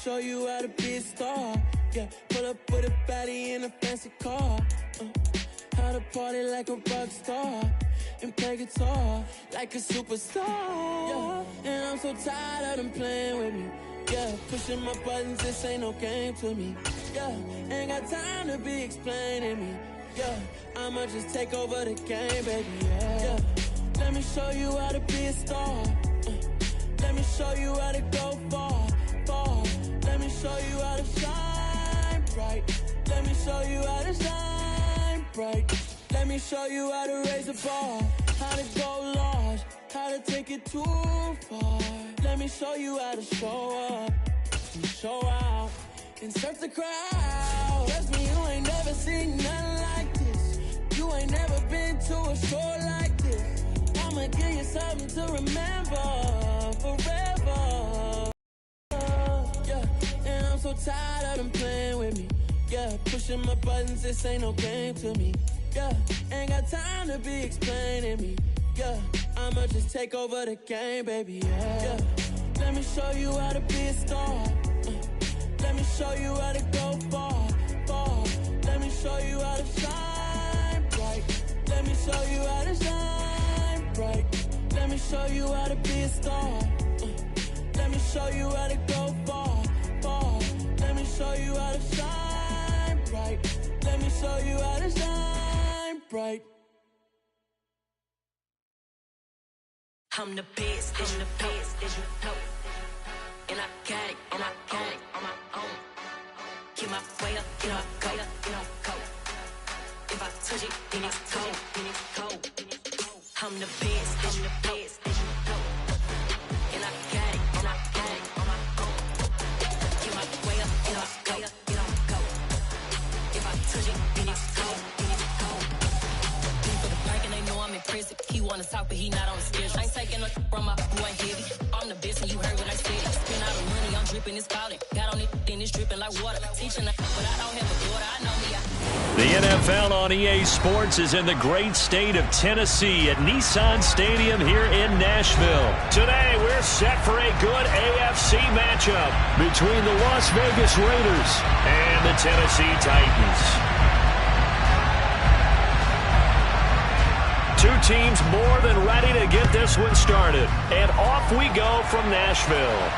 show you how to be a star. Yeah, pull up with a baddie in a fancy car. How to party like a rock star and play guitar like a superstar. Yeah, and I'm so tired of them playing with me. Yeah, pushing my buttons, this ain't no game to me. Yeah, ain't got time to be explaining me. Yeah, I'ma just take over the game, baby. Yeah, let me show you how to be a star. Let me show you how to go far, far. Let me show you how to shine bright. Let me show you how to shine bright. Let me show you how to raise the bar, how to go large, how to take it too far. Let me show you how to show up and show out and surf the crowd. Trust me, you ain't never seen nothing like this. You ain't never been to a show like this. I'ma give you something to remember forever. Yeah, and I'm so tired of them playing with me. Yeah, pushing my buttons, this ain't no game to me. Yeah, ain't got time to be explaining me. Yeah, I'ma just take over the game, baby. Yeah, let me show you how to be a star. Let me show you how to go far, far. Let me show you how to shine bright. Let me show you how to shine bright. Let me show you how to be a star. Let me show you how to go far, far. Let me show you how to shine bright. Let me show you how to shine bright. I'm the best, I'm the best, as you know. And I got it, and I got it on my own. Get my way up, get my go, get my go. If I touch it, then it's cold, then it's cold. I'm the best, I'm the best, as you know. And I got it, and I got it on my own. Get my way up, get my go, get my go. If I touch it, then it's cold, then it's cold. For the prank and they know I'm in prison. He wanna talk, but he not on the schedule. I ain't taking no from my who ain't heavy. I'm the best and you heard what I said. Spend all the money, I'm dripping, it's falling. Got on it, then it's dripping like water. Teaching, but I don't have a daughter, I know me. The NFL on EA Sports is in the great state of Tennessee at Nissan Stadium here in Nashville. Today, we're set for a good AFC matchup between the Las Vegas Raiders and the Tennessee Titans. Two teams more than ready to get this one started. And off we go from Nashville.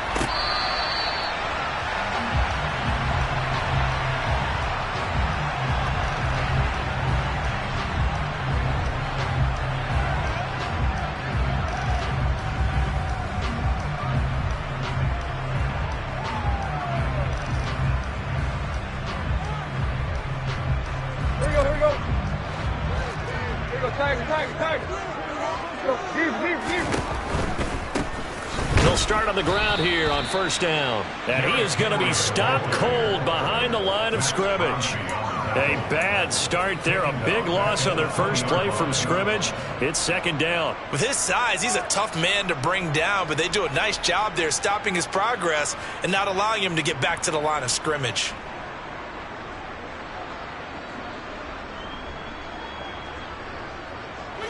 He'll start on the ground here on first down. And he is going to be stopped cold behind the line of scrimmage. A bad start there. A big loss on their first play from scrimmage. It's second down. With his size, he's a tough man to bring down, but they do a nice job there stopping his progress and not allowing him to get back to the line of scrimmage.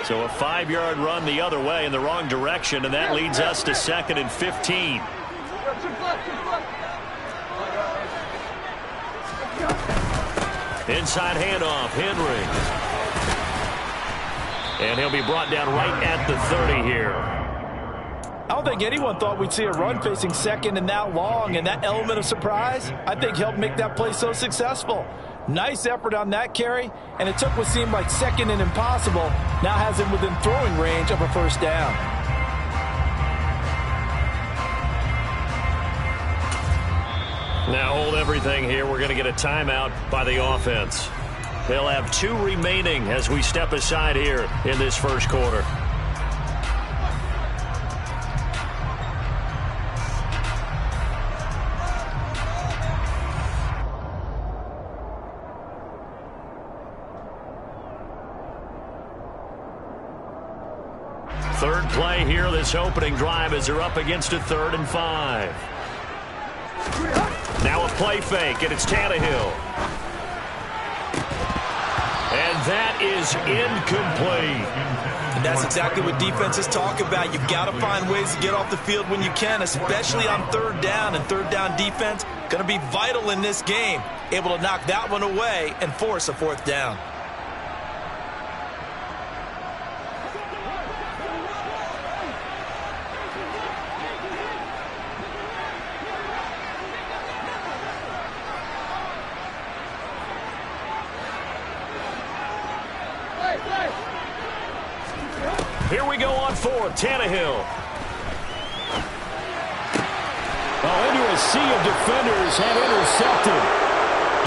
So a 5-yard run the other way in the wrong direction, and that leads us to 2nd and 15. Inside handoff, Henry. And he'll be brought down right at the 30 here. I don't think anyone thought we'd see a run facing second and that long, and that element of surprise, I think, helped make that play so successful. Nice effort on that carry, and it took what seemed like second and impossible, now has him within throwing range of a first down. Now hold everything here. We're going to get a timeout by the offense. They'll have 2 remaining as we step aside here in this first quarter. Third play here, this opening drive, as they're up against a 3rd and 5. Now a play fake, and it's Tannehill. And that is incomplete. And that's exactly what defenses talk about. You've got to find ways to get off the field when you can, especially on third down. And third down defense going to be vital in this game. Able to knock that one away and force a fourth down. Here we go on fourth. Tannehill. Into a sea of defenders and intercepted.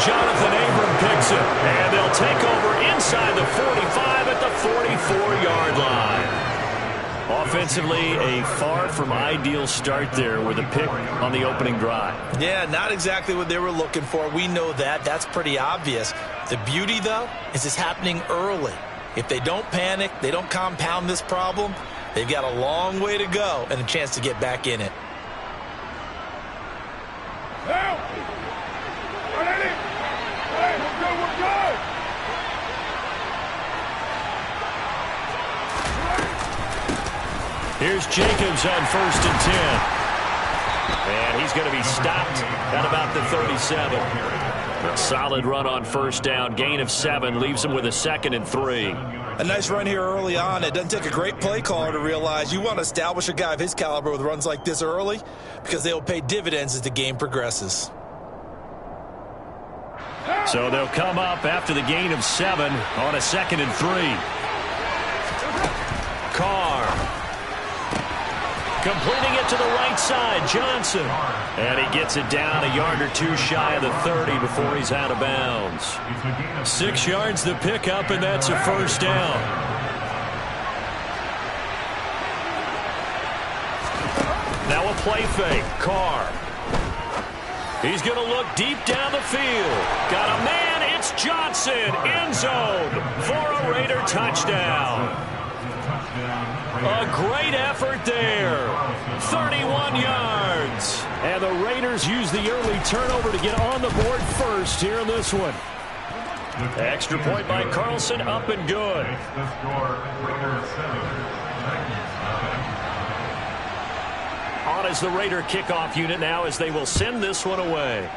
Jonathan Abram picks it. And they'll take over inside the 45 at the 44-yard line. Offensively, a far from ideal start there with a pick on the opening drive. Yeah, not exactly what they were looking for. We know that. That's pretty obvious. The beauty, though, is it's happening early. If they don't panic, they don't compound this problem, they've got a long way to go and a chance to get back in it. Here's Jacobs on 1st and 10. And he's going to be stopped at about the 37. A solid run on first down. Gain of 7 leaves him with a 2nd and 3. A nice run here early on. It doesn't take a great play caller to realize you want to establish a guy of his caliber with runs like this early because they'll pay dividends as the game progresses. So they'll come up after the gain of 7 on a 2nd and 3. Carr. Completing it to the right side, Johnson. And he gets it down a yard or two shy of the 30 before he's out of bounds. 6 yards the pickup, and that's a first down. Now a play fake. Carr. He's going to look deep down the field. Got a man. It's Johnson. End zone for a Raider touchdown. A great effort there. 31 yards. And the Raiders use the early turnover to get on the board first here in this one. Extra point by Carlson, up and good. On is the Raider kickoff unit now as they will send this one away.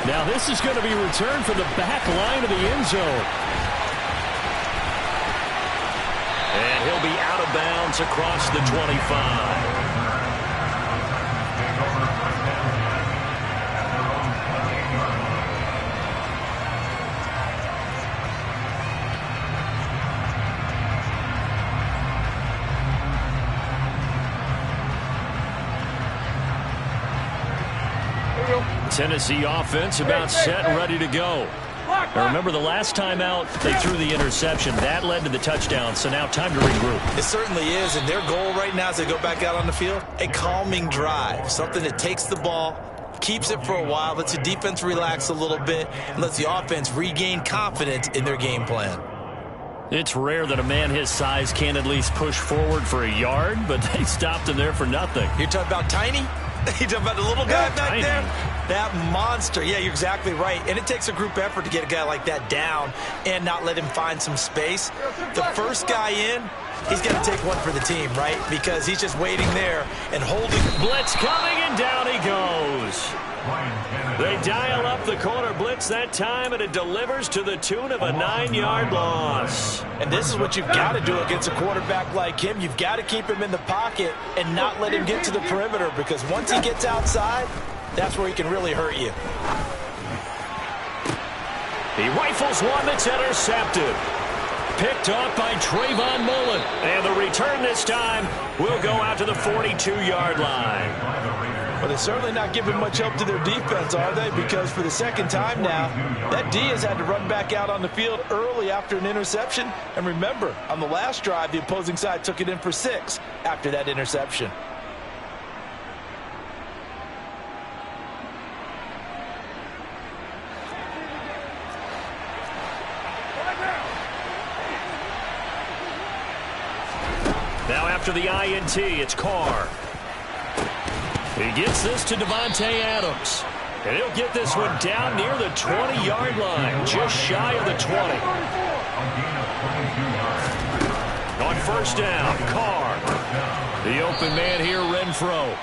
Now this is going to be returned from the back line of the end zone. And he'll be out of bounds across the 25. Tennessee offense about set and ready to go. Now remember, the last time out, they threw the interception. That led to the touchdown, so now time to regroup. It certainly is, and their goal right now as they go back out on the field, a calming drive, something that takes the ball, keeps it for a while, lets the defense relax a little bit, and lets the offense regain confidence in their game plan. It's rare that a man his size can at least push forward for a yard, but they stopped him there for nothing. You're talking about Tiny? You're talking about the little guy back Tiny. there? That monster. Yeah, you're exactly right. And it takes a group effort to get a guy like that down and not let him find some space. The first guy in, he's got to take one for the team, right? Because he's just waiting there and holding. Blitz coming, and down he goes. They dial up the corner blitz that time, and it delivers to the tune of a 9-yard loss. And this is what you've got to do against a quarterback like him. You've got to keep him in the pocket and not let him get to the perimeter, because once he gets outside, that's where he can really hurt you. He rifles one that's intercepted. Picked off by Trayvon Mullen. And the return this time will go out to the 42-yard line. Well, they're certainly not giving much help to their defense, are they? Because for the second time now, that D has had to run back out on the field early after an interception. And remember, on the last drive, the opposing side took it in for 6 after that interception. Now after the INT, it's Carr. He gets this to Devontae Adams. And he'll get this one down near the 20-yard line, just shy of the 20. On first down, Carr. The open man here, Renfro.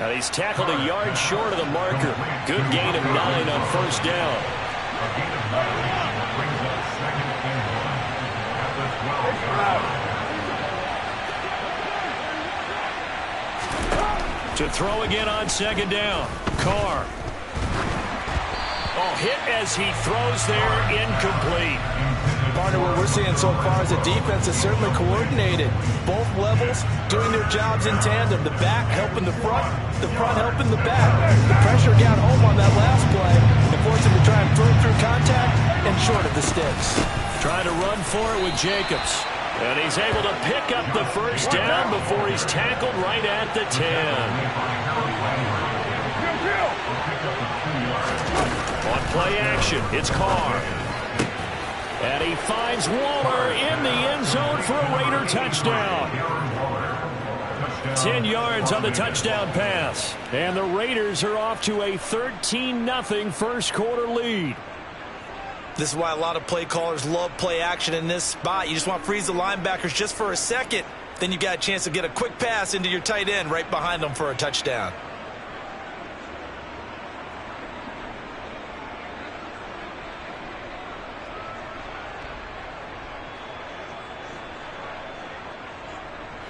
And he's tackled a yard short of the marker. Good gain of 9 on first down. To throw again on second down, Carr. Oh, hit as he throws there, incomplete. Partner, what we're seeing so far is the defense is certainly coordinated. Both levels doing their jobs in tandem. The back helping the front helping the back. The pressure got home on that last play and forced him to try and throw through contact and short of the sticks. Trying to run for it with Jacobs. And he's able to pick up the first down before he's tackled right at the 10. On play action, it's Carr. And he finds Waller in the end zone for a Raider touchdown. 10 yards on the touchdown pass. And the Raiders are off to a 13-0 first quarter lead. This is why a lot of play callers love play action in this spot. You just want to freeze the linebackers just for a second. Then you got a chance to get a quick pass into your tight end right behind them for a touchdown.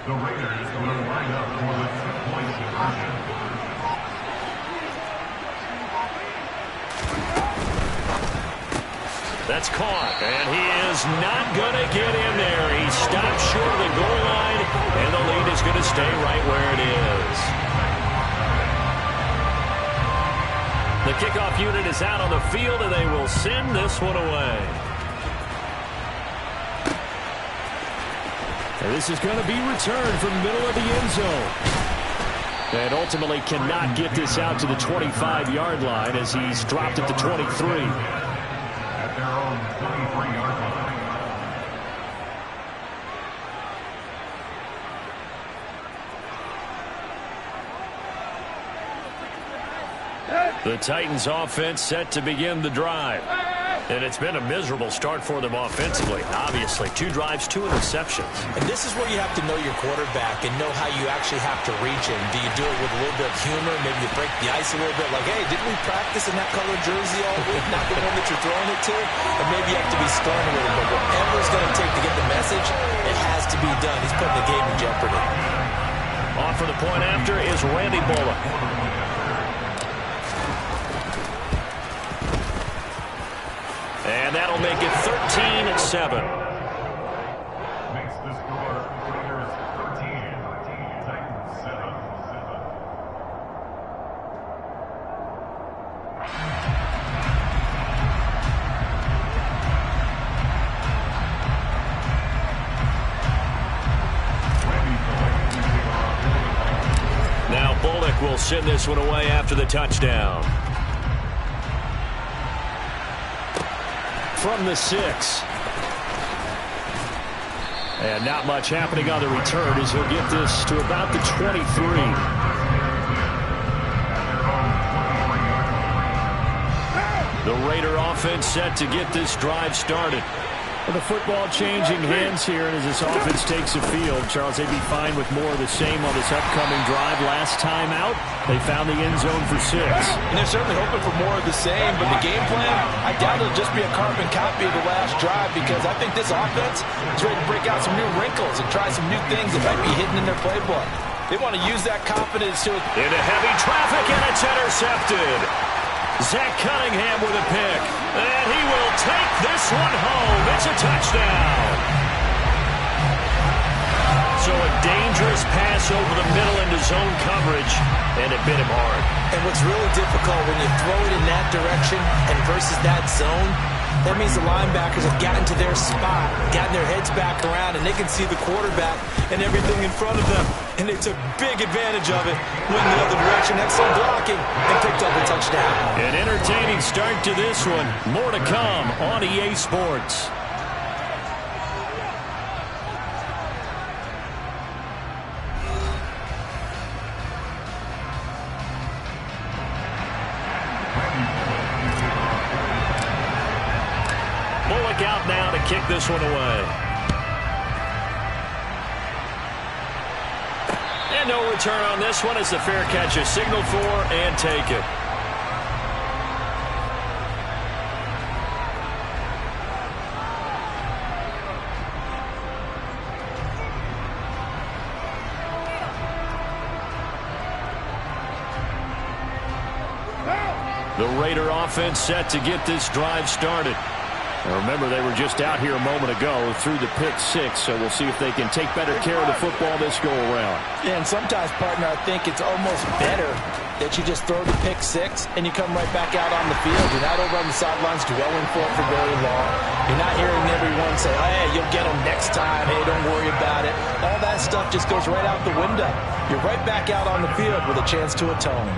The Raiders will line up for the 2-point conversion. That's caught, and he is not going to get in there. He stopped short of the goal line, and the lead is going to stay right where it is. The kickoff unit is out on the field, and they will send this one away. And this is going to be returned from the middle of the end zone. And ultimately cannot get this out to the 25-yard line as he's dropped at the 23. At their own 23-yard line. The Titans offense set to begin the drive. And it's been a miserable start for them offensively. Obviously, 2 drives, 2 interceptions. And this is where you have to know your quarterback and know how you actually have to reach him. Do you do it with a little bit of humor? Maybe you break the ice a little bit. Like, hey, didn't we practice in that colored jersey all week? Not the one that you're throwing it to? And maybe you have to be stern with it. But whatever it's going to take to get the message, it has to be done. He's putting the game in jeopardy. On for the point after is Randy Bullock. And that'll make it 13-7. Makes the score Raiders 13, Titans 7. Now Bullock will send this one away after the touchdown. From the 6. And not much happening on the return as he'll get this to about the 23. The Raider offense set to get this drive started. Well, the football changing hands here, and as this offense takes the field, Charles, they'd be fine with more of the same on this upcoming drive. Last time out, they found the end zone for 6. And they're certainly hoping for more of the same, but the game plan, I doubt it'll just be a carbon copy of the last drive because I think this offense is ready to break out some new wrinkles and try some new things that might be hidden in their playbook. They want to use that confidence to... Into heavy traffic, and it's intercepted. Zach Cunningham with a pick. And he will take this one home. It's a touchdown. So a dangerous pass over the middle into zone coverage, and it bit him hard. And what's really difficult when you throw it in that direction and versus that zone, that means the linebackers have gotten to their spot, gotten their heads back around, and they can see the quarterback and everything in front of them. And they took big advantage of it, went the other direction, excellent blocking, and picked up a touchdown. An entertaining start to this one. More to come on EA Sports. kick this one away. And no return on this one as the fair catch is signaled for and taken. The Raider offense set to get this drive started. Now remember, they were just out here a moment ago through the pick six, so we'll see if they can take better care of the football this go-around. Yeah, and sometimes, partner, I think it's almost better that you just throw the pick six and you come right back out on the field. You're not over on the sidelines dwelling for it for very long. You're not hearing everyone say, hey, you'll get them next time. Hey, don't worry about it. All that stuff just goes right out the window. You're right back out on the field with a chance to atone.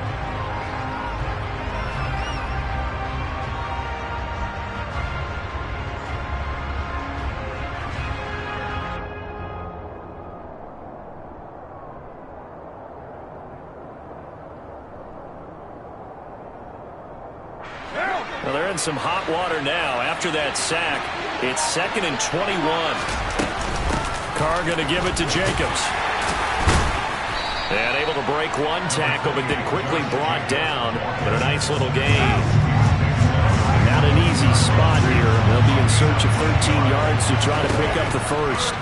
Well, they're in some hot water now. After that sack, it's 2nd and 21. Carr going to give it to Jacobs. And able to break one tackle, but then quickly brought down. But a nice little gain. Not an easy spot here. They'll be in search of 13 yards to try to pick up the first.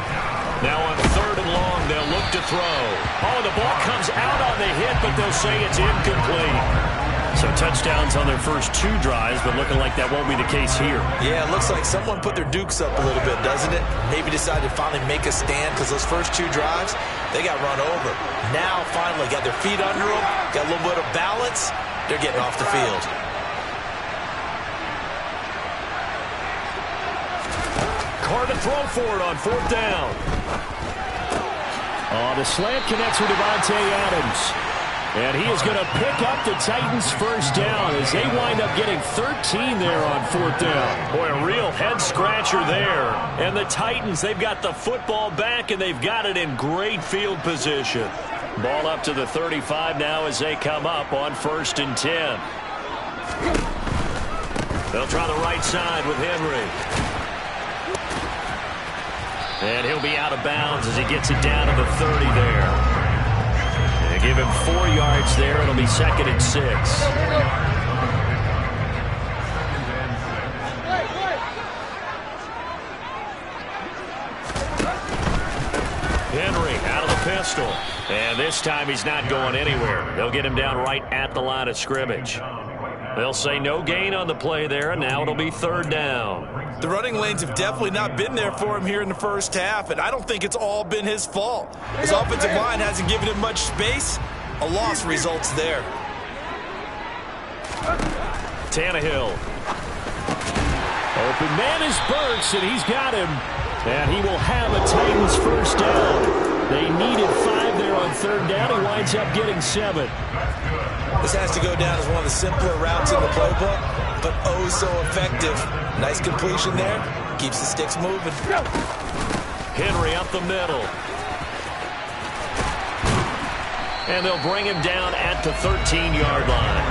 Now on 3rd and long, they'll look to throw. Oh, the ball comes out on the hit, but they'll say it's incomplete. So touchdowns on their first 2 drives, but looking like that won't be the case here. Yeah, it looks like someone put their dukes up a little bit, doesn't it? Maybe decided to finally make a stand because those first 2 drives, they got run over. Now, finally, got their feet under them, got a little bit of balance. They're getting off the field. Carr to throw for it on 4th down. Oh, the slant connects with Davante Adams. And he is going to pick up the Titans' first down as they wind up getting 13 there on 4th down. Boy, a real head-scratcher there. And the Titans, they've got the football back, and they've got it in great field position. Ball up to the 35 now as they come up on 1st and 10. They'll try the right side with Henry. And he'll be out of bounds as he gets it down to the 30 there. Give him 4 yards there. It'll be 2nd and 6. Henry out of the pistol. And this time he's not going anywhere. They'll get him down right at the line of scrimmage. They'll say no gain on the play there, and now it'll be 3rd down. The running lanes have definitely not been there for him here in the first half, and I don't think it's all been his fault. His offensive line hasn't given him much space. A loss results there. Tannehill. Open man is Burks, and he's got him. And he will have a Titans first down. They needed 5 there on 3rd down. He winds up getting 7. This has to go down as one of the simpler routes in the playbook, but oh so effective. Nice completion there. Keeps the sticks moving. Henry up the middle. And they'll bring him down at the 13-yard line.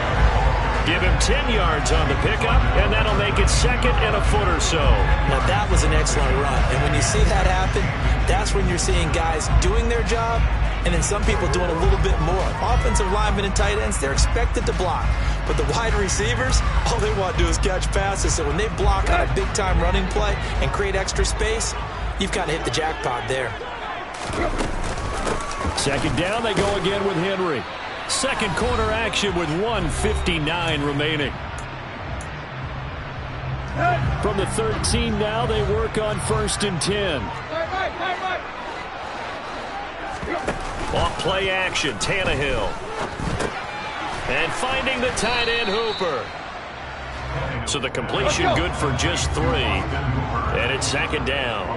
Give him 10 yards on the pickup, and that'll make it 2nd and a foot or so. Now, that was an excellent run. And when you see that happen, that's when you're seeing guys doing their job and then some people doing a little bit more. Offensive linemen and tight ends, they're expected to block. But the wide receivers, all they want to do is catch passes. So when they block on a big-time running play and create extra space, you've kind of hit the jackpot there. 2nd down, they go again with Henry. 2nd quarter action with 1:59 remaining. From the 13 now, they work on 1st and 10. Off play action, Tannehill. And finding the tight end Hooper. So the completion good for just 3. And it's 2nd down.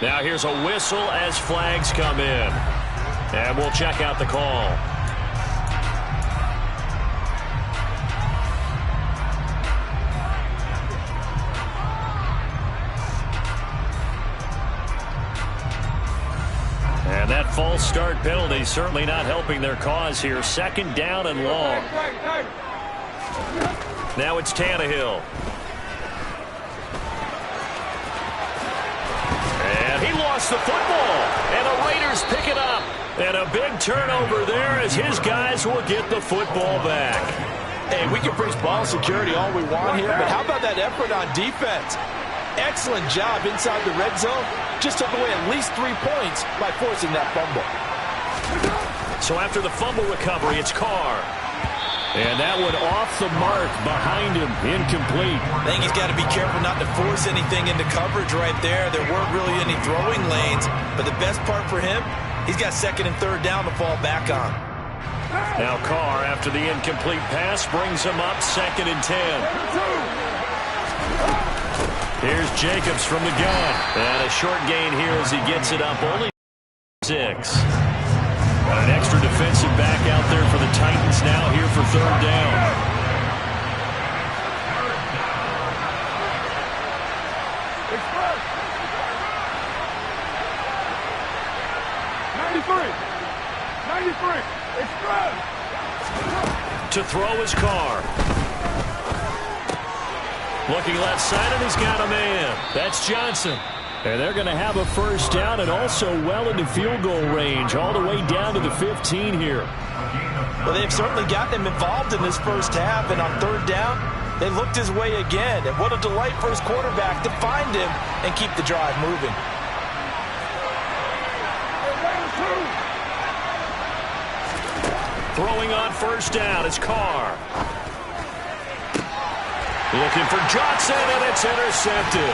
Now here's a whistle as flags come in. And we'll check out the call. false start penalty certainly not helping their cause here. 2nd down and long. Now it's Tannehill. And he lost the football. And the Raiders pick it up. And a big turnover there as his guys will get the football back. Hey, we can preach ball security all we want here, but how about that effort on defense? Excellent job inside the red zone. Just took away at least 3 points by forcing that fumble. So after the fumble recovery, it's Carr. And that one off the mark behind him, incomplete. I think he's got to be careful not to force anything into coverage right there. There weren't really any throwing lanes, but the best part for him, he's got 2nd and 3rd down to fall back on. Now Carr, after the incomplete pass, brings him up 2nd and 10. Here's Jacobs from the gun. And a short gain here as he gets it up, only 6. Got an extra defensive back out there for the Titans now here for 3rd down. To throw his Carr. Looking left side, and he's got a man. That's Johnson. And they're going to have a 1st down and also well into field goal range, all the way down to the 15 here. Well, they've certainly gotten him involved in this 1st half, and on 3rd down, they looked his way again. And what a delight for his quarterback to find him and keep the drive moving. Throwing on 1st down, it's Carr. Looking for Johnson, and it's intercepted.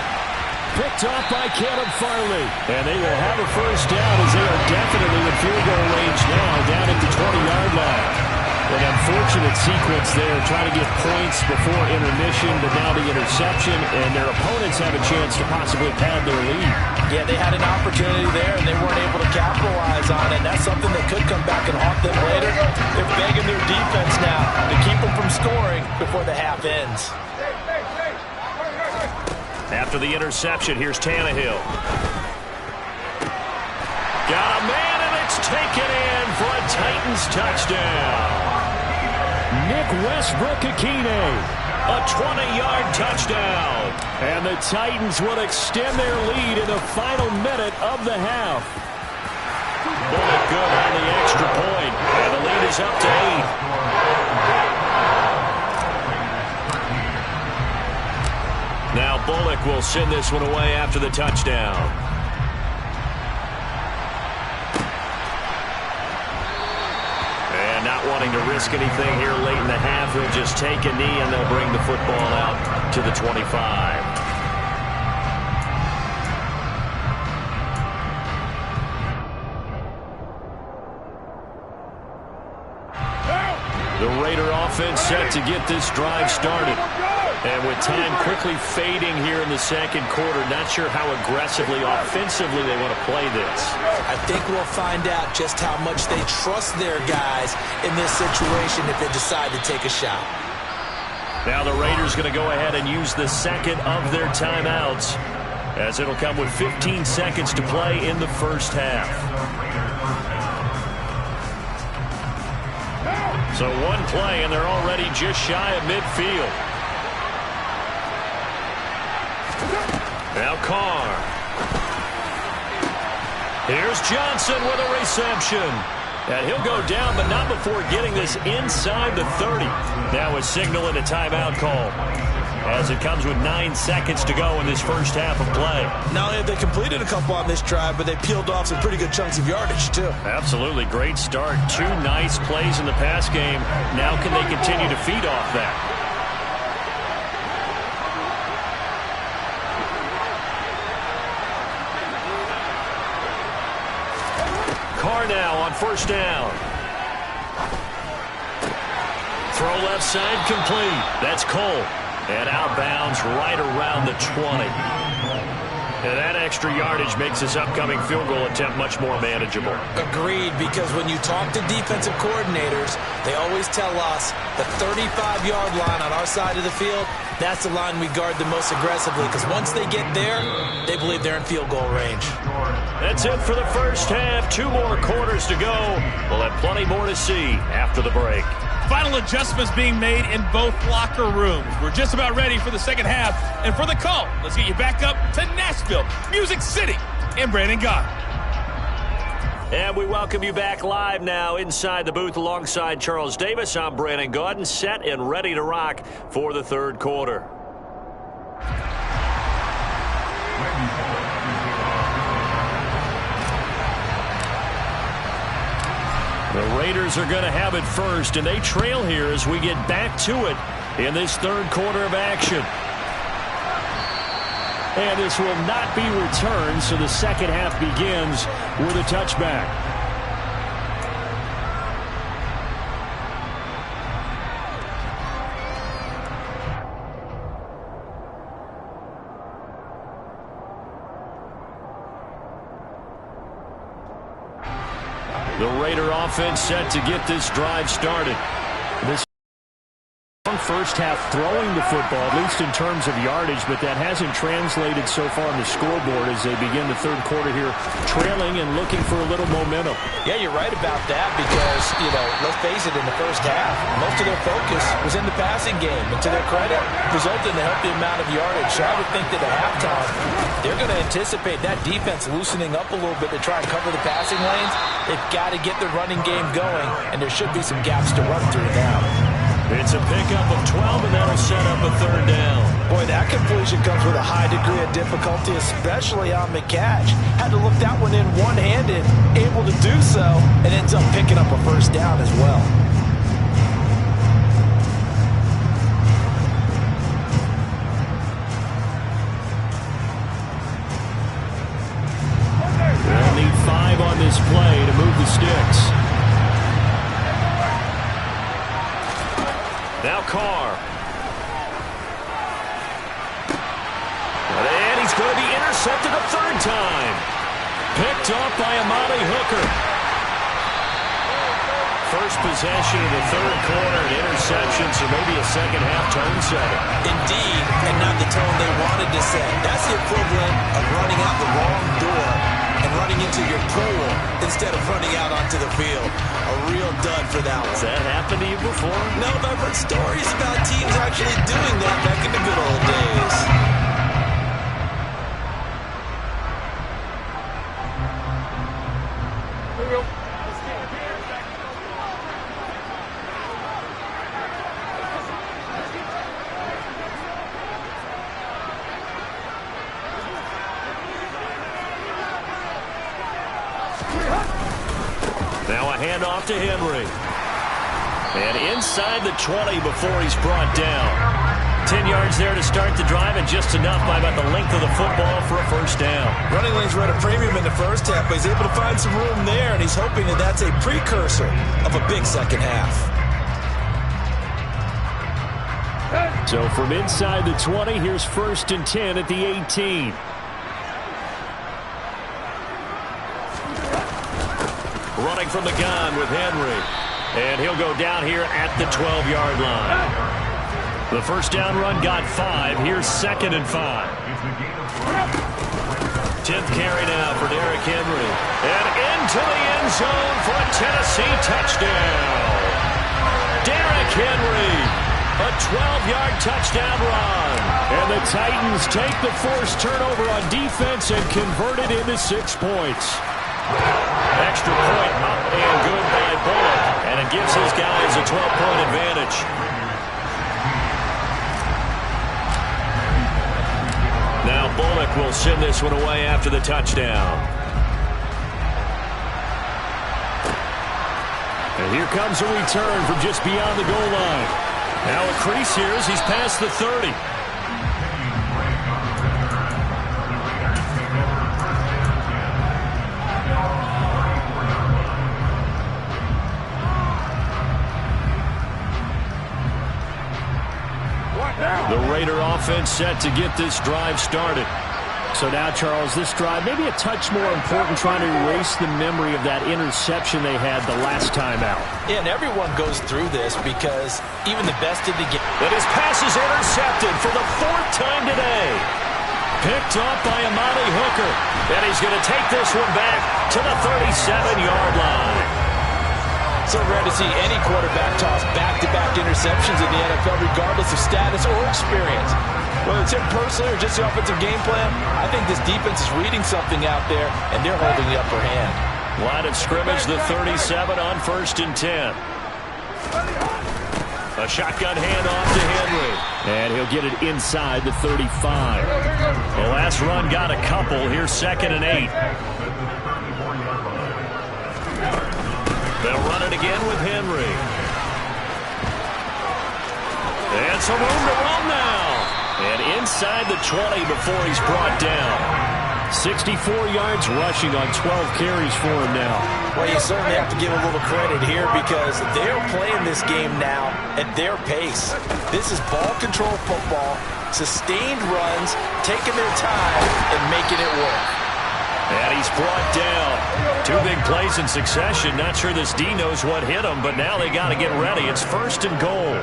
Picked off by Caleb Farley. And they will have a 1st down as they are definitely in field goal range now, down at the 20-yard line. An unfortunate sequence there, trying to get points before intermission, but now the interception, and their opponents have a chance to possibly pad their lead. Yeah, they had an opportunity there, and they weren't able to capitalize on it. That's something that could come back and haunt them later. They're begging their defense now to keep them from scoring before the half ends. After the interception, here's Tannehill. Got a man, and it's taken in for a Titans touchdown. Nick Westbrook-Akine, a 20-yard touchdown. And the Titans will extend their lead in the final minute of the half. Bullet good on the extra point, and the lead is up to 8. Now Bullock will send this one away after the touchdown. And not wanting to risk anything here late in the half, he'll just take a knee and they'll bring the football out to the 25. The Raider offense set to get this drive started. And with time quickly fading here in the second quarter, not sure how aggressively, offensively they want to play this. I think we'll find out just how much they trust their guys in this situation if they decide to take a shot. Now the Raiders going to go ahead and use the second of their timeouts, as it'll come with 15 seconds to play in the first half. So one play, and they're already just shy of midfield. Now Carr. Here's Johnson with a reception. And he'll go down, but not before getting this inside the 30. Now a signal and a timeout call, as it comes with 9 seconds to go in this first half of play. Not only have they completed a couple on this drive, but they peeled off some pretty good chunks of yardage, too. Absolutely. Great start. 2 nice plays in the pass game. Now can they continue to feed off that? Carr now on first down. Throw left side complete. That's Cole. And outbounds right around the 20. And that extra yardage makes this upcoming field goal attempt much more manageable. Agreed, because when you talk to defensive coordinators, they always tell us the 35-yard line on our side of the field, That's the line we guard the most aggressively, because once they get there, they believe they're in field goal range. That's it for the first half. 2 more quarters to go. We'll have plenty more to see after the break. Final adjustments being made in both locker rooms. We're just about ready for the second half. And for the call, let's get you back up to Nashville, Music City, and Brandon Gott. And we welcome you back live now inside the booth alongside Charles Davis. I'm Brandon Gaudin, set and ready to rock for the third quarter. The Raiders are going to have it first, and they trail here as we get back to it in this third quarter of action. And this will not be returned, so the second half begins with a touchback. The Raider offense set to get this drive started. This first half throwing the football, at least in terms of yardage, but that hasn't translated so far on the scoreboard as they begin the third quarter here, trailing and looking for a little momentum. Yeah, you're right about that because, let's face it, in the first half, most of their focus was in the passing game. And to their credit, resulted in a healthy amount of yardage. So I would think that at halftime, they're going to anticipate that defense loosening up a little bit to try and cover the passing lanes. They've got to get the running game going, and there should be some gaps to run through now. It's a pickup of 12, and that'll set up a third down. Boy, that completion comes with a high degree of difficulty, especially on the catch. Had to look that one in one-handed, able to do so, and ends up picking up a first down as well. They'll need 5 on this play to move the sticks. Now Carr. And he's going to be intercepted a third time. Picked off by Amani Hooker. First possession of the third quarter, an interception, so maybe a second half tone setter. Indeed, and not the tone they wanted to set. That's the equivalent of running out the wrong door and running into your pool instead of running out onto the field. A real dud for that one. Has that happened to you before? No, but I've heard stories about teams actually doing that back in the good old days. Now a handoff to Henry. And inside the 20 before he's brought down. 10 yards there to start the drive, and just enough by about the length of the football for a first down. Running lanes were at a premium in the first half, but he's able to find some room there, and he's hoping that that's a precursor of a big second half. So from inside the 20, here's 1st and 10 at the 18. Running from the gun with Henry. And he'll go down here at the 12-yard line. The first down run got 5. Here's 2nd and 5. 10th carry now for Derrick Henry. And into the end zone for a Tennessee touchdown. Derrick Henry, a 12-yard touchdown run. And the Titans take the forced turnover on defense and convert it into 6 points. Extra point up and good by Bullock. And it gives his guys a 12-point advantage. Now Bullock will send this one away after the touchdown. And here comes a return from just beyond the goal line. Now a crease here as he's past the 30. The Raider offense set to get this drive started. So now, Charles, this drive maybe a touch more important, trying to erase the memory of that interception they had the last time out. Yeah, and everyone goes through this because even the best of the game. But his pass is intercepted for the 4th time today. Picked up by Amani Hooker. And he's going to take this one back to the 37-yard line. So rare to see any quarterback toss back-to-back interceptions in the NFL, regardless of status or experience. Whether it's him personally or just the offensive game plan, I think this defense is reading something out there, and they're holding the upper hand. Line of scrimmage, the 37 on 1st and 10. A shotgun handoff to Henry. And he'll get it inside the 35. The last run got a couple. Here's 2nd and 8. They'll run it again with Henry. And some room to run now. And inside the 20 before he's brought down. 64 yards rushing on 12 carries for him now. Well, you certainly have to give a little credit here because they're playing this game now at their pace. This is ball control football, sustained runs, taking their time and making it work. And he's brought down. 2 big plays in succession. Not sure this D knows what hit him, but now they got to get ready. It's 1st and goal.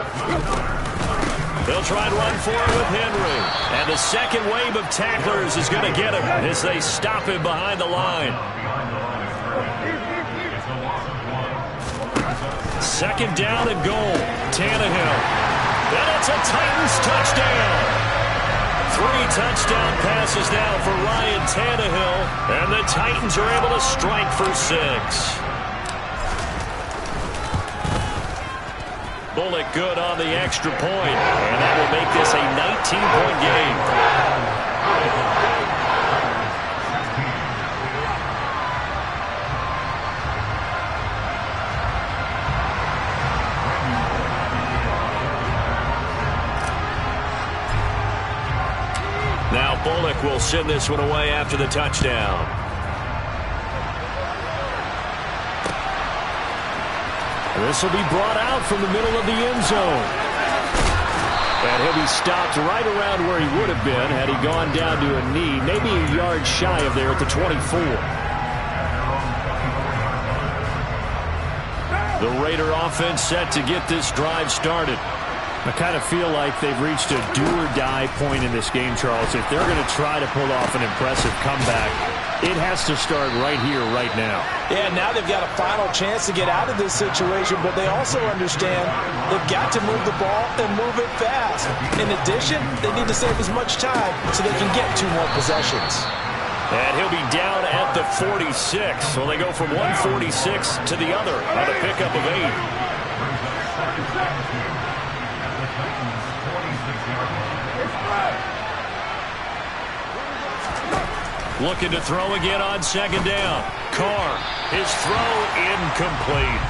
They'll try and run for it with Henry. And the second wave of tacklers is going to get him as they stop him behind the line. 2nd down and goal. Tannehill. And it's a Titans touchdown. 3 touchdown passes now for Ryan Tannehill. And the Titans are able to strike for 6. Bullock good on the extra point. And that will make this a 19-point game. Now Bullock will send this one away after the touchdown. This will be brought out from the middle of the end zone. And he'll be stopped right around where he would have been had he gone down to a knee, maybe a yard shy of there at the 24. The Raider offense set to get this drive started. I kind of feel like they've reached a do-or-die point in this game, Charles. If they're going to try to pull off an impressive comeback, it has to start right here, right now. Yeah, now they've got a final chance to get out of this situation, but they also understand they've got to move the ball and move it fast. In addition, they need to save as much time so they can get 2 more possessions. And he'll be down at the 46. So they go from one 46 to the other on a pickup of 8. Looking to throw again on 2nd down. Carr, his throw incomplete.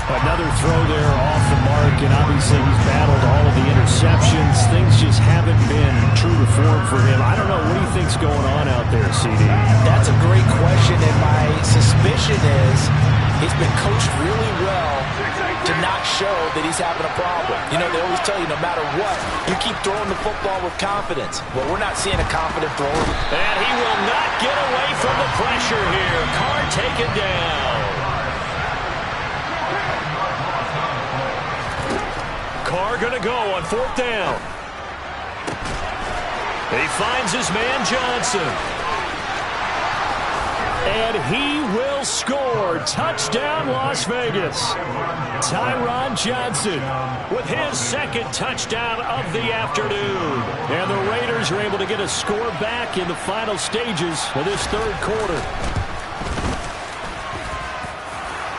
Another throw there off the mark, and obviously he's battled all of the interceptions. Things just haven't been true to form for him. I don't know. What do you think's going on out there, CD? That's a great question, and my suspicion is he's been coached really well to not show that he's having a problem. You know, they always tell you no matter what, you keep throwing the football with confidence. Well, we're not seeing a confident thrower. And he will not get away from the pressure here. Carr taken down. Carr going to go on 4th down. He finds his man Johnson. And he will score. Touchdown, Las Vegas. Tyron Johnson with his 2nd touchdown of the afternoon. And the Raiders are able to get a score back in the final stages of this 3rd quarter.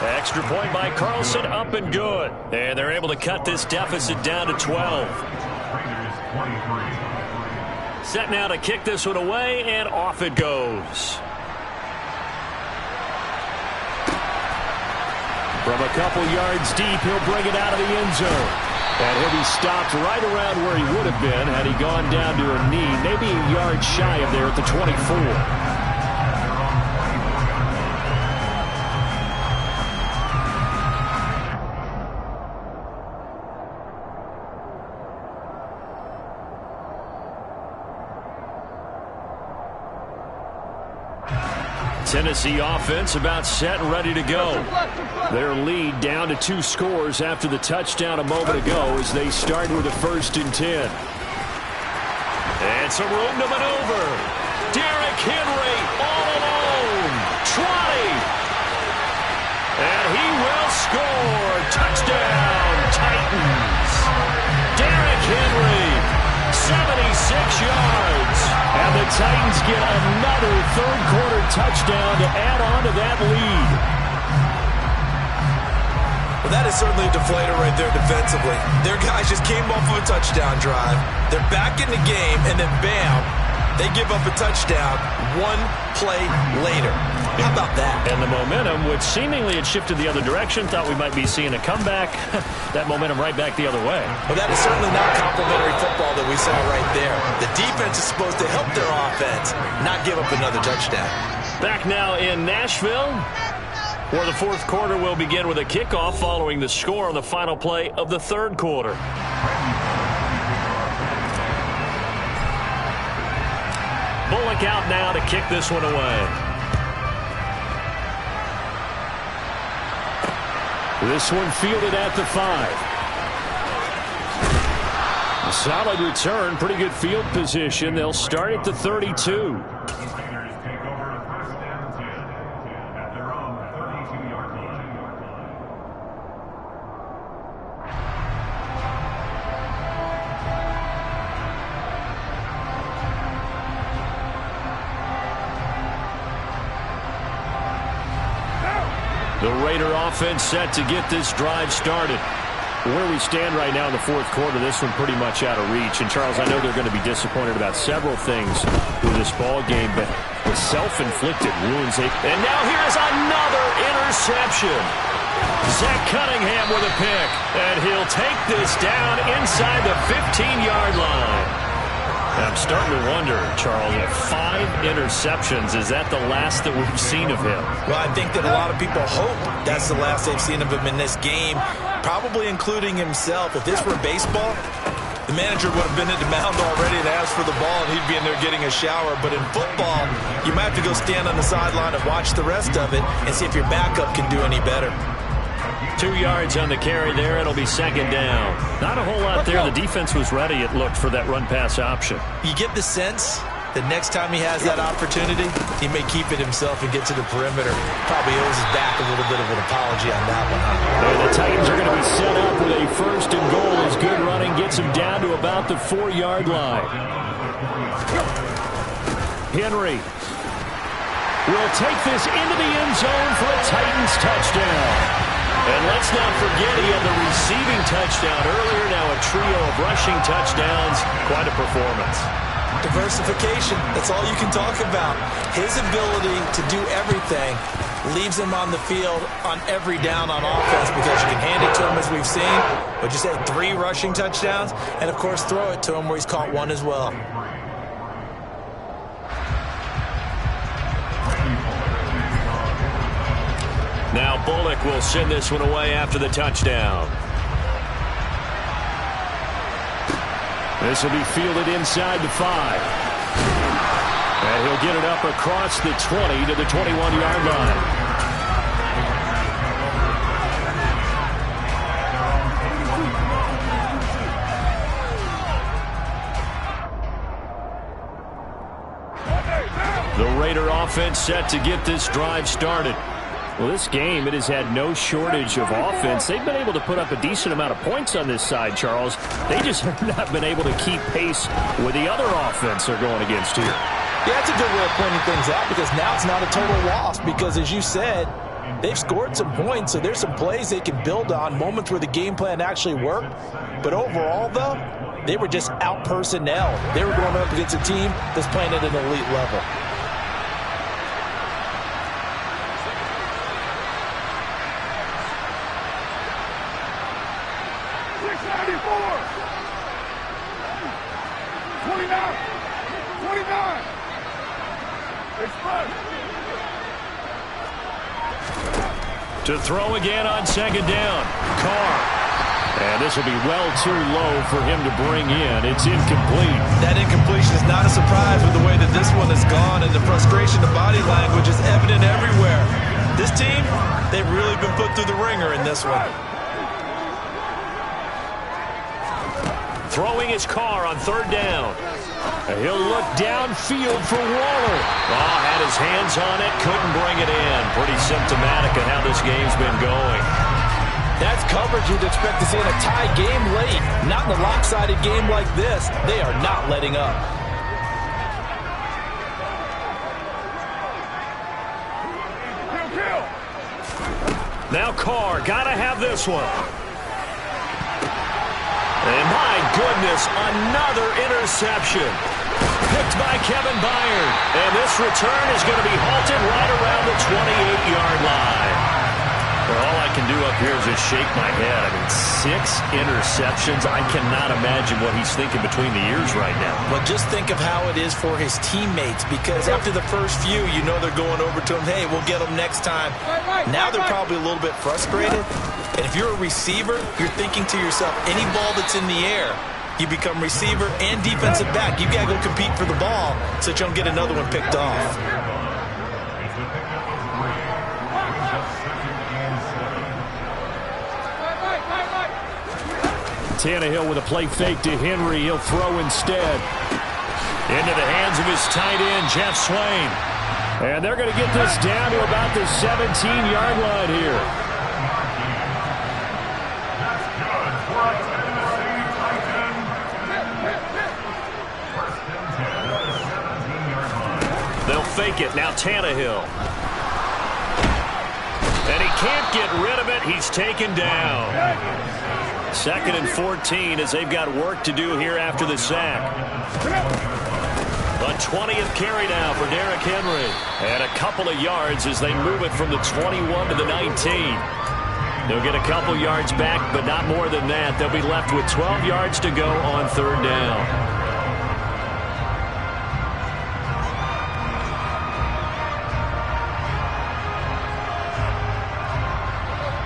Extra point by Carlson, up and good. And they're able to cut this deficit down to 12. Set now to kick this one away, and off it goes. From a couple yards deep, he'll bring it out of the end zone. And he'll be stopped right around where he would have been had he gone down to a knee, maybe a yard shy of there at the 24. Tennessee offense about set and ready to go. Their lead down to 2 scores after the touchdown a moment ago as they start with a 1st and 10. And some room to maneuver. Derrick Henry all alone. 20. And he will score. Touchdown, Titans. Derrick Henry, 76 yards. And the Titans get another third-quarter touchdown to add on to that lead. Well, that is certainly a deflator right there defensively. Their guys just came off of a touchdown drive. They're back in the game, and then bam, they give up a touchdown 1 play later. How about that? And the momentum, which seemingly had shifted the other direction, thought we might be seeing a comeback. That momentum right back the other way. Well, that is certainly not complimentary football that we saw right there. The defense is supposed to help their offense, not give up another touchdown. Back now in Nashville, where the 4th quarter will begin with a kickoff following the score on the final play of the 3rd quarter. Bullock out now to kick this one away. This one fielded at the 5. A solid return, pretty good field position. They'll start at the 32. The Raider offense set to get this drive started. Where we stand right now in the 4th quarter, this one pretty much out of reach. And, Charles, I know they're going to be disappointed about several things with this ball game, but the self-inflicted wounds. And now here's another interception. Zach Cunningham with a pick. And he'll take this down inside the 15-yard line. I'm starting to wonder, Charles, 5 interceptions. Is that the last that we've seen of him? Well, I think that a lot of people hope that's the last they've seen of him in this game, probably including himself. If this were baseball, the manager would have been at the mound already and asked for the ball, and he'd be in there getting a shower. But in football, you might have to go stand on the sideline and watch the rest of it and see if your backup can do any better. 2 yards on the carry there. It'll be 2nd down. Not a whole lot there. The defense was ready, it looked, for that run-pass option. You get the sense that next time he has that opportunity, he may keep it himself and get to the perimeter. Probably owes his back a little bit of an apology on that one. And the Titans are going to be set up with a 1st and goal as good running gets him down to about the 4-yard line. Henry will take this into the end zone for a Titans touchdown. And let's not forget he had the receiving touchdown earlier. Now a trio of rushing touchdowns. Quite a performance. Diversification. That's all you can talk about. His ability to do everything leaves him on the field on every down on offense because you can hand it to him as we've seen. But you say 3 rushing touchdowns and, of course, throw it to him where he's caught 1 as well. Now Bullock will send this one away after the touchdown. This will be fielded inside the 5. And he'll get it up across the 20 to the 21-yard line. The Raider offense set to get this drive started. Well, this game, it has had no shortage of offense. They've been able to put up a decent amount of points on this side, Charles. They just have not been able to keep pace with the other offense they're going against here. Yeah, that's a good way of pointing things out because now it's not a total loss because, as you said, they've scored some points, so there's some plays they can build on, moments where the game plan actually worked. But overall, though, they were just out-personnel. They were going up against a team that's playing at an elite level. To throw again on 2nd down. Carr. And this will be well too low for him to bring in. It's incomplete. That incompletion is not a surprise with the way that this one has gone, and the frustration, the body language is evident everywhere. This team, they've really been put through the ringer in this one. Throwing his car on third down. He'll look downfield for Waller. Oh, had his hands on it, couldn't bring it in. Pretty symptomatic of how this game's been going. That's coverage you'd expect to see in a tie game late. Not in a lopsided game like this. They are not letting up. Now Carr, gotta have this one. And my goodness, another interception. Picked by Kevin Byard. And this return is going to be halted right around the 28-yard line. Well, all I can do up here is just shake my head. I mean, 6 interceptions. I cannot imagine what he's thinking between the ears right now. But just think of how it is for his teammates, because after the first few, you know they're going over to him, hey, we'll get them next time. Now they're probably a little bit frustrated. And if you're a receiver, you're thinking to yourself, any ball that's in the air, you become receiver and defensive back. You got to go compete for the ball so that you don't get another one picked off. Tannehill with a play fake to Henry. He'll throw instead. Into the hands of his tight end, Jeff Swain. And they're going to get this down to about the 17-yard line here. They'll fake it. Now Tannehill. And he can't get rid of it. He's taken down. 2nd and 14 as they've got work to do here after the sack. A 20th carry now for Derrick Henry. And a couple of yards as they move it from the 21 to the 19. They'll get a couple yards back, but not more than that. They'll be left with 12 yards to go on third down.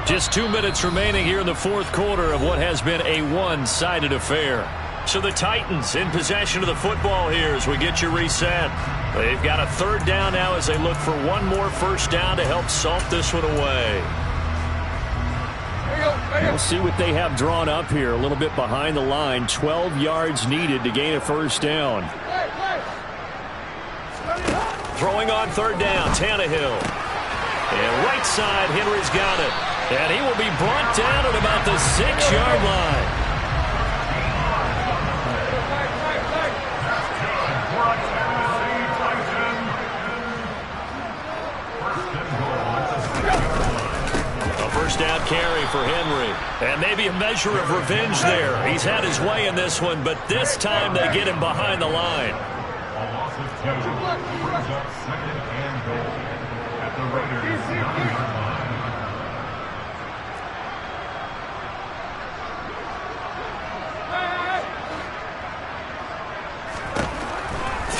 Just 2 minutes remaining here in the fourth quarter of what has been a one-sided affair. So the Titans in possession of the football here as we get you reset. They've got a third down now as they look for one more first down to help salt this one away. We'll see what they have drawn up here. A little bit behind the line. 12 yards needed to gain a first down. Throwing on third down, Tannehill. And right side, Henry's got it. And he will be brought down at about the 6-yard line. A first down carry for Henry. And maybe a measure of revenge there. He's had his way in this one, but this time they get him behind the line. A loss of 2 brings up 2nd and goal at the Raiders' 9-yard line.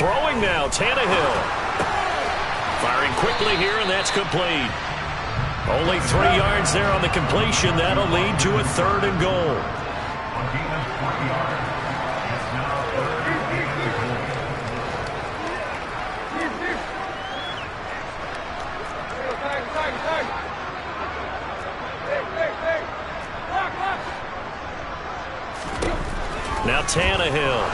Throwing now, Tannehill. Firing quickly here, and that's complete. Only 3 yards there on the completion. That'll lead to a 3rd and goal. A gain of 4 yards. It's now 3rd and goal. Now Tannehill.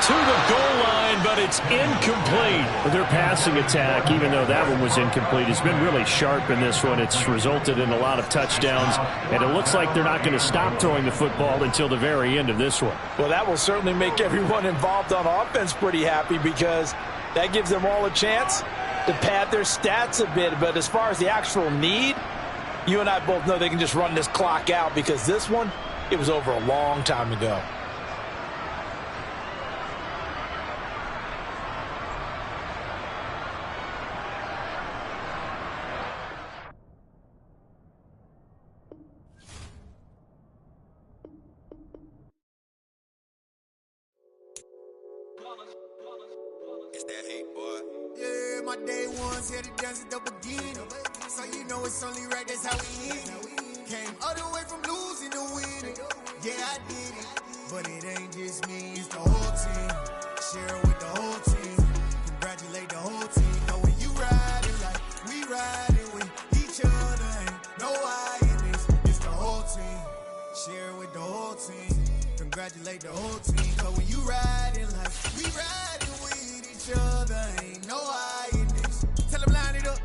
To the goal line, but it's incomplete. Their passing attack, even though that one was incomplete, has been really sharp in this one. It's resulted in a lot of touchdowns, and it looks like they're not going to stop throwing the football until the very end of this one. Well, that will certainly make everyone involved on offense pretty happy, because that gives them all a chance to pad their stats a bit. But as far as the actual need, you and I both know they can just run this clock out, because this one, it was over a long time ago. It's that hate, boy. Yeah, my day ones here to dance at the beginning. So you know it's only right, that's how we eat. Came all the way from losing to winning. Yeah, I did it. But it ain't just me, it's the whole team. Share it with the whole team. Congratulate the whole team. Know when you riding like we riding with each other. Ain't no I in this, it's the whole team. Share it with the whole team. Congratulate the whole team. Cause when you riding like we riding with each other. Ain't no I in this. Tell them line it up.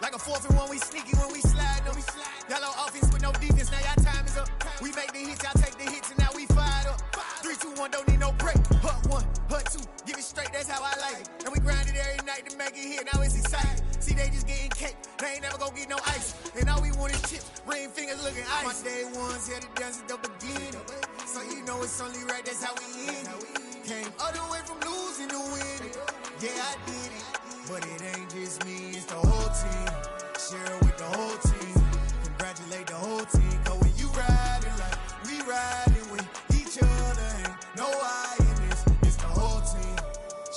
Like a 4th and 1, we sneaky when we slide. No, we slide. Y'all on offense with no defense, now y'all time is up. We make the hits, y'all take the hits, and now we fired up. 3, 2, 1, don't need no break. Hut 1, hut 2, give it straight, that's how I like it. And we grind it every night to make it hit, now it's exciting. See, they just getting cake, they ain't never gonna get no ice. And all we want is chips, ring fingers looking ice. My day ones had to dance at the beginning. So you know it's only right, that's how we end it. Came all the way from losing to winning. Yeah, I did it. But it ain't just me, it's the whole team. Share it with the whole team. Congratulate the whole team. Cause when you riding like we riding with each other. Ain't no I in this, it's the whole team.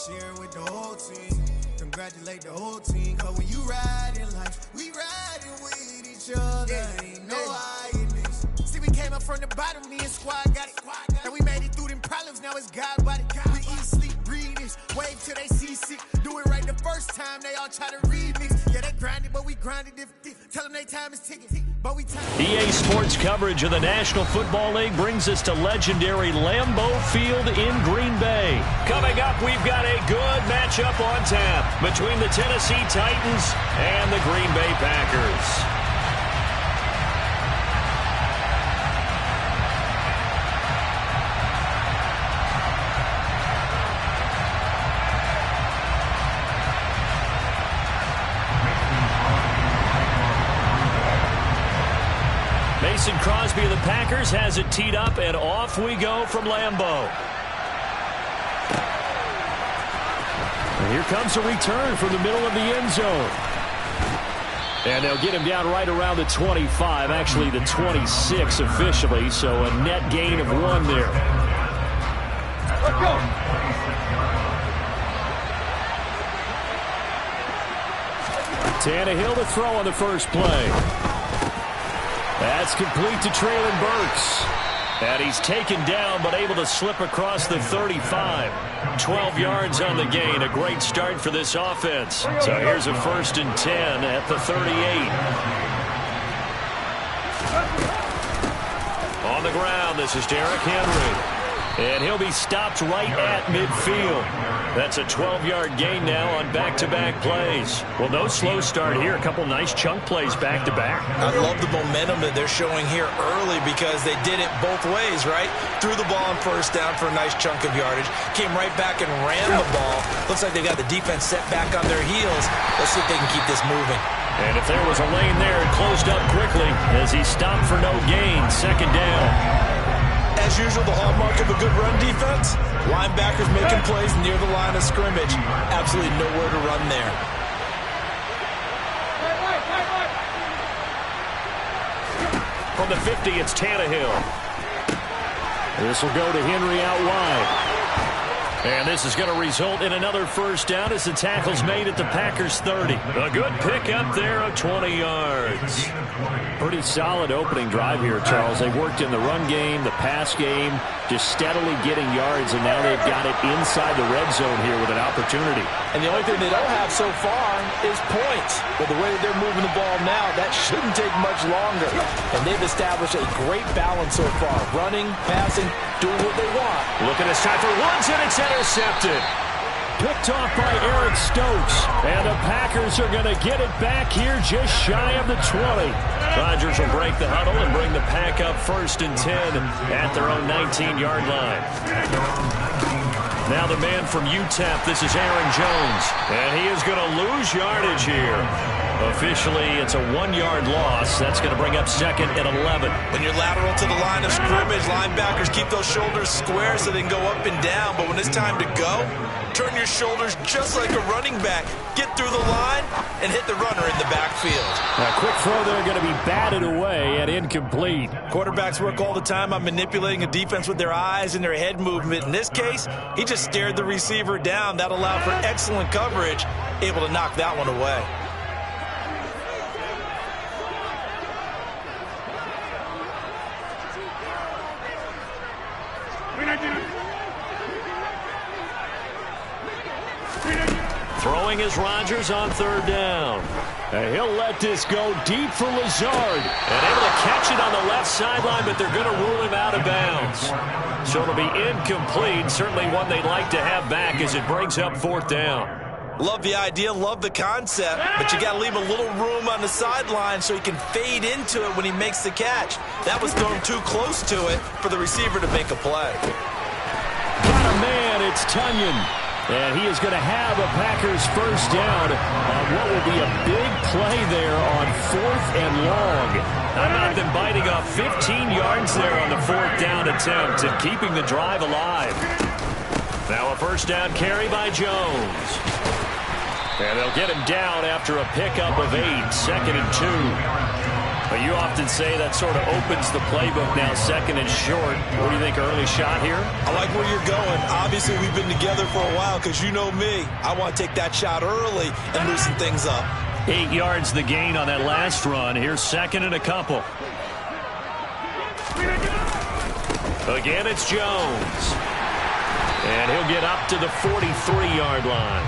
Share it with the whole team. Congratulate the whole team. Cause when you riding like we riding with each other. Ain't no I in this. See, we came up from the bottom, me and squad got it. And we made it through them problems, now it's God body. We eat, sleep, breathe this, wave till they see sick. Do it right the first time, they all try to remix. Yeah, they grinded, but we grinded different. Tell them they time is ticking, but we time. EA Sports coverage of the National Football League brings us to legendary Lambeau Field in Green Bay. Coming up, we've got a good matchup on tap between the Tennessee Titans and the Green Bay Packers. Mason Crosby of the Packers has it teed up, and off we go from Lambeau. And here comes a return from the middle of the end zone. And they'll get him down right around the 25, actually the 26 officially, so a net gain of 1 there. Let's go. Tannehill to throw on the first play. That's complete to Traylon Burks. And he's taken down, but able to slip across the 35. 12 yards on the gain. A great start for this offense. So here's a 1st and 10 at the 38. On the ground, this is Derrick Henry. And he'll be stopped right at midfield. That's a 12-yard gain now on back-to-back plays. Well, no slow start here. A couple nice chunk plays back-to-back. I love the momentum that they're showing here early because they did it both ways, right? Threw the ball on 1st down for a nice chunk of yardage. Came right back and ran the ball. Looks like they got the defense set back on their heels. Let's see if they can keep this moving. And if there was a lane there, it closed up quickly as he stopped for no gain. 2nd down. As usual, the hallmark of a good run defense, linebackers making plays near the line of scrimmage. Absolutely nowhere to run there. From the 50, it's Tannehill. This will go to Henry out wide. And this is going to result in another 1st down as the tackle's made at the Packers' 30. A good pickup there of 20 yards. Pretty solid opening drive here, Charles. They worked in the run game, the pass game, just steadily getting yards, and now they've got it inside the red zone here with an opportunity. And the only thing they don't have so far is points. But the way that they're moving the ball now, that shouldn't take much longer. And they've established a great balance so far. Running, passing, doing what they want. Look at this time for Woods, and it's intercepted. Picked off by Eric Stokes. And the Packers are going to get it back here just shy of the 20. Rodgers will break the huddle and bring the Pack up 1st and 10 at their own 19-yard line. Now the man from UTEP, this is Aaron Jones. And he is going to lose yardage here. Officially, it's a 1-yard loss. That's going to bring up 2nd and 11. When you're lateral to the line of scrimmage, linebackers keep those shoulders square so they can go up and down. But when it's time to go, turn your shoulders just like a running back. Get through the line and hit the runner in the backfield. A quick throw there going to be batted away and incomplete. Quarterbacks work all the time on manipulating a defense with their eyes and their head movement. In this case, he just stared the receiver down. That allowed for excellent coverage, able to knock that one away. Throwing is Rodgers on third down. And he'll let this go deep for Lazard. And able to catch it on the left sideline, but they're going to rule him out of bounds. So it'll be incomplete. Certainly one they'd like to have back as it brings up fourth down. Love the idea, love the concept, but you got to leave a little room on the sideline so he can fade into it when he makes the catch. That was thrown too close to it for the receiver to make a play. Got a man, it's Tunyon. And he is going to have a Packers first down on what will be a big play there on fourth and long. How about them biting off 15 yards there on the fourth down attempt and keeping the drive alive. Now a first down carry by Jones. And they'll get him down after a pickup of 8, 2nd and 2. But you often say that sort of opens the playbook now, 2nd and short. What do you think, early shot here? I like where you're going. Obviously, we've been together for a while because you know me. I want to take that shot early and loosen things up. 8 yards the gain on that last run. Here's 2nd and a couple. Again, it's Jones. And he'll get up to the 43-yard line.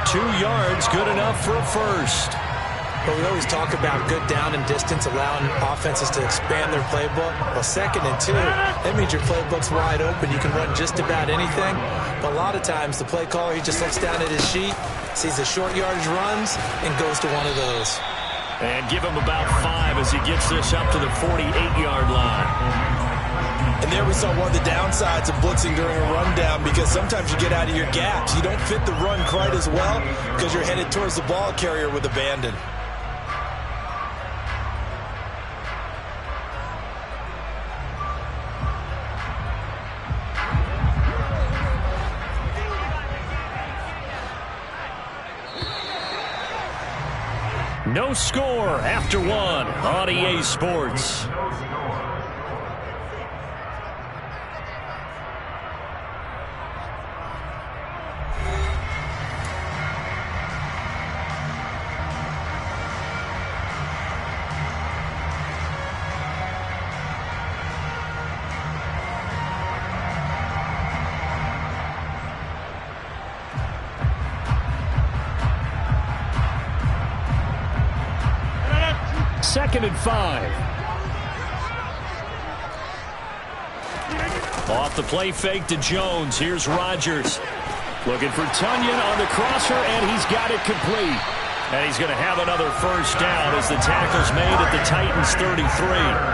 2 yards, good enough for a first. But we always talk about good down and distance, allowing offenses to expand their playbook. Well, 2nd and 2, that means your playbook's wide open. You can run just about anything. But a lot of times, the play caller, he just looks down at his sheet, sees the short yardage runs, and goes to one of those. And give him about 5 as he gets this up to the 48-yard line. And there we saw one of the downsides of blitzing during a rundown, because sometimes you get out of your gaps. You don't fit the run quite as well because you're headed towards the ball carrier with abandon. No score after 1 on EA Sports. Second and 5. Off the play fake to Jones. Here's Rodgers. Looking for Tunyon on the crosser, and he's got it complete. And he's going to have another first down as the tackle's made at the Titans' 33.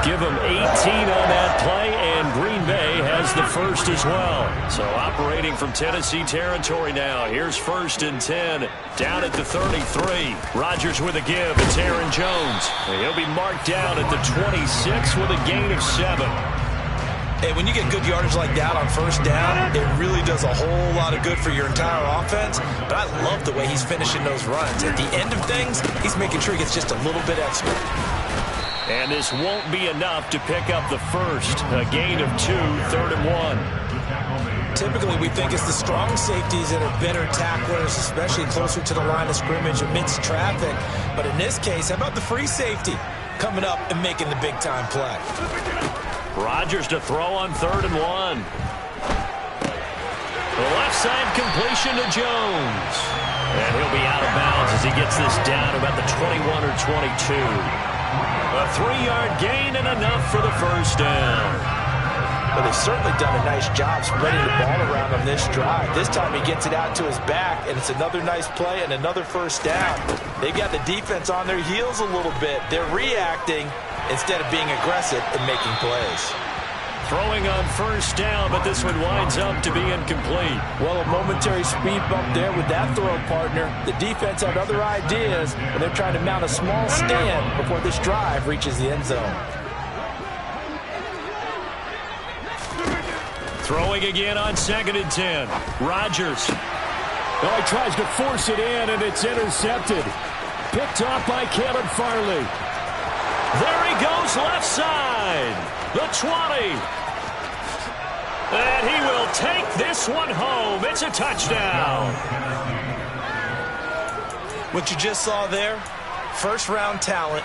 Give him 18 on that play, and Green Bay has the first as well. So operating from Tennessee territory now. Here's 1st and 10 down at the 33. Rodgers with a give. It's Aaron Jones. And he'll be marked down at the 26 with a gain of 7. Hey, when you get good yardage like that on first down, it really does a whole lot of good for your entire offense. But I love the way he's finishing those runs. At the end of things, he's making sure he gets just a little bit extra. And this won't be enough to pick up the first. A gain of 2, 3rd and 1. Typically, we think it's the strong safeties that are better tacklers, especially closer to the line of scrimmage amidst traffic. But in this case, how about the free safety coming up and making the big-time play? Rodgers to throw on 3rd and 1. The left side completion to Jones. And he'll be out of bounds as he gets this down about the 21 or 22. A 3-yard gain and enough for the first down. Well, they've certainly done a nice job spreading the ball around on this drive. This time he gets it out to his back, and it's another nice play and another first down. They've got the defense on their heels a little bit. They're reacting instead of being aggressive and making plays. Throwing on first down, but this one winds up to be incomplete. Well, a momentary speed bump there with that throw partner. The defense had other ideas, and they're trying to mount a small stand before this drive reaches the end zone. Throwing again on 2nd and 10. Rodgers. Oh, he tries to force it in, and it's intercepted. Picked off by Caleb Farley. There he goes, left side. The 20. And he will take this one home. It's a touchdown. What you just saw there, first-round talent,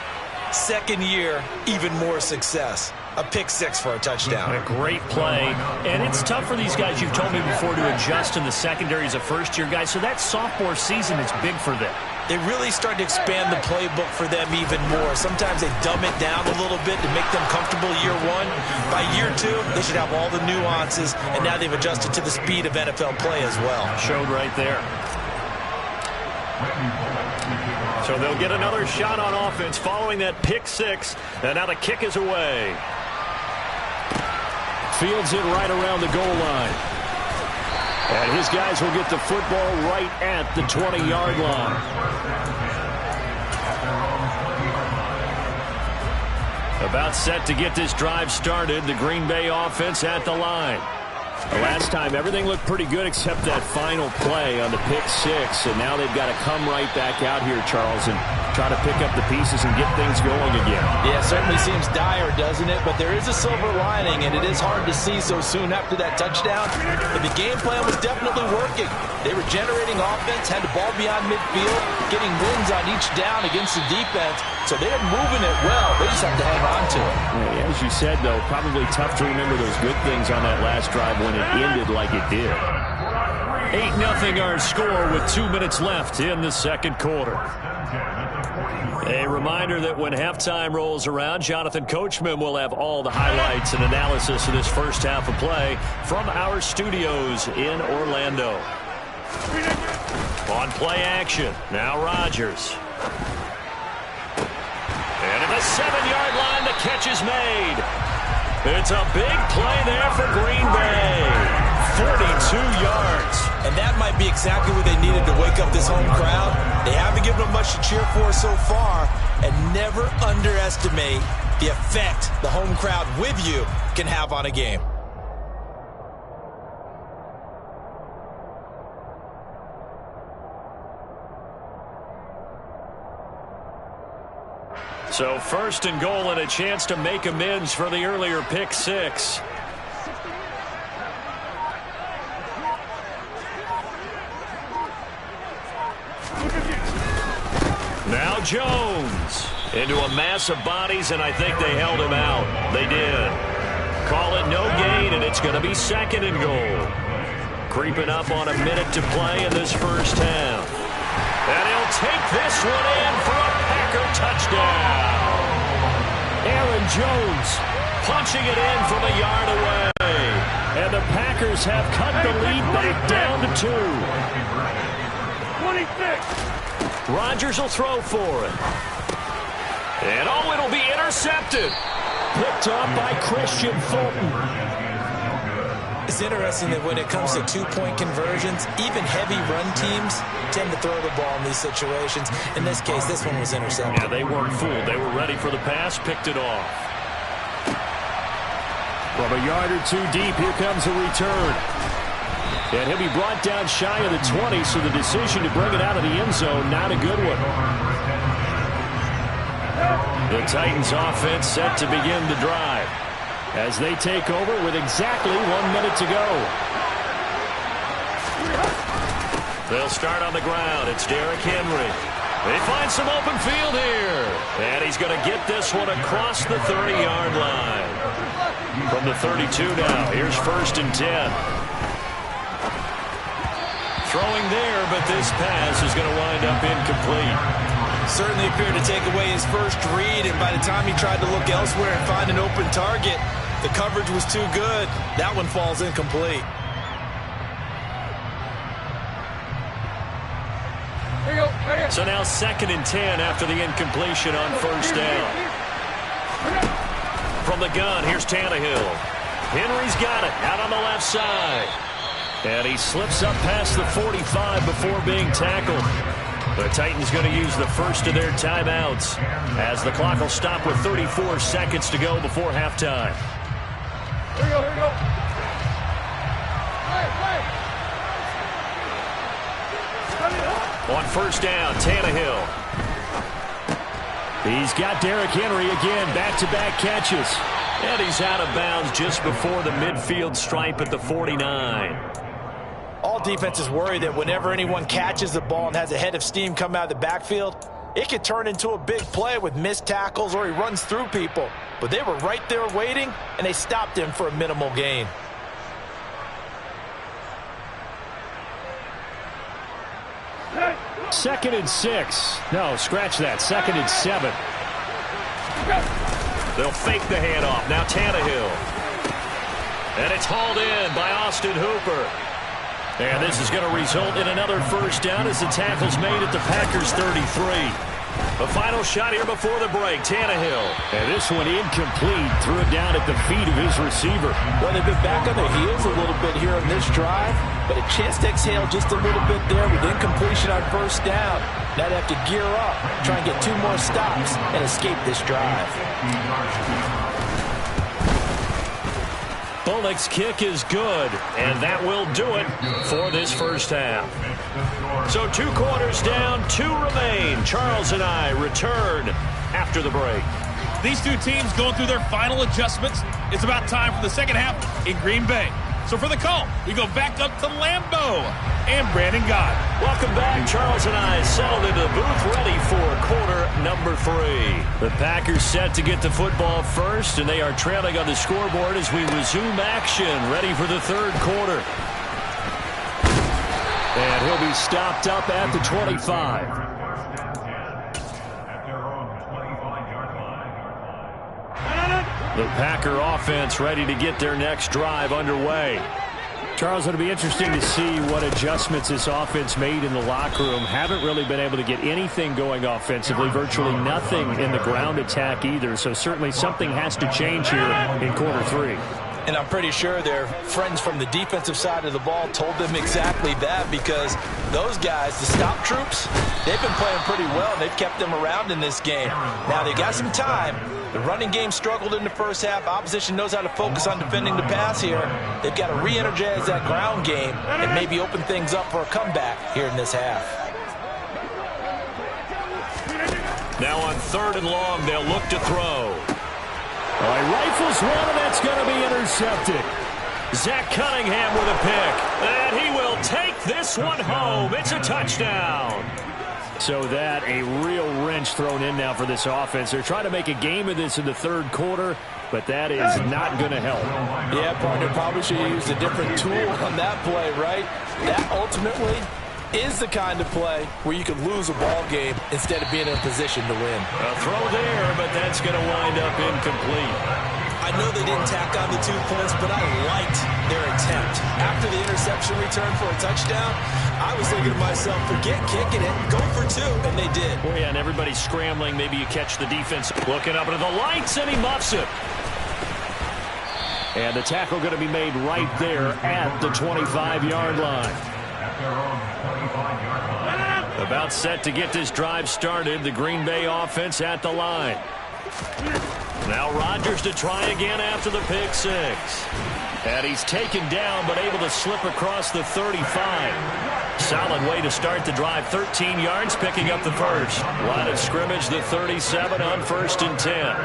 second year, even more success. a pick six for a touchdown. A great play. And it's tough for these guys, you've told me before, to adjust in the secondary as a first-year guy. So that sophomore season is big for them. They really start to expand the playbook for them even more. Sometimes they dumb it down a little bit to make them comfortable year one. By year two, they should have all the nuances, and now they've adjusted to the speed of NFL play as well. Showed right there. So they'll get another shot on offense following that pick six, and now the kick is away. Fields it right around the goal line. And his guys will get the football right at the 20-yard line. About set to get this drive started, the Green Bay offense at the line. The last time, everything looked pretty good except that final play on the pick six, and now they've got to come right back out here, Charles, and try to pick up the pieces and get things going again. Yeah, it certainly seems dire, doesn't it? But there is a silver lining, and it is hard to see so soon after that touchdown. But the game plan was definitely working. They were generating offense, had the ball beyond midfield, getting wins on each down against the defense. So they're moving it well. They just have to hang on to it. Yeah, as you said, though, probably tough to remember those good things on that last drive when it ended like it did. 8-0 our score with 2 minutes left in the second quarter. A reminder that when halftime rolls around, Jonathan Coachman will have all the highlights and analysis of this first half of play from our studios in Orlando. On play action, now Rodgers. And at the 7-yard line, the catch is made. It's a big play there for Green Bay. 42 yards. And that might be exactly what they needed to wake up this home crowd. They haven't given them much to cheer for so far. And never underestimate the effect the home crowd with you can have on a game. So first and goal and a chance to make amends for the earlier pick six. Now Jones into a mass of bodies, and I think they held him out. They did. Call it no gain, and it's going to be second and goal. Creeping up on a minute to play in this first half. And he'll take this one in for a Packer touchdown. Aaron Jones punching it in from a yard away. And the Packers have cut the lead back down to 2. 26. Rodgers will throw for it. And oh, it'll be intercepted. Picked up by Christian Fulton. It's interesting that when it comes to two-point conversions, even heavy run teams tend to throw the ball in these situations. In this case, this one was intercepted. Yeah, they weren't fooled. They were ready for the pass, picked it off. From a yard or two deep, here comes a return. And he'll be brought down shy of the 20, so the decision to bring it out of the end zone, not a good one. The Titans offense set to begin the drive as they take over with exactly 1 minute to go. They'll start on the ground. It's Derrick Henry. They find some open field here. And he's going to get this one across the 30-yard line. From the 32 now, here's 1st and 10. Throwing there, but this pass is going to wind up incomplete. Certainly appeared to take away his first read, and by the time he tried to look elsewhere and find an open target, the coverage was too good. That one falls incomplete. So now 2nd and 10 after the incompletion on 1st down. From the gun, here's Tannehill. Henry's got it out on the left side. And he slips up past the 45 before being tackled. The Titans going to use the first of their timeouts as the clock will stop with 34 seconds to go before halftime. Here we go, here we go. On 1st down, Tannehill. He's got Derrick Henry again, back-to-back catches. And he's out of bounds just before the midfield stripe at the 49. All defenses worry that whenever anyone catches the ball and has a head of steam come out of the backfield, It could turn into a big play with missed tackles or he runs through people. But they were right there waiting, and they stopped him for a minimal gain. Second and 6. No, scratch that. Second and 7. They'll fake the handoff. Now Tannehill. And it's hauled in by Austin Hooper. And this is going to result in another first down as the tackle's made at the Packers' 33. A final shot here before the break. Tannehill. And this one incomplete. Threw it down at the feet of his receiver. Well, they've been back on their heels a little bit here on this drive, but a chance to exhale just a little bit there with incompletion on first down. Now they have to gear up, try and get 2 more stops, and escape this drive. Bullock's kick is good, and that will do it for this first half. So 2 quarters down, 2 remain. Charles and I return after the break. These 2 teams going through their final adjustments. It's about time for the second half in Green Bay. So for the call, we go back up to Lambeau and Brandon Gott. Welcome back. Charles and I settled into the booth, ready for quarter number 3. The Packers set to get the football first, and they are trailing on the scoreboard as we resume action, ready for the third quarter. And he'll be stopped up at the 25. The Packer offense ready to get their next drive underway. Charles, it'll be interesting to see what adjustments this offense made in the locker room. Haven't really been able to get anything going offensively, virtually nothing in the ground attack either. So certainly something has to change here in quarter 3. And I'm pretty sure their friends from the defensive side of the ball told them exactly that, because those guys, the stop troops, they've been playing pretty well, and they've kept them around in this game. Now, they got some time. The running game struggled in the first half. Opposition knows how to focus on defending the pass here. They've got to re-energize that ground game and maybe open things up for a comeback here in this half. Now on 3rd and long, they'll look to throw. All right, rifles one, and that's going to be intercepted. Zach Cunningham with a pick, and he will take this one home. It's a touchdown. So that a real wrench thrown in now for this offense. They're trying to make a game of this in the third quarter, but that is not going to help. Yeah, partner, probably should have used a different tool on that play, right? That ultimately is the kind of play where you can lose a ball game instead of being in a position to win. A throw there, but that's going to wind up incomplete. I know they didn't tack on the 2 points, but I liked their attempt. After the interception return for a touchdown, I was thinking to myself, forget kicking it, go for 2, and they did. Oh, yeah, and everybody's scrambling. Maybe you catch the defense looking up into the lights, and he muffs it. And the tackle going to be made right there at the 25-yard line. About set to get this drive started. The Green Bay offense at the line. Now Rodgers to try again after the pick 6. And he's taken down, but able to slip across the 35. Solid way to start the drive. 13 yards, picking up the first. Line of scrimmage, the 37 on 1st and 10.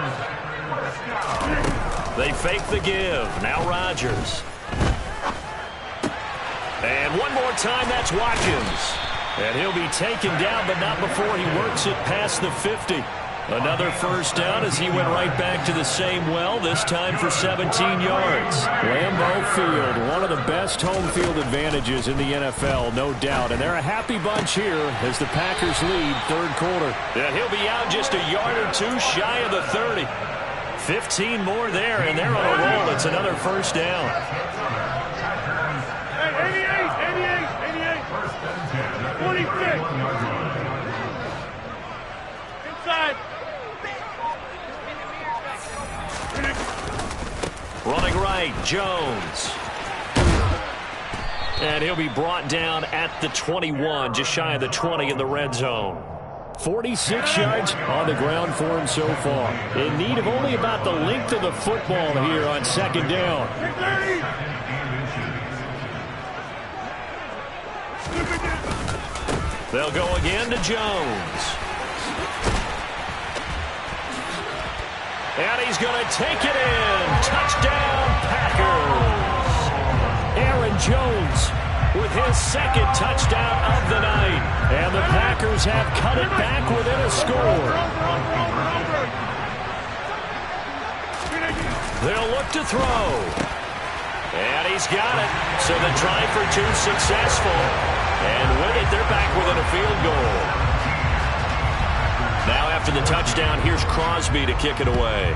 They fake the give. Now Rodgers. And one more time, that's Watkins. And he'll be taken down, but not before he works it past the 50. Another first down as he went right back to the same well, this time for 17 yards. Lambeau Field, one of the best home field advantages in the NFL, no doubt. And they're a happy bunch here as the Packers lead third quarter. Yeah, he'll be out just a yard or 2 shy of the 30. 15 more there, and they're on a roll. It's another first down. 26. Inside. Running right, Jones. And he'll be brought down at the 21, just shy of the 20 in the red zone. 46 yards on the ground for him so far. In need of only about the length of the football here on second down. They'll go again to Jones. And he's going to take it in. Touchdown, Packers. Aaron Jones with his second touchdown of the night. And the Packers have cut it back within a score. They'll look to throw. And he's got it. So the try for two successful. And with it, they're back within a field goal. Now after the touchdown, here's Crosby to kick it away.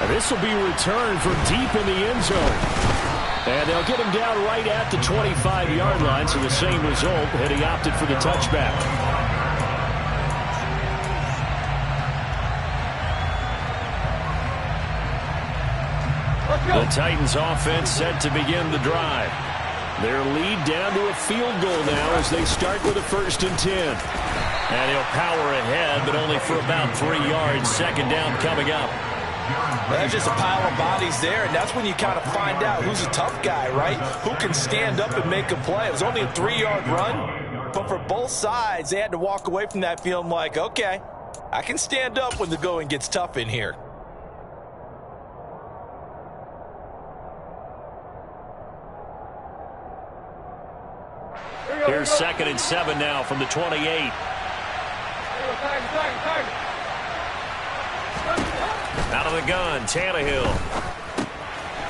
This will be returned from deep in the end zone. And they'll get him down right at the 25-yard line, so the same result, and he opted for the touchback. The Titans offense set to begin the drive. Their lead down to a field goal now as they start with a 1st and 10. And he'll power ahead, but only for about 3 yards. Second down coming up. That's just a pile of bodies there, and that's when you kind of find out who's a tough guy, right? Who can stand up and make a play. It was only a 3-yard run, but for both sides, they had to walk away from that feeling like, okay, I can stand up when the going gets tough in here. Here's 2nd and 7 now from the 28. Out of the gun, Tannehill.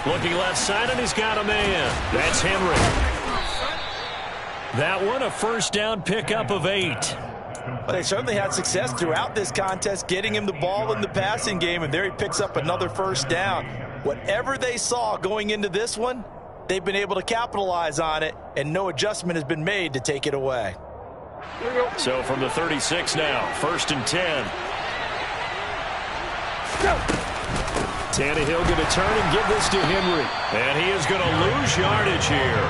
Looking left side, and he's got a man. That's Henry. That one, a first down pickup of 8. Well, they certainly had success throughout this contest, getting him the ball in the passing game, and there he picks up another first down. Whatever they saw going into this one, they've been able to capitalize on it, and no adjustment has been made to take it away. So from the 36 now, 1st and 10. Tannehill going to turn and give this to Henry. And he is going to lose yardage here.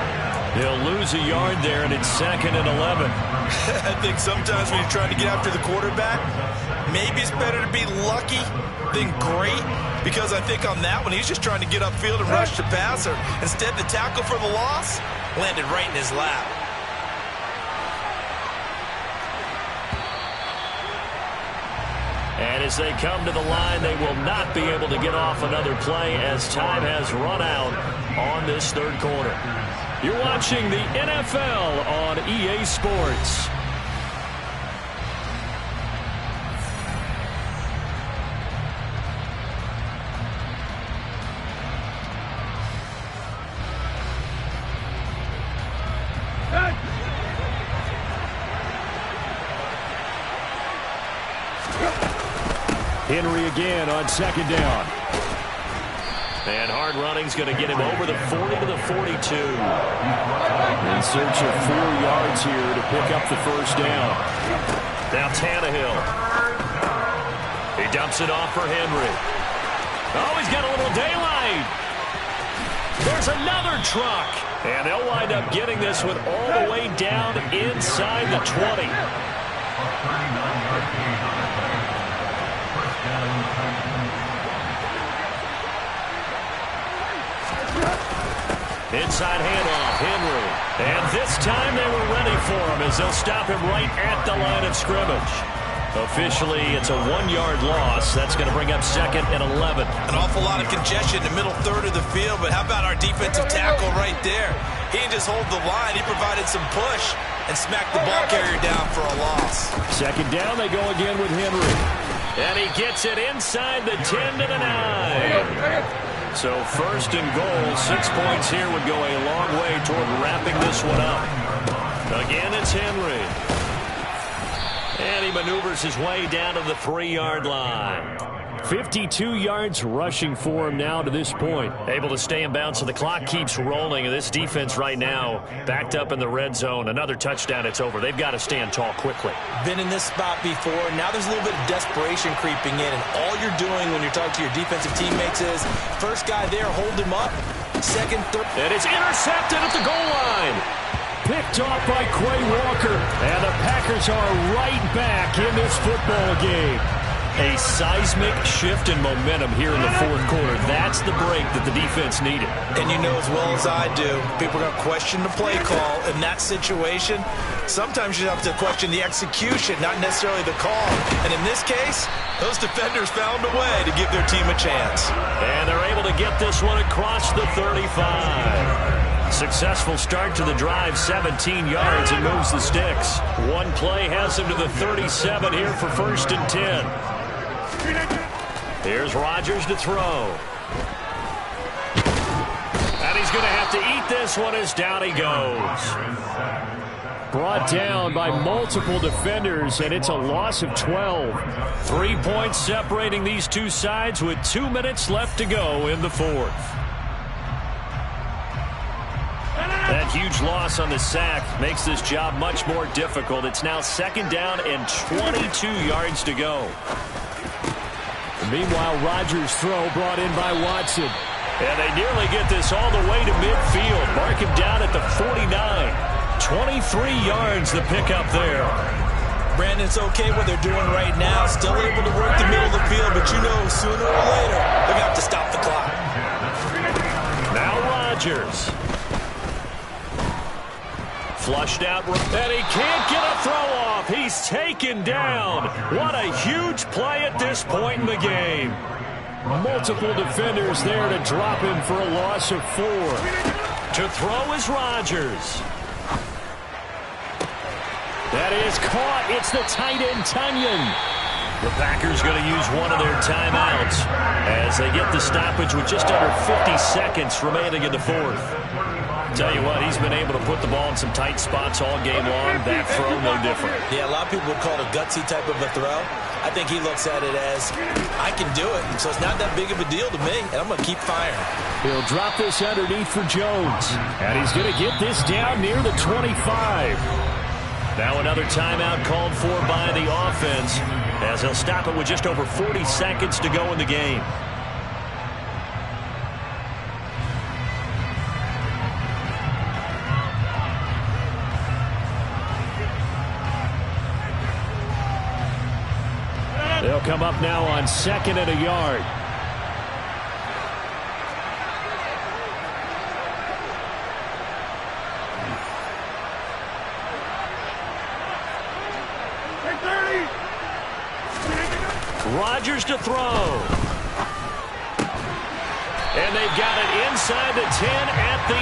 He'll lose a yard there, and it's 2nd and 11. I think sometimes when you're trying to get after the quarterback, maybe it's better to be lucky than great, because I think on that one, he's just trying to get upfield and rush the passer. Instead, the tackle for the loss landed right in his lap. And as they come to the line, they will not be able to get off another play as time has run out on this 3rd quarter. You're watching the NFL on EA Sports. Henry again on 2nd down. And hard running's going to get him over the 40 to the 42. In search of 4 yards here to pick up the first down. Now Tannehill. He dumps it off for Henry. Oh, he's got a little daylight. There's another truck. And they'll wind up getting this one all the way down inside the 20. Inside handoff, Henry. And this time they were ready for him as they'll stop him right at the line of scrimmage. Officially, it's a 1-yard loss. That's going to bring up 2nd and 11. An awful lot of congestion in the middle third of the field, but how about our defensive tackle right there? He didn't just hold the line. He provided some push and smacked the ball carrier down for a loss. 2nd down, they go again with Henry. And he gets it inside the 10 to the 9. So 1st and goal, 6 points here would go a long way toward wrapping this one up. Again, it's Henry. And he maneuvers his way down to the 3-yard line. 52 yards rushing for him now to this point. Able to stay in bounds, so the clock keeps rolling. And this defense right now backed up in the red zone. Another touchdown, it's over. They've got to stand tall quickly. Been in this spot before. Now there's a little bit of desperation creeping in. And all you're doing when you're talking to your defensive teammates is, first guy there, hold him up. Second, third. And it's intercepted at the goal line. Picked off by Quay Walker. And the Packers are right back in this football game. A seismic shift in momentum here in the fourth quarter. That's the break that the defense needed. And you know as well as I do, people are going to question the play call in that situation. Sometimes you have to question the execution, not necessarily the call. And in this case, those defenders found a way to give their team a chance. And they're able to get this one across the 35. Successful start to the drive, 17 yards, and moves the sticks. One play has him to the 37 here for 1st and 10. Here's Rodgers to throw. And he's going to have to eat this one as down he goes. Brought down by multiple defenders, and it's a loss of 12. 3 points separating these two sides with 2 minutes left to go in the fourth. That huge loss on the sack makes this job much more difficult. It's now 2nd down and 22 yards to go. Meanwhile, Rodgers' throw brought in by Watson. And they nearly get this all the way to midfield. Mark him down at the 49. 23 yards the pickup there. Brandon, it's okay what they're doing right now. Still able to work the middle of the field, but you know sooner or later they're going to have to stop the clock. Now Rodgers. Flushed out, and he can't get a throw off. He's taken down. What a huge play at this point in the game. Multiple defenders there to drop him for a loss of 4. To throw is Rodgers. That is caught. It's the tight end, Tunyon. The Packers going to use one of their timeouts as they get the stoppage with just under 50 seconds remaining in the fourth. Tell you what, he's been able to put the ball in some tight spots all game long. That throw, no different. Yeah, a lot of people would call it a gutsy type of a throw. I think he looks at it as, I can do it, so it's not that big of a deal to me, and I'm going to keep firing. He'll drop this underneath for Jones, and he's going to get this down near the 25. Now another timeout called for by the offense, as he'll stop it with just over 40 seconds to go in the game. They'll come up now on 2nd and a yard. Rodgers to throw. And they've got it inside the 10 at the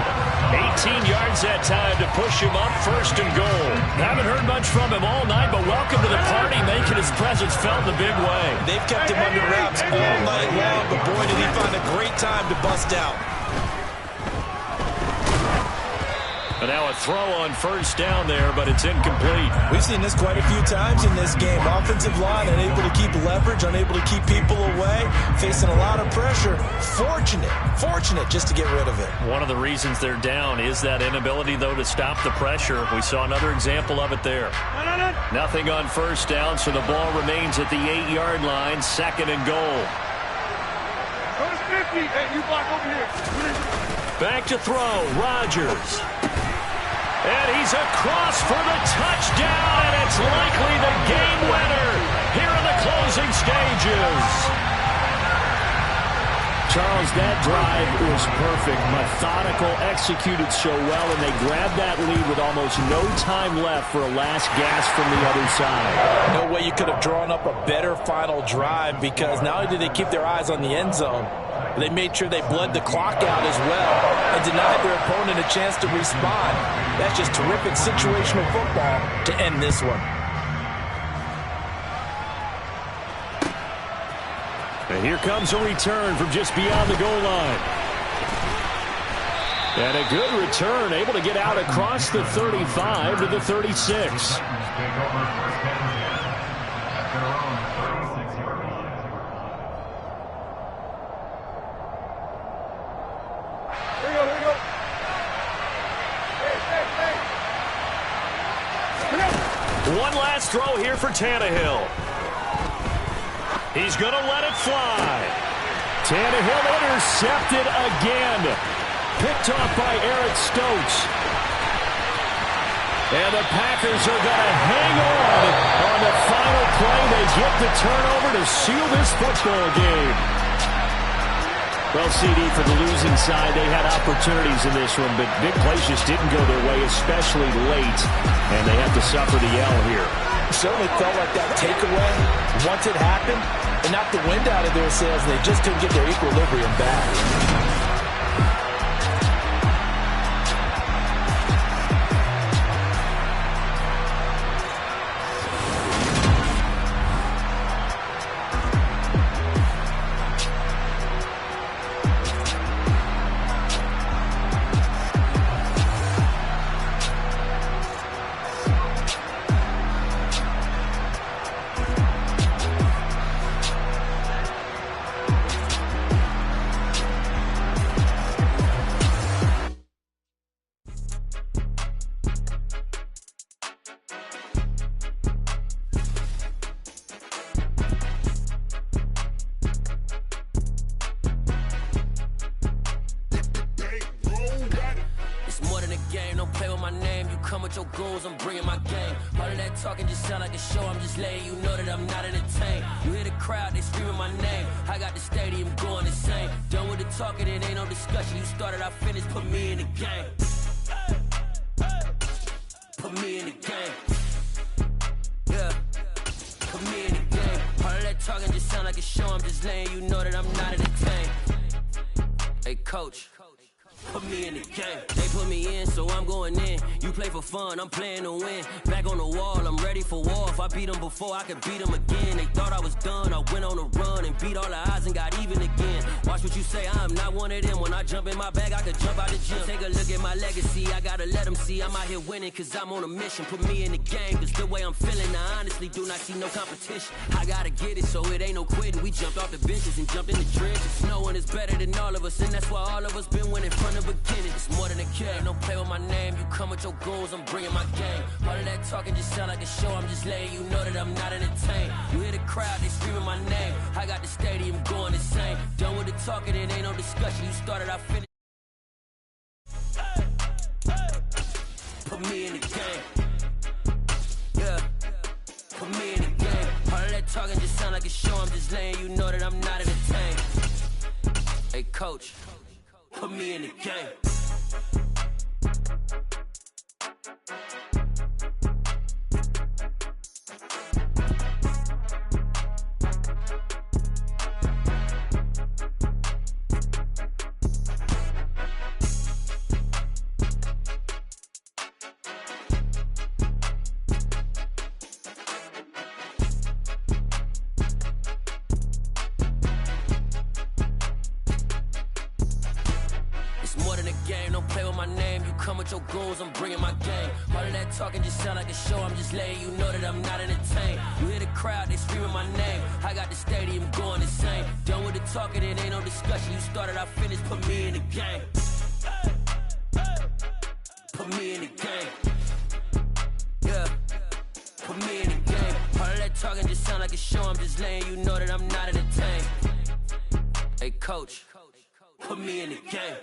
8. 18 yards that time to push him up, 1st and goal. Haven't heard much from him all night, but welcome to the party, making his presence felt in a big way. They've kept him under wraps all night long, but boy, did he find a great time to bust out. And now a throw on 1st down there, but it's incomplete. We've seen this quite a few times in this game. Offensive line unable to keep leverage, unable to keep people away, facing a lot of pressure. Fortunate just to get rid of it. One of the reasons they're down is that inability, though, to stop the pressure. We saw another example of it there. Nothing on 1st down, so the ball remains at the 8-yard line, 2nd and goal. Hey, you block over here. Back to throw, Rodgers. And he's across for the touchdown, and it's likely the game winner here in the closing stages. Charles, that drive was perfect. Methodical, executed so well, and they grabbed that lead with almost no time left for a last gasp from the other side. No way you could have drawn up a better final drive, because not only did they keep their eyes on the end zone, they made sure they bled the clock out as well and denied their opponent a chance to respond. That's just terrific situational football to end this one. And here comes a return from just beyond the goal line. And a good return, able to get out across the 35 to the 36. One last throw here for Tannehill. He's going to let it fly. Tannehill intercepted again. Picked off by Eric Stokes. And the Packers are going to hang on the final play. They get the turnover to seal this football game. Well, CD, for the losing side, they had opportunities in this one, but big plays just didn't go their way, especially late, and they have to suffer the L here. It certainly felt like that takeaway, once it happened, it knocked the wind out of their sails, and they just couldn't get their equilibrium back. Your goals, I'm bringing my game. All of that talking just sound like a show. I'm just letting you know that I'm not entertained. You hear the crowd, they screaming my name. I got the stadium going insane. Done with the talking, it ain't no discussion. You started, I finished, put me in the game. Put me in the game. Yeah, put me in the game. All of that talking just sound like a show. I'm just letting you know that I'm not entertained. Hey, coach. Put me in the game. They put me in, so I'm going in. You play for fun, I'm playing to win. Back on the wall, I'm ready for war. If I beat them before, I could beat them again. They thought I was done, I went on a run and beat all the odds and got even again. Watch what you say, I'm not one of them. When I jump in my bag, I could jump out the gym. Take a look at my legacy, I gotta let them see I'm out here winning, cause I'm on a mission. Put me in the game, cause the way I'm feeling, I honestly do not see no competition. I gotta get it, so it ain't no quitting. We jumped off the benches and jumped in the trenches. No one is better than all of us, and that's why all of us been winning from the beginning. It's more than a game, don't play with my name. You come with your goons, I'm bringing my game. All of that talking just sound like a show. I'm just letting you know that I'm not entertained. You hear the crowd, they screaming my name. I got the stadium going insane. Done with the talking, it ain't no discussion. You started, I finished. Put me in the game. Yeah, put me in the game. All of that talking just sound like a show. I'm just letting you know that I'm not entertained. Hey, coach. Put me in the game. Your goals, I'm bringing my game. All of that talking just sound like a show. I'm just letting you know that I'm not entertained. You hear the crowd, they screaming my name. I got the stadium going insane. Done with the talking, it ain't no discussion. You started, I finished, put me in the game. Put me in the game. Yeah, put me in the game. All of that talking just sound like a show. I'm just letting you know that I'm not entertained. Hey, coach, put me in the game.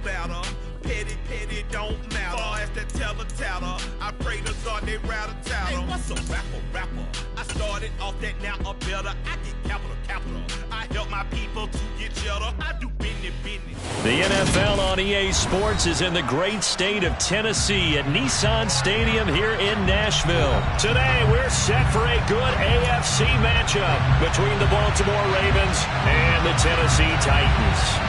About them. Petty, don't matter. Far as the teller-tatter, I pray to God they rat-a-tat. Hey, what's a rapper? I started off that, now I'm better. I get capital. I help my people to get cheddar. I do business. The NFL on EA Sports is in the great state of Tennessee at Nissan Stadium here in Nashville. Today, we're set for a good AFC matchup between the Baltimore Ravens and the Tennessee Titans.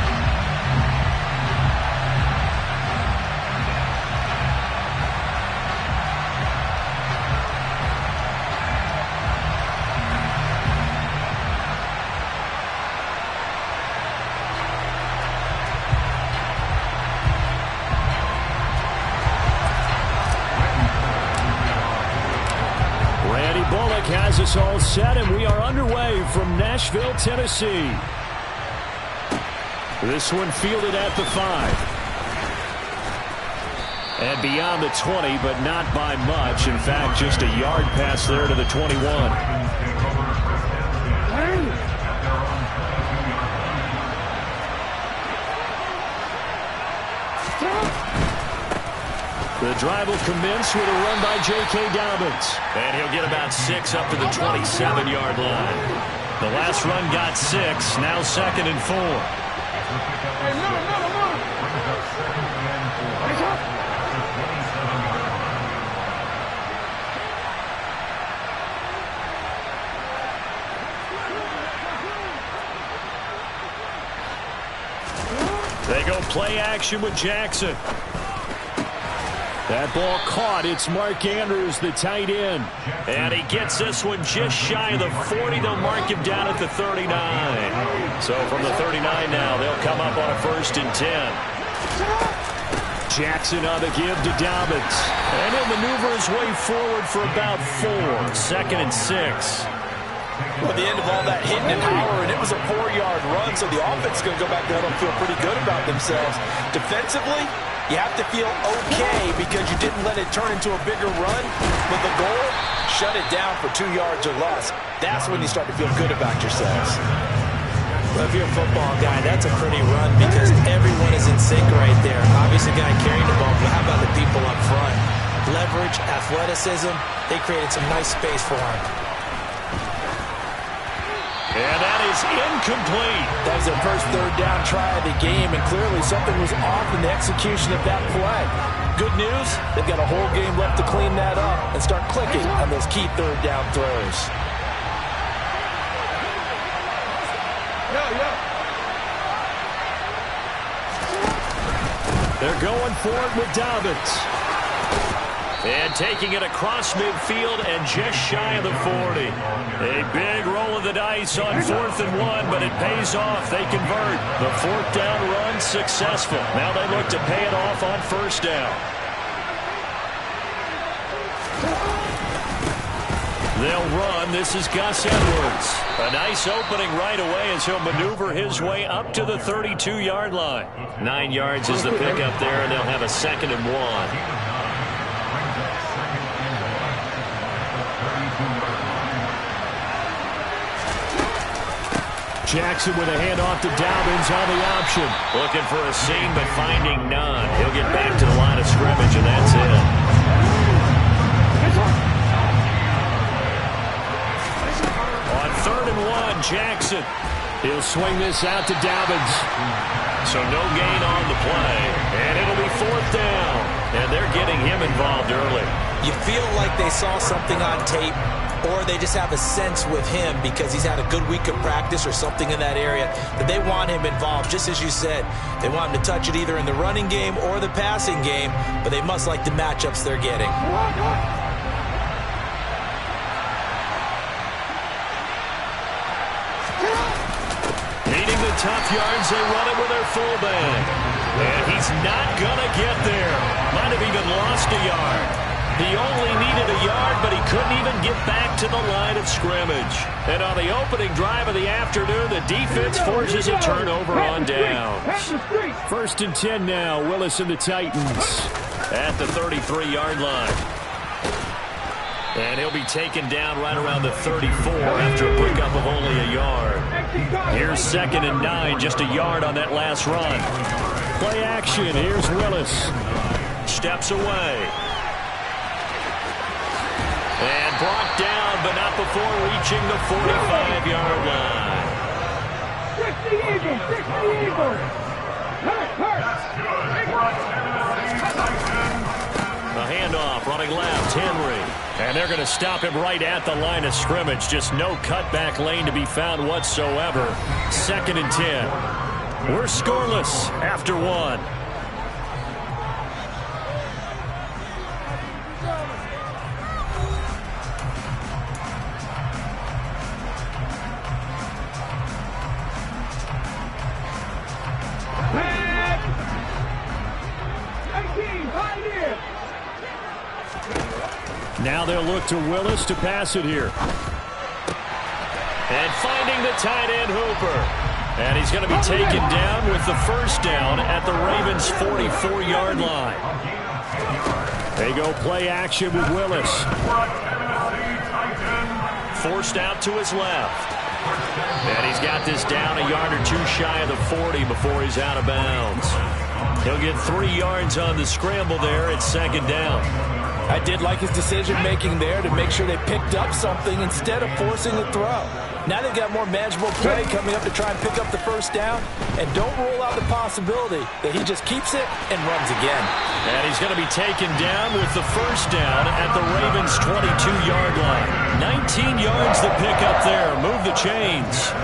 Has us all set, and we are underway from Nashville, Tennessee. This one fielded at the 5. And beyond the 20, but not by much. In fact, just a yard pass there to the 21. The drive will commence with a run by J.K. Dobbins. And he'll get about 6 up to the 27-yard line. The last run got 6, now 2nd and 4. They go play action with Jackson. That ball caught. It's Mark Andrews, the tight end. And he gets this one just shy of the 40. They'll mark him down at the 39. So from the 39 now, they'll come up on a 1st and 10. Jackson on the give to Dobbins. And he'll maneuver his way forward for about 4. 2nd and 6. Well, at the end of all that hitting and hollering, it was a 4-yard run, so the offense is going to go back there and feel pretty good about themselves. Defensively, you have to feel okay because you didn't let it turn into a bigger run. But the goal, shut it down for 2 yards or less. That's when you start to feel good about yourselves. Well, if you're a football guy, that's a pretty run because everyone is in sync right there. Obviously, the guy carrying the ball, but how about the people up front? Leverage, athleticism, they created some nice space for him. And that is incomplete. That was their first 3rd down try of the game, and clearly something was off in the execution of that play. Good news, they've got a whole game left to clean that up and start clicking on those key 3rd down throws. They're going for it with Dobbins. And taking it across midfield and just shy of the 40. A big roll of the dice on 4th and 1, but it pays off. They convert. The 4th down run successful. Now they look to pay it off on 1st down. They'll run. This is Gus Edwards. A nice opening right away as he'll maneuver his way up to the 32-yard line. 9 yards is the pickup there, and they'll have a 2nd and 1. Jackson with a handoff to Dobbins on the option. Looking for a seam, but finding none. He'll get back to the line of scrimmage, and that's it. On 3rd and 1, Jackson. He'll swing this out to Dobbins. So no gain on the play. And it'll be 4th down. And they're getting him involved early. You feel like they saw something on tape, or they just have a sense with him because he's had a good week of practice or something in that area that they want him involved. Just as you said, they want him to touch it either in the running game or the passing game, but they must like the matchups they're getting. Needing the tough yards, they run it with their fullback. And he's not going to get there. Might have even lost a yard. He only needed a yard, but he couldn't even get back to the line of scrimmage. And on the opening drive of the afternoon, the defense forces a turnover on downs. 1st and 10 now, Willis and the Titans at the 33-yard line. And he'll be taken down right around the 34 after a pickup of only a yard. Here's 2nd and 9, just a yard on that last run. Play action, here's Willis. Steps away. And brought down, but not before reaching the 45-yard line. 60 Eagles! A handoff, running left, Henry. And they're going to stop him right at the line of scrimmage. Just no cutback lane to be found whatsoever. 2nd and 10. We're scoreless after 1. Now they'll look to Willis to pass it here. And finding the tight end, Hooper. And he's going to be taken down with the 1st down at the Ravens' 44-yard line. They go play action with Willis. Forced out to his left. And he's got this down a yard or two shy of the 40 before he's out of bounds. He'll get 3 yards on the scramble there at second down. I did like his decision-making there to make sure they picked up something instead of forcing a throw. Now they've got more manageable play coming up to try and pick up the first down. And don't rule out the possibility that he just keeps it and runs again. And he's going to be taken down with the first down at the Ravens' 22-yard line. 19 yards to pick up there. Move the chains.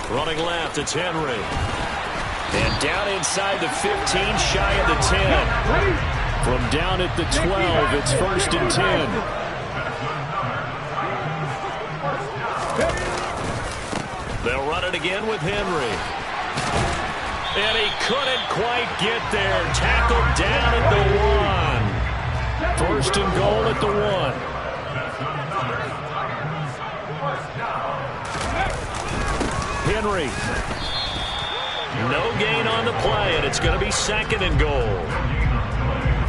Running left, it's Henry. And down inside the 15, shy of the 10. From down at the 12, it's 1st and 10. They'll run it again with Henry. And he couldn't quite get there. Tackled down at the 1. 1st and goal at the 1. Henry. No gain on the play, and it's going to be 2nd and goal.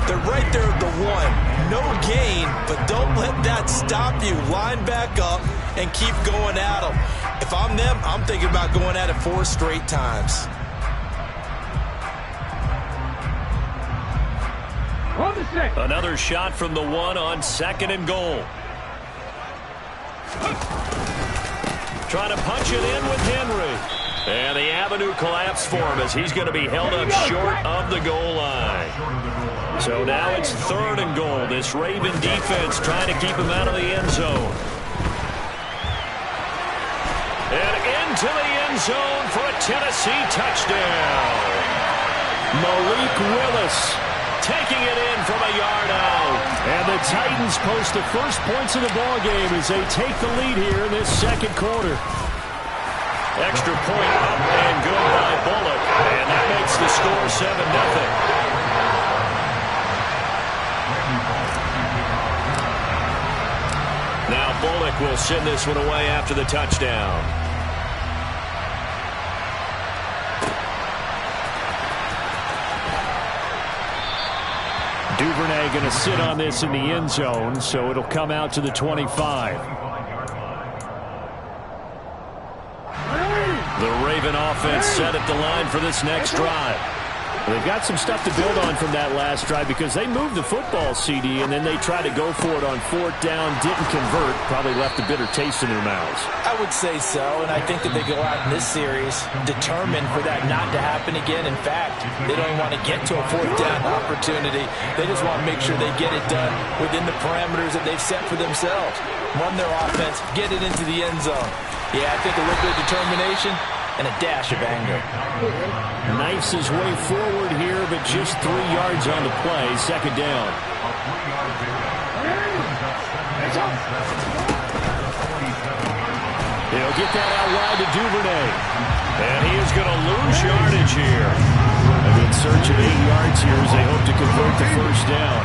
They're right there at the 1. No gain, but don't let that stop you. Line back up and keep going at them. If I'm them, I'm thinking about going at it 4 straight times. Another shot from the 1 on 2nd and goal. Trying to punch it in with Henry. And the avenue collapsed for him as he's going to be held up short of the goal line. So now it's 3rd and goal. This Raven defense trying to keep him out of the end zone. And into the end zone for a Tennessee touchdown. Malik Willis taking it in from a yard out. And the Titans post the first points of the ball game as they take the lead here in this 2nd quarter. Extra point up and good by Bullock. And that makes the score 7-0. Now Bullock will send this one away after the touchdown. Duvernay going to sit on this in the end zone, so it'll come out to the 25. The Raven offense set at the line for this next drive. They've got some stuff to build on from that last drive because they moved the football, CD, and then they tried to go for it on 4th down, didn't convert, probably left a bitter taste in their mouths. I would say so, and I think that they go out in this series determined for that not to happen again. In fact, they don't want to get to a 4th down opportunity. They just want to make sure they get it done within the parameters that they've set for themselves. Run their offense, get it into the end zone. Yeah, I think a little bit of determination and a dash of anger. Knifes his way forward here, but just 3 yards on the play. 2nd down. He'll get that out wide to Duvernay. And he is going to lose yardage here. A good search of 8 yards here as they hope to convert the first down.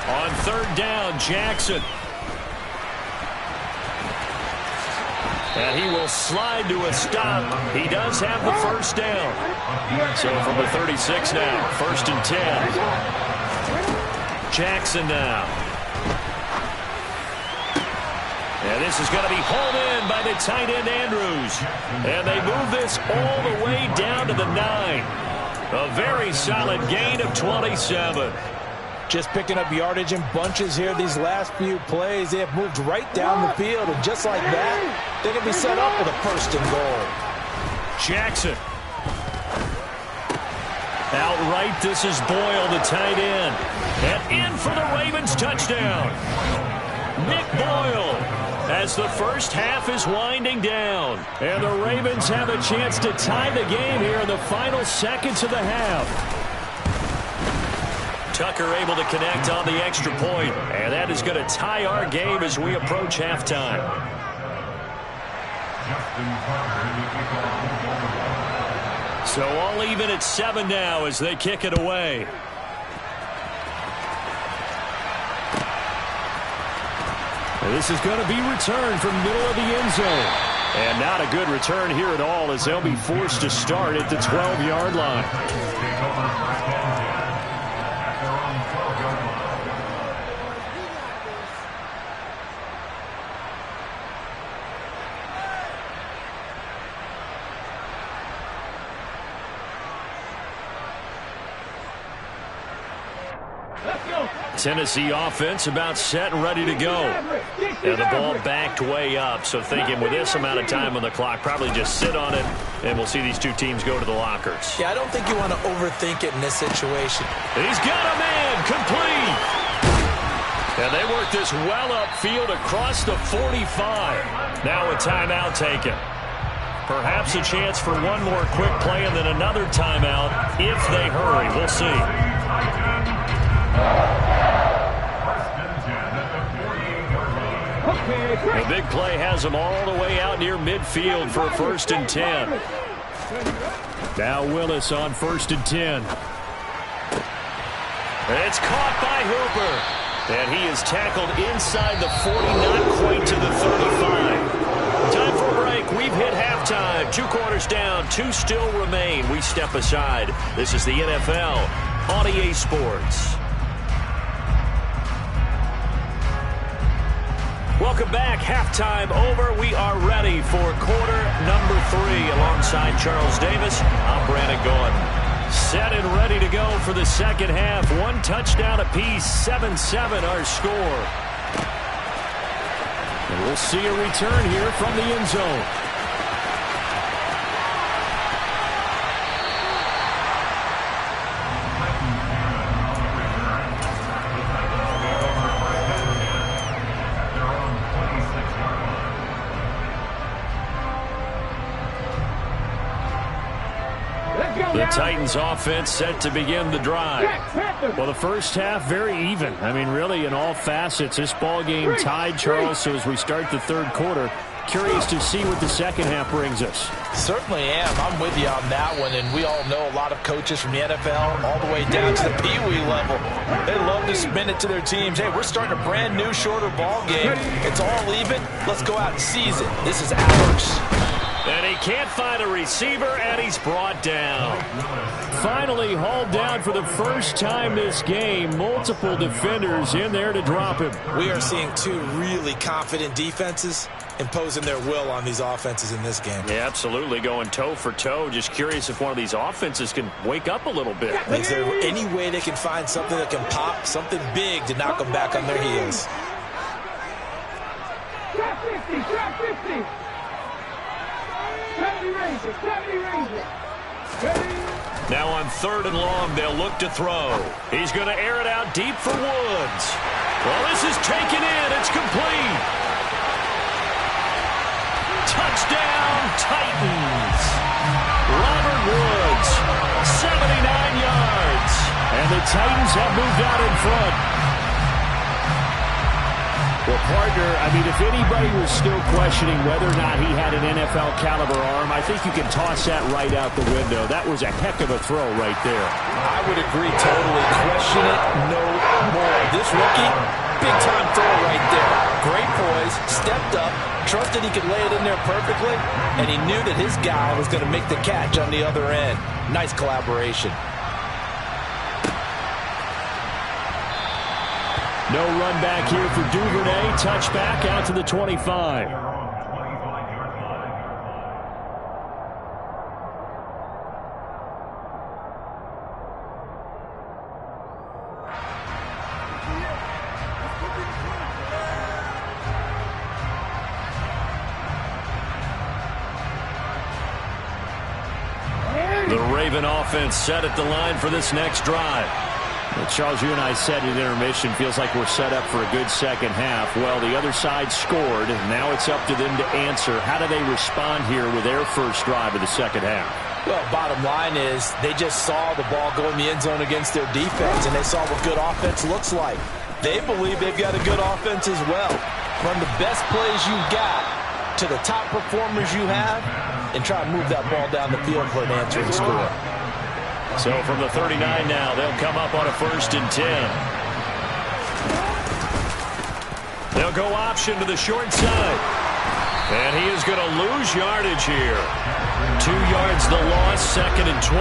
On 3rd down, Jackson. And he will slide to a stop. He does have the first down. So from the 36 now, 1st and 10. Jackson now. And this is going to be hauled in by the tight end Andrews. And they move this all the way down to the 9. A very solid gain of 27. Just picking up yardage in bunches here these last few plays. They have moved right down the field, and just like that, they can be set up with a 1st and goal. Jackson. Outright, this is Boyle, the tight end. And in for the Ravens touchdown. Nick Boyle as the first half is winding down. And the Ravens have a chance to tie the game here in the final seconds of the half. Tucker able to connect on the extra point, and that is going to tie our game as we approach halftime. So all even at 7 now as they kick it away. And this is going to be returned from the middle of the end zone. And not a good return here at all, as they'll be forced to start at the 12-yard line. Tennessee offense about set and ready to go. And the ball backed way up, so thinking with this amount of time on the clock, probably just sit on it, and we'll see these two teams go to the lockers. Yeah, I don't think you want to overthink it in this situation. He's got a man, complete. And they work this well upfield across the 45. Now a timeout taken. Perhaps a chance for one more quick play and then another timeout if they hurry. We'll see. The big play has them all the way out near midfield for a 1st and 10. Now Willis on 1st and 10. It's caught by Hooper. And he is tackled inside the 40, not quite to the 35. Time for a break. We've hit halftime. 2 quarters down, 2 still remain. We step aside. This is the NFL on EA Sports. Welcome back. Halftime over. We are ready for quarter number 3. Alongside Charles Davis, I'm Brandon Gordon. Set and ready to go for the second half. 1 touchdown apiece. 7-7 our score. And we'll see a return here from the end zone. The Titans offense set to begin the drive. Well, the first half very even. I mean, really in all facets. This ball game tied, Charles, so as we start the third quarter, curious to see what the second half brings us. Certainly am. I'm with you on that one, and we all know a lot of coaches from the NFL all the way down to the Pee-wee level. They love to spin it to their teams. Hey, we're starting a brand new, shorter ball game. It's all even. Let's go out and seize it. This is ours. And he can't find a receiver, and he's brought down. Finally hauled down for the first time this game. Multiple defenders in there to drop him. We are seeing 2 really confident defenses imposing their will on these offenses in this game. Yeah, absolutely. Going toe for toe. Just curious if one of these offenses can wake up a little bit. Is there any way they can find something that can pop, something big to knock them back on their heels? Trap 50, trap 50. Now on 3rd and long, they'll look to throw. He's going to air it out deep for Woods. Well, this is taken in. It's complete. Touchdown, Titans. Robert Woods, 79 yards. And the Titans have moved out in front. Well, partner, I mean, if anybody was still questioning whether or not he had an NFL caliber arm, I think you can toss that right out the window. That was a heck of a throw right there. I would agree totally. Question it no more. This rookie, big-time throw right there. Great poise, stepped up, trusted he could lay it in there perfectly, and he knew that his guy was going to make the catch on the other end. Nice collaboration. No run back here for Duvernay. Touchback out to the 25. The Raven offense set at the line for this next drive. Well, Charles, you and I said at intermission, feels like we're set up for a good second half. Well, the other side scored, and now it's up to them to answer. How do they respond here with their first drive of the second half? Well, bottom line is they just saw the ball go in the end zone against their defense, and they saw what good offense looks like. They believe they've got a good offense as well. Run the best plays you've got to the top performers you have, and try to move that ball down the field for an answering score. So from the 39 now, they'll come up on a 1st and 10. They'll go option to the short side. And he is going to lose yardage here. 2 yards the loss, 2nd and 12.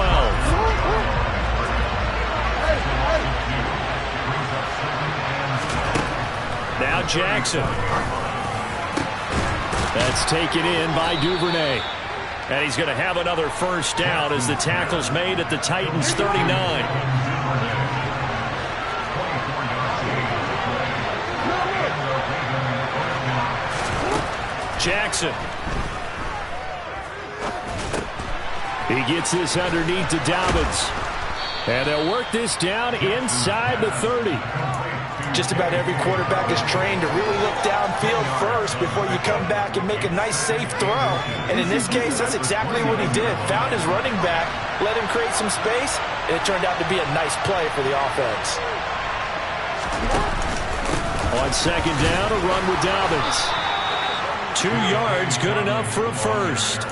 Now Jackson. That's taken in by Duvernay. And he's going to have another first down as the tackle's made at the Titans' 39. Jackson. He gets this underneath to Dobbins. And they'll work this down inside the 30. Just about every quarterback is trained to really look downfield first before you come back and make a nice, safe throw. And in this case, that's exactly what he did. Found his running back, let him create some space, and it turned out to be a nice play for the offense. On 2nd down, a run with Dobbins. 2 yards, good enough for a first.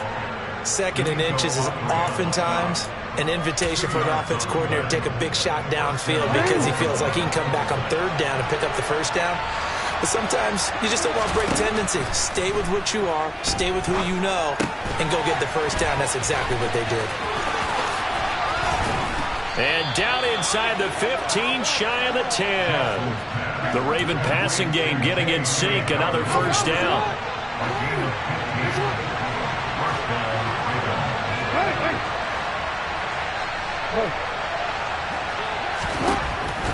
2nd and inches is oftentimes an invitation for an offense coordinator to take a big shot downfield because he feels like he can come back on 3rd down and pick up the first down. But sometimes you just don't want to break tendency. Stay with what you are, stay with who you know, and go get the first down. That's exactly what they did. And down inside the 15, shy of the 10. The Raven passing game getting in sync, another first down.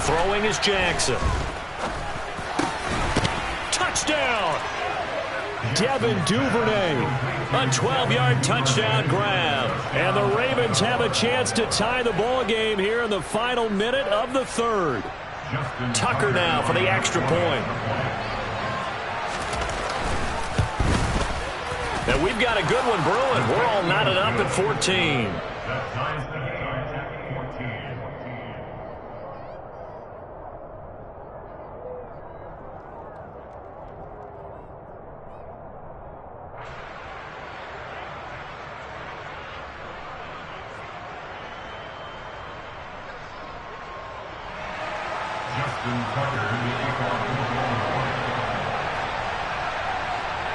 Throwing is Jackson. Touchdown! Devin Duvernay. A 12-yard touchdown grab. And the Ravens have a chance to tie the ball game here in the final minute of the 3rd. Tucker now for the extra point. And we've got a good one brewing. We're all knotted up at 14.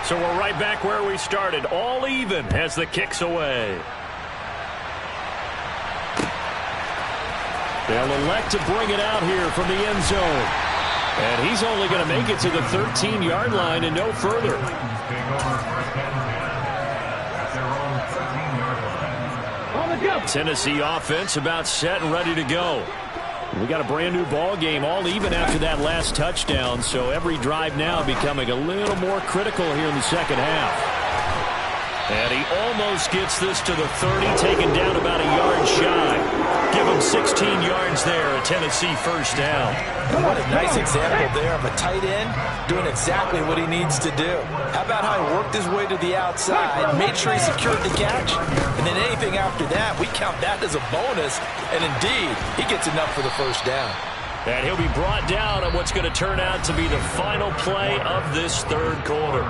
So we're right back where we started, all even as the kick's away. They'll elect to bring it out here from the end zone. And he's only going to make it to the 13-yard line and no further. Tennessee offense about set and ready to go. We got a brand new ball game, all even after that last touchdown, so every drive now becoming a little more critical here in the second half. And he almost gets this to the 30, taken down about a yard shy. Give him 16 yards there, a Tennessee first down. What a nice example there of a tight end doing exactly what he needs to do. How about how he worked his way to the outside, made sure he secured the catch, and then anything after that, we count that as a bonus, and indeed, he gets enough for the first down. And he'll be brought down on what's going to turn out to be the final play of this 3rd quarter.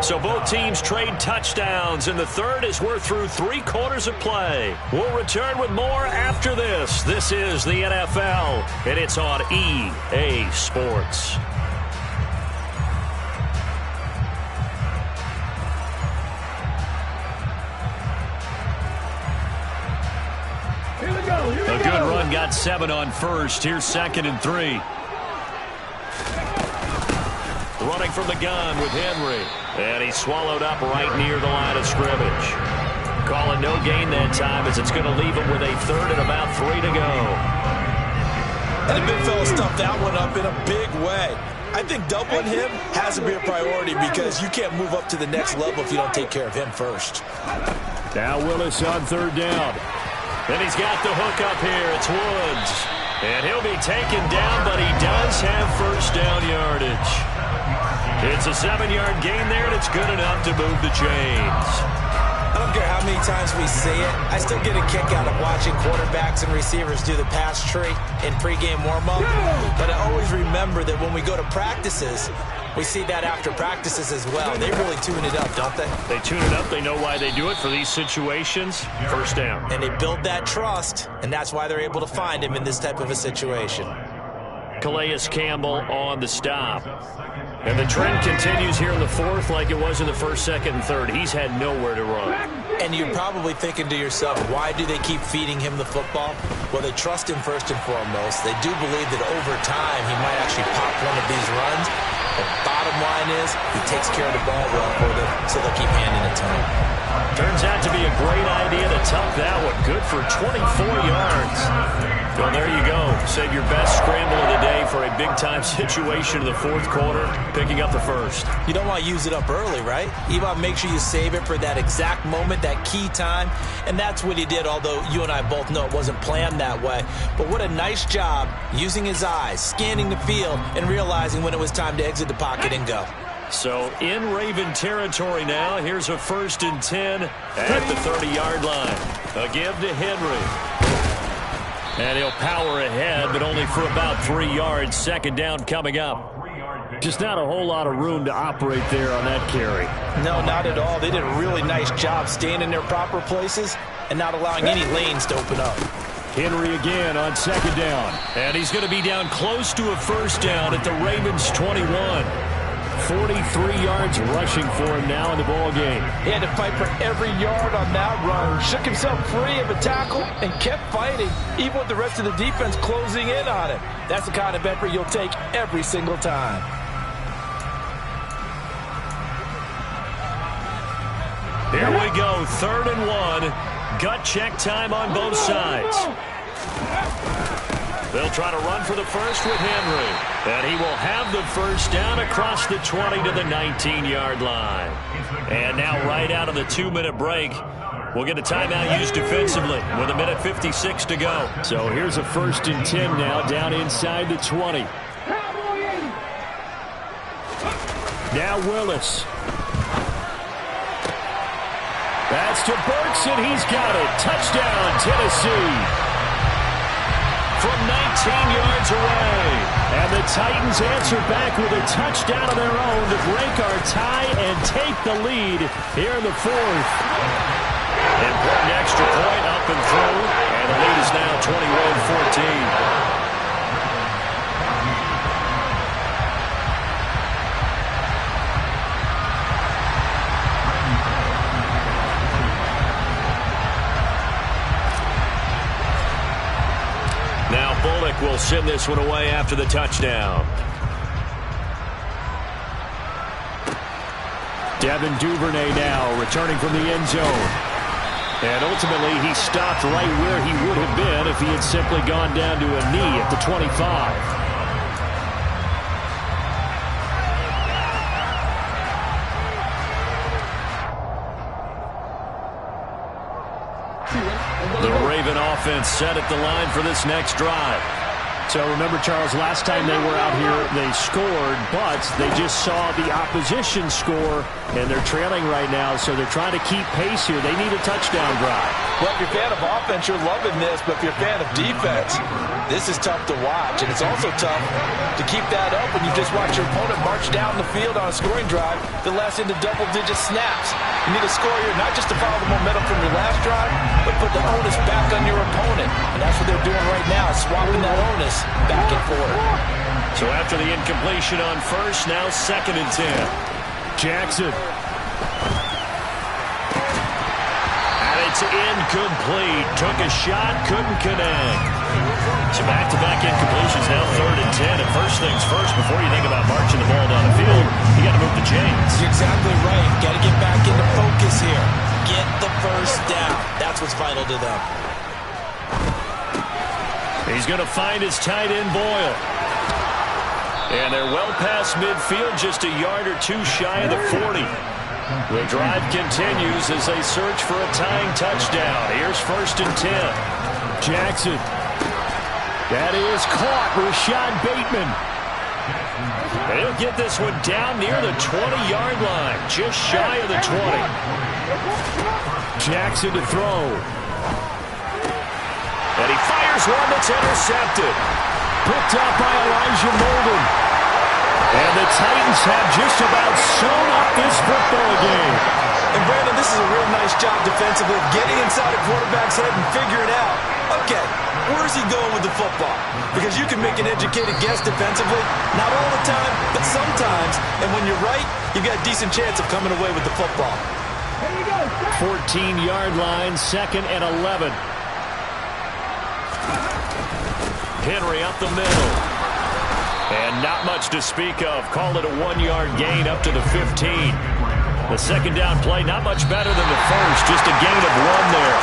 So both teams trade touchdowns in the 3rd as we're through 3 quarters of play. We'll return with more after this. This is the NFL, and it's on EA Sports. A good run, got 7 on first. Here's 2nd and 3. Running from the gun with Henry. And he's swallowed up right near the line of scrimmage. Calling no gain that time as it's going to leave him with a 3rd and about 3 to go. And the big fella stuffed that one up in a big way. I think doubling him has to be a priority because you can't move up to the next level if you don't take care of him first. Now Willis on 3rd down. And he's got the hook up here. It's Woods. And he'll be taken down, but he does have first down yardage. It's a 7-yard gain there, and it's good enough to move the chains. I don't care how many times we see it. I still get a kick out of watching quarterbacks and receivers do the pass tree in pregame warm-up. But I always remember that when we go to practices, we see that after practices as well. They really tune it up, don't they? They tune it up. They know why they do it for these situations. First down. And they build that trust, and that's why they're able to find him in this type of a situation. Calais Campbell on the stop. And the trend continues here in the fourth like it was in the first, second, and third. He's had nowhere to run. And you're probably thinking to yourself, why do they keep feeding him the football? Well, they trust him first and foremost. They do believe that over time he might actually pop one of these runs. The bottom line is he takes care of the ball well for them, so they'll keep handing it to him. Turns out to be a great idea to tuck that one. Good for 24 yards. Well, there you go. Save your best scramble of the day for a big-time situation in the fourth quarter, picking up the first. You don't want to use it up early, right? You want to make sure you save it for that exact moment, that key time. And that's what he did, although you and I both know it wasn't planned that way. But what a nice job using his eyes, scanning the field, and realizing when it was time to exit the pocket and go. So in Raven territory now, here's a 1st and 10 at the 30-yard line. A give to Henry. And he'll power ahead, but only for about 3 yards. 2nd down coming up. Just not a whole lot of room to operate there on that carry. No, not at all. They did a really nice job staying in their proper places and not allowing any lanes to open up. Henry again on 2nd down. And he's going to be down close to a 1st down at the Ravens' 21. 43 yards rushing for him now in the ball game. He had to fight for every yard on that run. Shook himself free of a tackle and kept fighting, even with the rest of the defense closing in on him. That's the kind of effort you'll take every single time. Here we go, 3rd and 1. Gut check time on both sides. They'll try to run for the first with Henry. And he will have the 1st down across the 20 to the 19-yard line. And now right out of the 2-minute break, we'll get a timeout used defensively with 1:56 to go. So here's a 1st and 10 now down inside the 20. Now Willis. That's to Burks, and he's got it. Touchdown, Tennessee. From 19 yards away. And the Titans answer back with a touchdown of their own to break our tie and take the lead here in the 4th. Important extra point up and through. And the lead is now 21-14. Bullock will send this one away after the touchdown. Devin Duvernay now returning from the end zone. And ultimately he stopped right where he would have been if he had simply gone down to a knee at the 25. The Raven offense set at the line for this next drive. So remember, Charles, last time they were out here, they scored, but they just saw the opposition score, and they're trailing right now, so they're trying to keep pace here. They need a touchdown drive. Well, if you're a fan of offense, you're loving this, but if you're a fan of defense, this is tough to watch, and it's also tough to keep that up when you just watch your opponent march down the field on a scoring drive that lasts into double-digit snaps. You need a score here, not just to follow the momentum from your last drive, but put the onus back on your opponent, and that's what they're doing right now, swapping that onus back and forth. So after the incompletion on 1st, now 2nd and 10. Jackson. And it's incomplete. Took a shot, couldn't connect. So back-to-back incompletions, now 3rd and 10. And first things first, before you think about marching the ball down the field, you got to move the chains. You're exactly right. Got to get back into focus here. Get the 1st down. That's what's vital to them. He's going to find his tight end, Boyle. And they're well past midfield, just a yard or two shy of the 40. The drive continues as they search for a tying touchdown. Here's 1st and 10. Jackson. That is caught. Rashad Bateman. And he'll get this one down near the 20-yard line, just shy of the 20. Jackson to throw. And he fires one that's intercepted. Picked up by Elijah Molden. And the Titans have just about sewn up this football game. And Brandon, this is a real nice job defensively, getting inside a quarterback's head and figuring out a Okay, where's he going with the football? Because you can make an educated guess defensively. Not all the time, but sometimes. And when you're right, you've got a decent chance of coming away with the football. 14-yard line, 2nd and 11. Henry up the middle. And not much to speak of. Call it a 1-yard gain up to the 15. The second down play, not much better than the first. Just a gain of 1 there.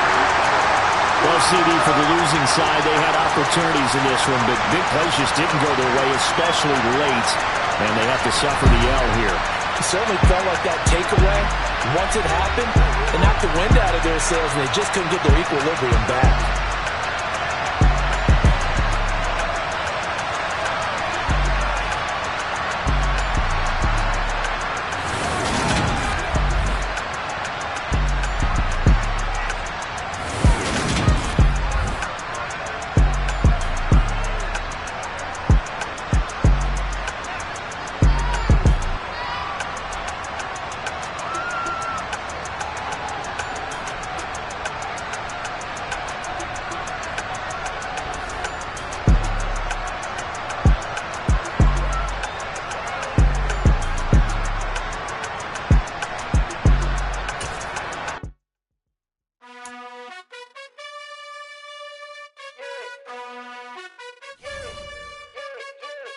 Well, CD, for the losing side, they had opportunities in this one, but big plays just didn't go their way, especially late. And they have to suffer the L here. It certainly felt like that takeaway, once it happened, it knocked the wind out of their sails, and they just couldn't get their equilibrium back.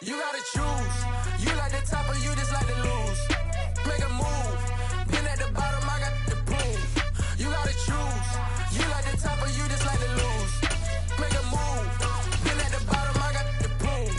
You gotta choose. You like the top or you just like to lose. Make a move. Been at the bottom, I got the proof. You gotta choose. You like the top or you just like to lose. Make a move. Been at the bottom, I got the proof.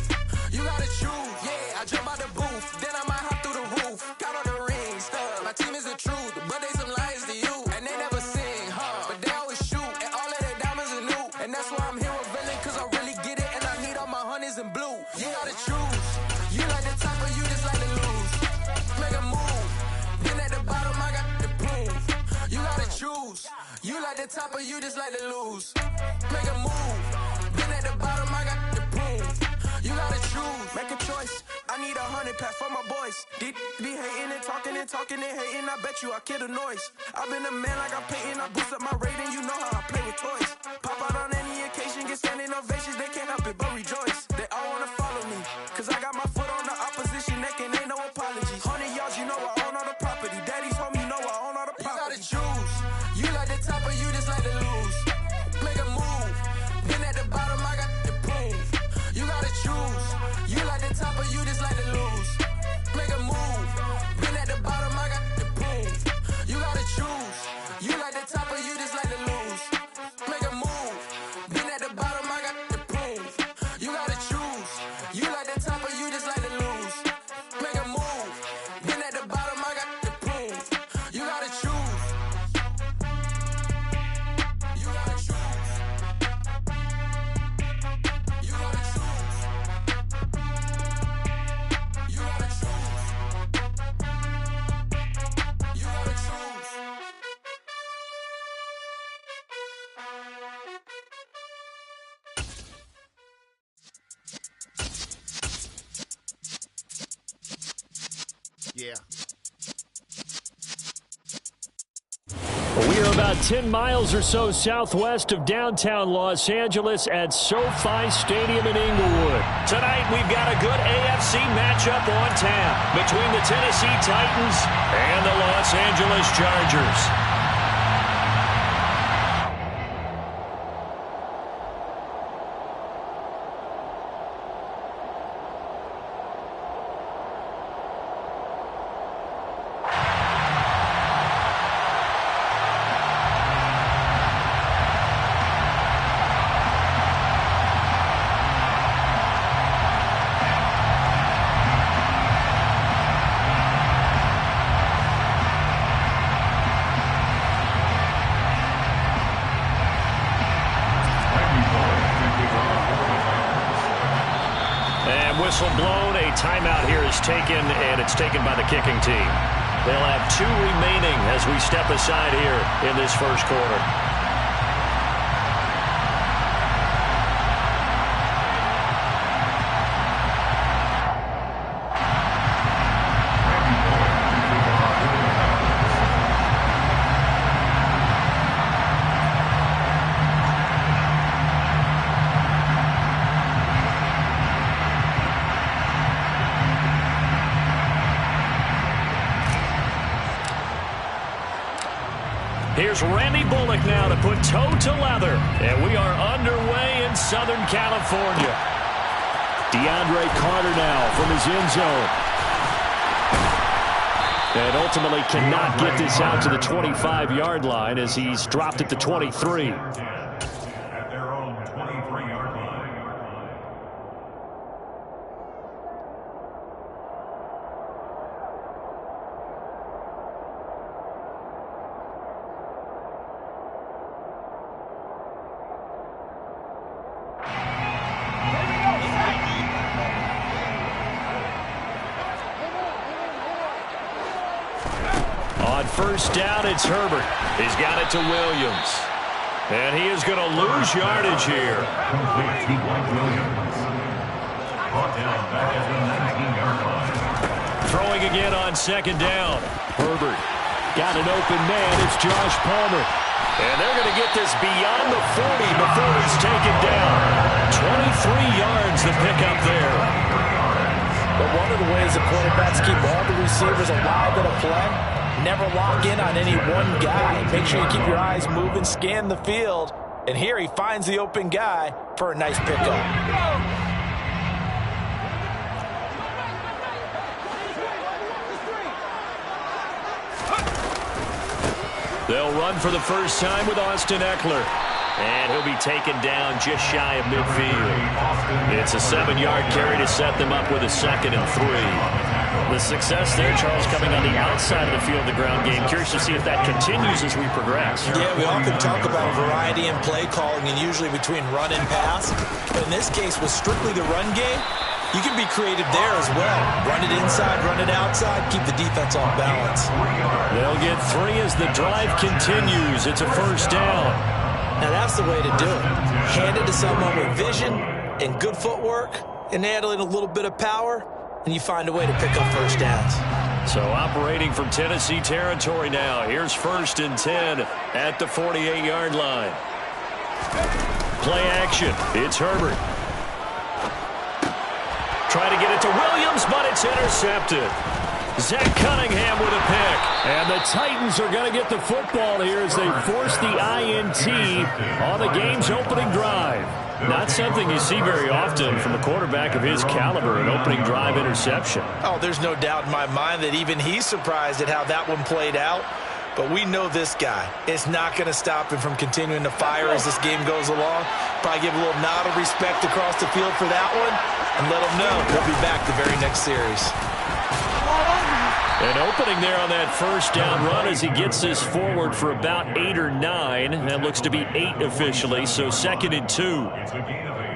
You gotta choose. Yeah, I jump out the booth. Then I might hop through the roof. Got all the rings, stuff. My team is the truth, but they some liars to you. And they never sing, but they always shoot. And all of their diamonds are new. And that's why I'm here with Villain, cause I really get it. And I need all my honeys in blue. You gotta choose. You like the top or you just like to lose. Make a move. Been at the bottom, I got the proof. You gotta choose. You like the top or you just like to lose. Make a move. Been at the bottom, I got the proof. You gotta choose. Make a choice. I need 100 pack for my boys. Be hating and talking and hating. I bet you I kill the noise. I've been a man like I'm Peyton. I boost up my rating. You know how I play with toys. Pop out on any occasion, get standing ovations. They can't help it but rejoice. They all wanna follow me, cause I got my foot on the opposition neck and ain't no apologies. 100 yards, you know I own all the property. Daddy's home, you know I own all the property. You gotta choose. You like the top or you just like to lose. Make a move. Been at the bottom, I got the proof. You gotta choose. You like the top or you just like to lose. Make a move. Been at the bottom, I got the proof. You gotta choose. You like the top or you just like to lose. Make a move. Been at the bottom, I got the proof. You gotta choose. You like the top or you just like to lose. Make a move. Been at the bottom, I got the proof. You gotta choose. You gotta choose. You gotta choose. You gotta choose. You gotta choose. Yeah. We are about 10 miles or so southwest of downtown Los Angeles at SoFi Stadium in Inglewood. Tonight, we've got a good AFC matchup on tap between the Tennessee Titans and the Los Angeles Chargers. Whistle blown, a timeout here is taken, and it's taken by the kicking team. They'll have 2 remaining as we step aside here in this first quarter. Here's Randy Bullock now to put toe to leather. And we are underway in Southern California. DeAndre Carter now from his end zone. And ultimately cannot get this out to the 25-yard line as he's dropped at the 23. At their own 23-yard line. On first down, it's Herbert. He's got it to Williams. And he is going to lose yardage here. Complete to Williams. Brought down back at the 19-yard line. Throwing again on second down. Herbert got an open man. It's Josh Palmer. And they're going to get this beyond the 40 before it's taken down. 23 yards the pickup there. But one of the ways the quarterbacks keep all the receivers alive in a play, never lock in on any one guy. Make sure you keep your eyes moving, scan the field. And here he finds the open guy for a nice pickup. They'll run for the first time with Austin Eckler. And he'll be taken down just shy of midfield. It's a 7-yard carry to set them up with a 2nd and 3. The success there, Charles, coming on the outside of the field of the ground game. Curious to see if that continues as we progress. Yeah, we often talk about variety in play calling and usually between run and pass. But in this case, with strictly the run game, you can be creative there as well. Run it inside, run it outside, keep the defense off balance. They'll get 3 as the drive continues. It's a first down. Now that's the way to do it. Hand it to someone with vision and good footwork and add in a little bit of power, and you find a way to pick up first downs. So operating from Tennessee territory now. Here's 1st and 10 at the 48-yard line. Play action. It's Herbert. Try to get it to Williams, but it's intercepted. Zach Cunningham with a pick. And the Titans are going to get the football here as they force the INT on the game's opening drive. Not something you see very often from a quarterback of his caliber, an opening drive interception. Oh, there's no doubt in my mind that even he's surprised at how that one played out. But we know this guy. It's not going to stop him from continuing to fire as this game goes along. Probably give a little nod of respect across the field for that one and let him know he'll be back the very next series. An opening there on that first down run as he gets this forward for about 8 or 9. That looks to be 8 officially, so 2nd and 2.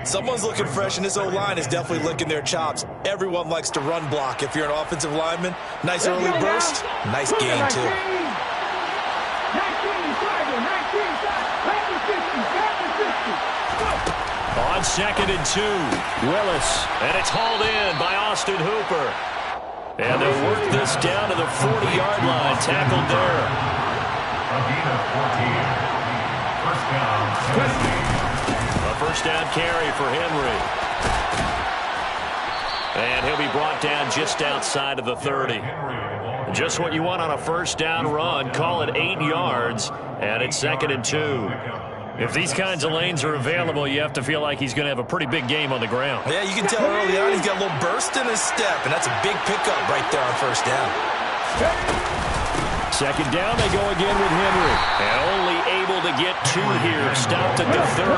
Someone's looking fresh, and this O-line is definitely licking their chops. Everyone likes to run block if you're an offensive lineman. Nice early burst. Nice gain, too. On 2nd and 2, Willis. And it's hauled in by Austin Hooper. And they'll work this down to the 40-yard line. Tackled there. A first down carry for Henry. And he'll be brought down just outside of the 30. Just what you want on a first down run. Call it 8 yards. And it's 2nd and 2. If these kinds of lanes are available, you have to feel like he's going to have a pretty big game on the ground. Yeah, you can tell early on he's got a little burst in his step, and that's a big pickup right there on first down. 2nd down, they go again with Henry. And only able to get 2 here. Stopped at the 30.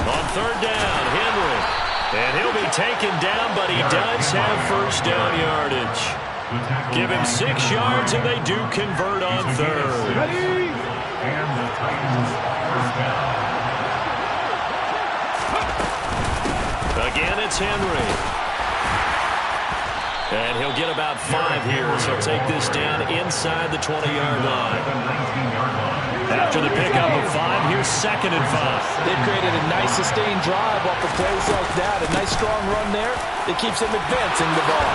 On 3rd down, Henry. And he'll be taken down, but he does have first down yardage. Give him 6 yards, and they do convert on 3rd. And the Titans first down. Again, it's Henry. And he'll get about 5 here, so he'll take this down inside the 20-yard line. After the pickup of 5, here's 2nd and 5. They've created a nice sustained drive off of plays like that. A nice strong run there that keeps them advancing the ball.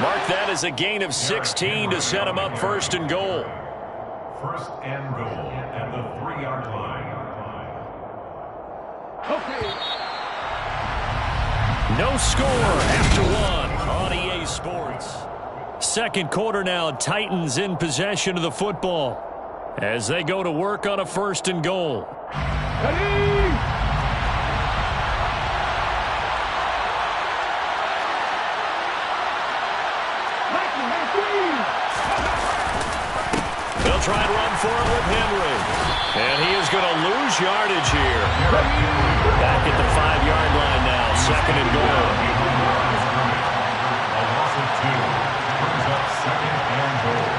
Mark that as a gain of 16 to set him up 1st and goal. 1st and goal at the 3-yard line. Okay. No score after one on EA Sports. Second quarter now, Titans in possession of the football as they go to work on a 1st and goal. They'll try and run for it with Henry. And he is going to lose yardage here. Back at the 5-yard line now, 2nd and goal. A loss of 2 brings up 2nd and goal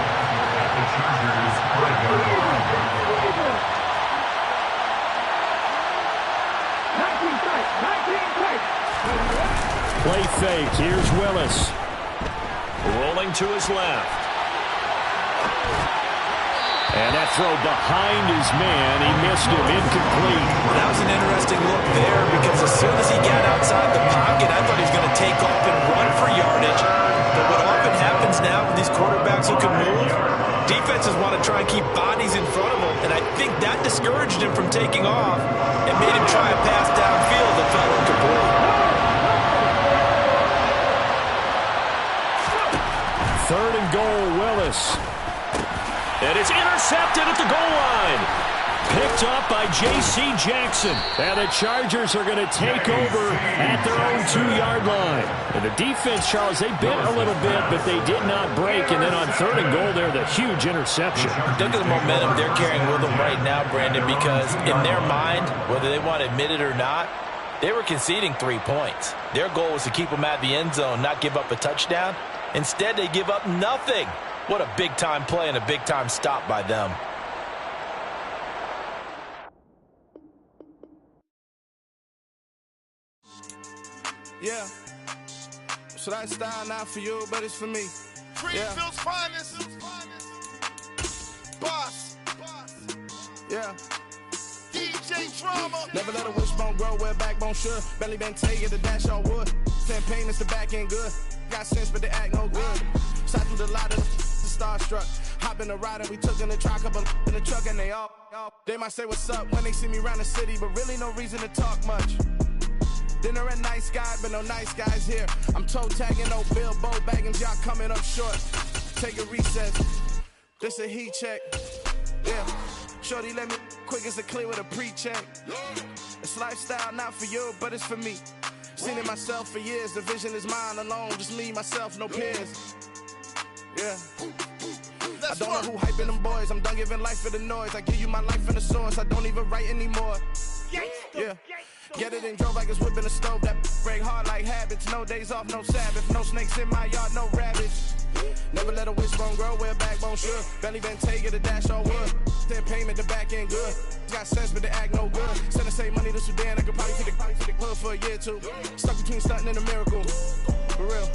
at the Chargers' 5-yard line. Play fake. Here's Willis. Rolling to his left. And that throw behind his man. He missed him. Incomplete. That was an interesting look there because as soon as he got outside the pocket, I thought he was going to take off and run for yardage. But what often happens now with these quarterbacks who can move, defenses want to try and keep bodies in front of them. And I think that discouraged him from taking off and made him try a pass downfield that fell incomplete. 3rd and goal, Willis. And it's intercepted at the goal line. Picked up by J.C. Jackson. And the Chargers are going to take over at their own 2-yard line. And the defense, Charles, they bit a little bit, but they did not break. And then on 3rd and goal there, the huge interception. Look at the momentum they're carrying with them right now, Brandon, because in their mind, whether they want to admit it or not, they were conceding 3 points. Their goal was to keep them out of the end zone, not give up a touchdown. Instead, they give up nothing. What a big-time play and a big-time stop by them. Yeah. So that style not for you, but it's for me. Greenfield's finest. Boss. Yeah. DJ Drama. Never let a wishbone grow where backbone should. Belly been taking the dash all wood. Champagne is the back end good. Got sense, but they act no good. Side through the lot of the starstruck. Hop in the ride and we took in the truck, couple in the truck, and they all. They might say what's up when they see me around the city, but really no reason to talk much. Dinner a nice guy, but no nice guys here. I'm toe tagging, no Bilbo baggins, y'all coming up short. Take a recess. This a heat check. Yeah. Shorty let me quick as a clear with a pre-check. It's lifestyle not for you, but it's for me. Seen it myself for years. The vision is mine alone. Just me, myself, no peers. Yeah. I don't know who hyping them boys. I'm done giving life for the noise. I give you my life in the source. I don't even write anymore. Yeah. Get it and drove like it's whipping a stove. That break hard like habits. No days off, no Sabbath. No snakes in my yard, no rabbits. Never let a wishbone grow where backbone should. Belly been taking the dash all wood. Then payment the back end good. Got sense but they act no good. Send and save money to Sudan. I could probably take the hood for a year or two. Stuck between stunting and a miracle. For real.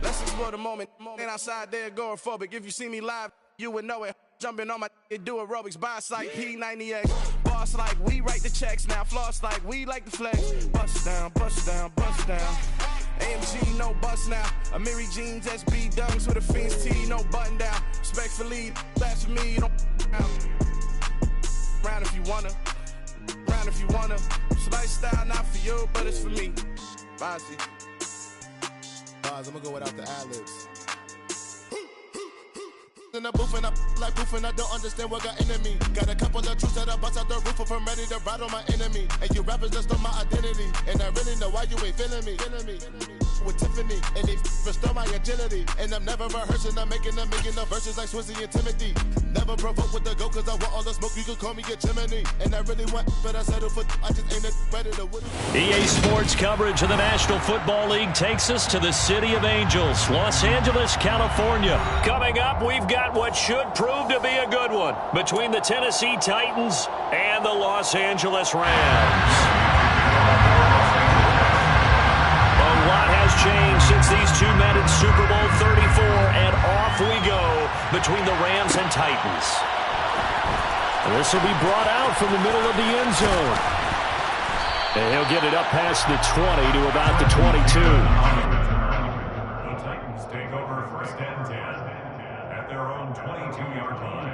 Let's explore the moment. Ain't outside there agoraphobic. If you see me live, you would know it. Jumping on my do aerobics. Boss like P90X. Boss like we write the checks now. Floss like we like the flex. Bust down, bust down, bust down. AMG, no bust now. Amiri jeans, SB dunks with a Fiends T, no button down. Respectfully, that's for me, you don't round if you wanna. Round if you wanna. It's lifestyle not for you, but it's for me. Bossy. I'm gonna go without the ad-libs. In the booth and I like proof and I don't understand what got into me. Got a couple of truths that I bust out the roof if I'm ready to ride on my enemy. And you rappers just stole my identity. And I really know why you ain't feeling me. With Tiffany and they restore my agility. And I'm never rehearsing, I'm making the verses like Swizzy and Timothy. Never provoke with the go cause I want all the smoke, you can call me a chimney. And I really want, but I settle for, I just ain't ready to win. EA Sports coverage of the National Football League takes us to the City of Angels, Los Angeles, California. Coming up, we've got what should prove to be a good one between the Tennessee Titans and the Los Angeles Rams. A lot has changed since these two met in Super Bowl 34, and off we go between the Rams and Titans. And this will be brought out from the middle of the end zone. And he'll get it up past the 20 to about the 22. The Titans take over 1st and 10 at their own 22-yard line.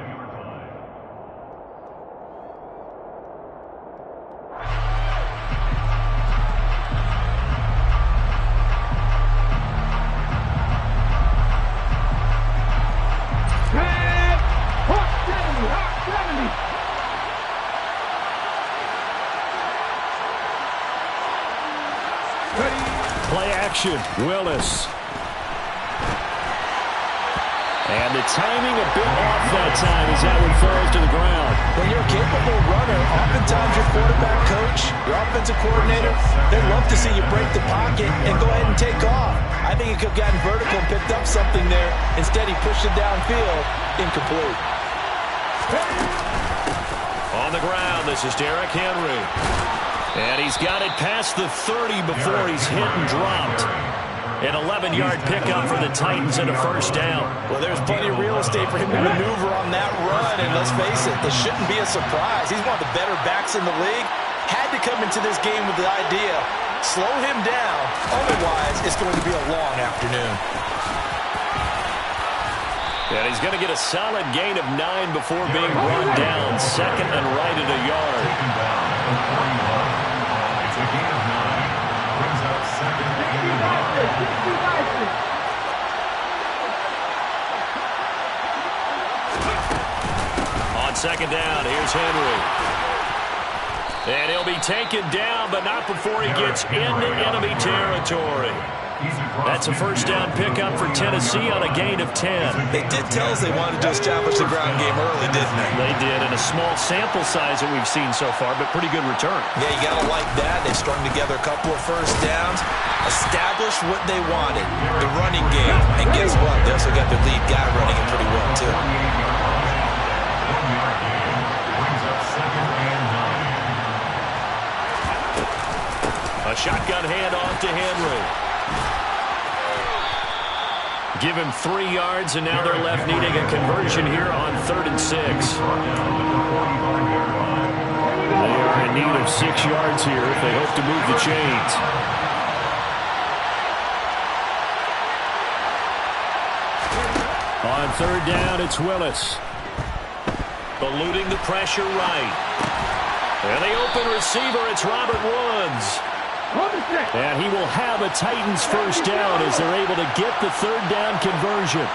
action. Willis. And the timing a bit off that time as that one falls to the ground. When you're a capable runner, oftentimes your quarterback coach, your offensive coordinator, they love to see you break the pocket and go ahead and take off. I think he could have gotten vertical and picked up something there. Instead, he pushed it downfield. Incomplete. On the ground, this is Derrick Henry. And he's got it past the 30 before he's hit and dropped. An 11-yard pickup for the Titans and a first down. Well, there's plenty of real estate for him to maneuver on that run, and let's face it, this shouldn't be a surprise. He's one of the better backs in the league. Had to come into this game with the idea, slow him down, otherwise it's going to be a long afternoon. And he's going to get a solid gain of 9 before being run down. Second and right at a yard. It's a gain of 9. Brings up second and 9. On second down, here's Henry. And he'll be taken down, but not before he gets into enemy territory. That's a first down pickup for Tennessee on a gain of 10. They did tell us they wanted to establish the ground game early, didn't they? They did, in a small sample size that we've seen so far, but pretty good return. Yeah, you got to like that. They strung together a couple of first downs, established what they wanted, the running game. And guess what? They also got their lead guy running it pretty well, too. A shotgun handoff to Henry. Give him 3 yards, and now they're left needing a conversion here on 3rd and 6. They are in need of 6 yards here if they hope to move the chains. On 3rd down, it's Willis. Eluding the pressure right. And the open receiver, it's Robert Woods. And he will have a Titans first down as they're able to get the 3rd down conversion.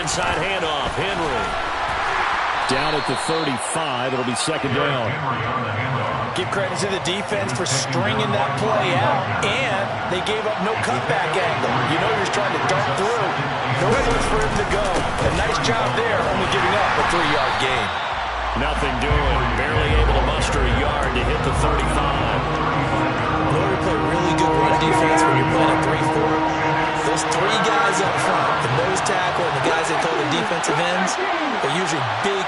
Inside handoff, Henry. Down at the 35, it'll be second down. Give credit to the defense for stringing that play out, and they gave up no cutback angle. You know you're trying to dart through. No place for him to go. A nice job there, only giving up a 3-yard gain. Nothing doing. Barely able to muster a yard to hit the 35. In order to play really good run defense when you're playing a 3-4, those 3 guys up front, the nose tackle and the guys they call the defensive ends, they're usually big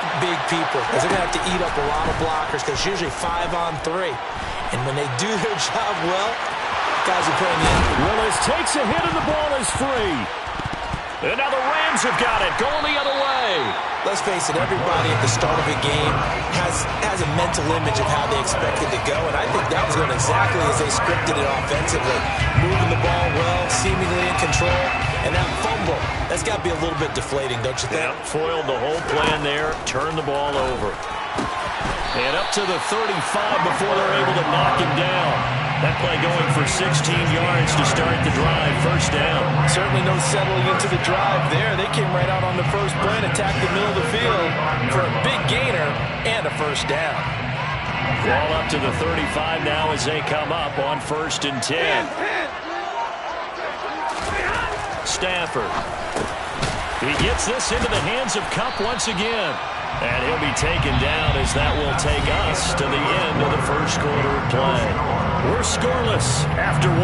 people, because they're going to have to eat up a lot of blockers, because it's usually 5-on-3. And when they do their job well, guys are playing the end. Willis takes a hit and the ball is free. And now the Rams have got it, going the other way. Let's face it, everybody at the start of a game has a mental image of how they expect it to go, and I think that was going exactly as they scripted it offensively. Moving the ball well, seemingly in control, and that fumble, that's got to be a little bit deflating, don't you think? Yeah, foiled the whole plan there, turned the ball over. And up to the 35 before they're able to knock him down. That play going for 16 yards to start the drive, first down. Certainly no settling into the drive there. They came right out on the first play and attacked the middle of the field for a big gainer and a first down. Ball up to the 35 now as they come up on 1st and 10. Stafford. He gets this into the hands of Kupp once again. And he'll be taken down as that will take us to the end of the first quarter of play. We're scoreless after 1.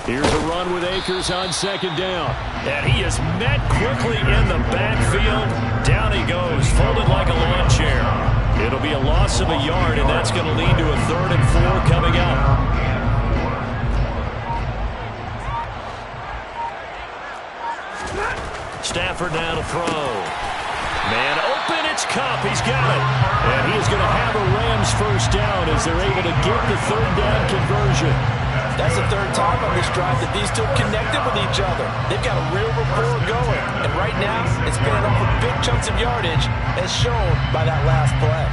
Here's a run with Akers on 2nd down. And he is met quickly in the backfield. Down he goes, folded like a lawn chair. It'll be a loss of a yard, and that's going to lead to a 3rd and 4 coming up. Stafford now to throw. Man open, it's Kupp. He's got it. And he is going to have a Rams first down as they're able to get the 3rd down conversion. That's the third time on this drive that these two connected with each other. They've got a real rapport going. And right now, it's paying off with big chunks of yardage, as shown by that last play.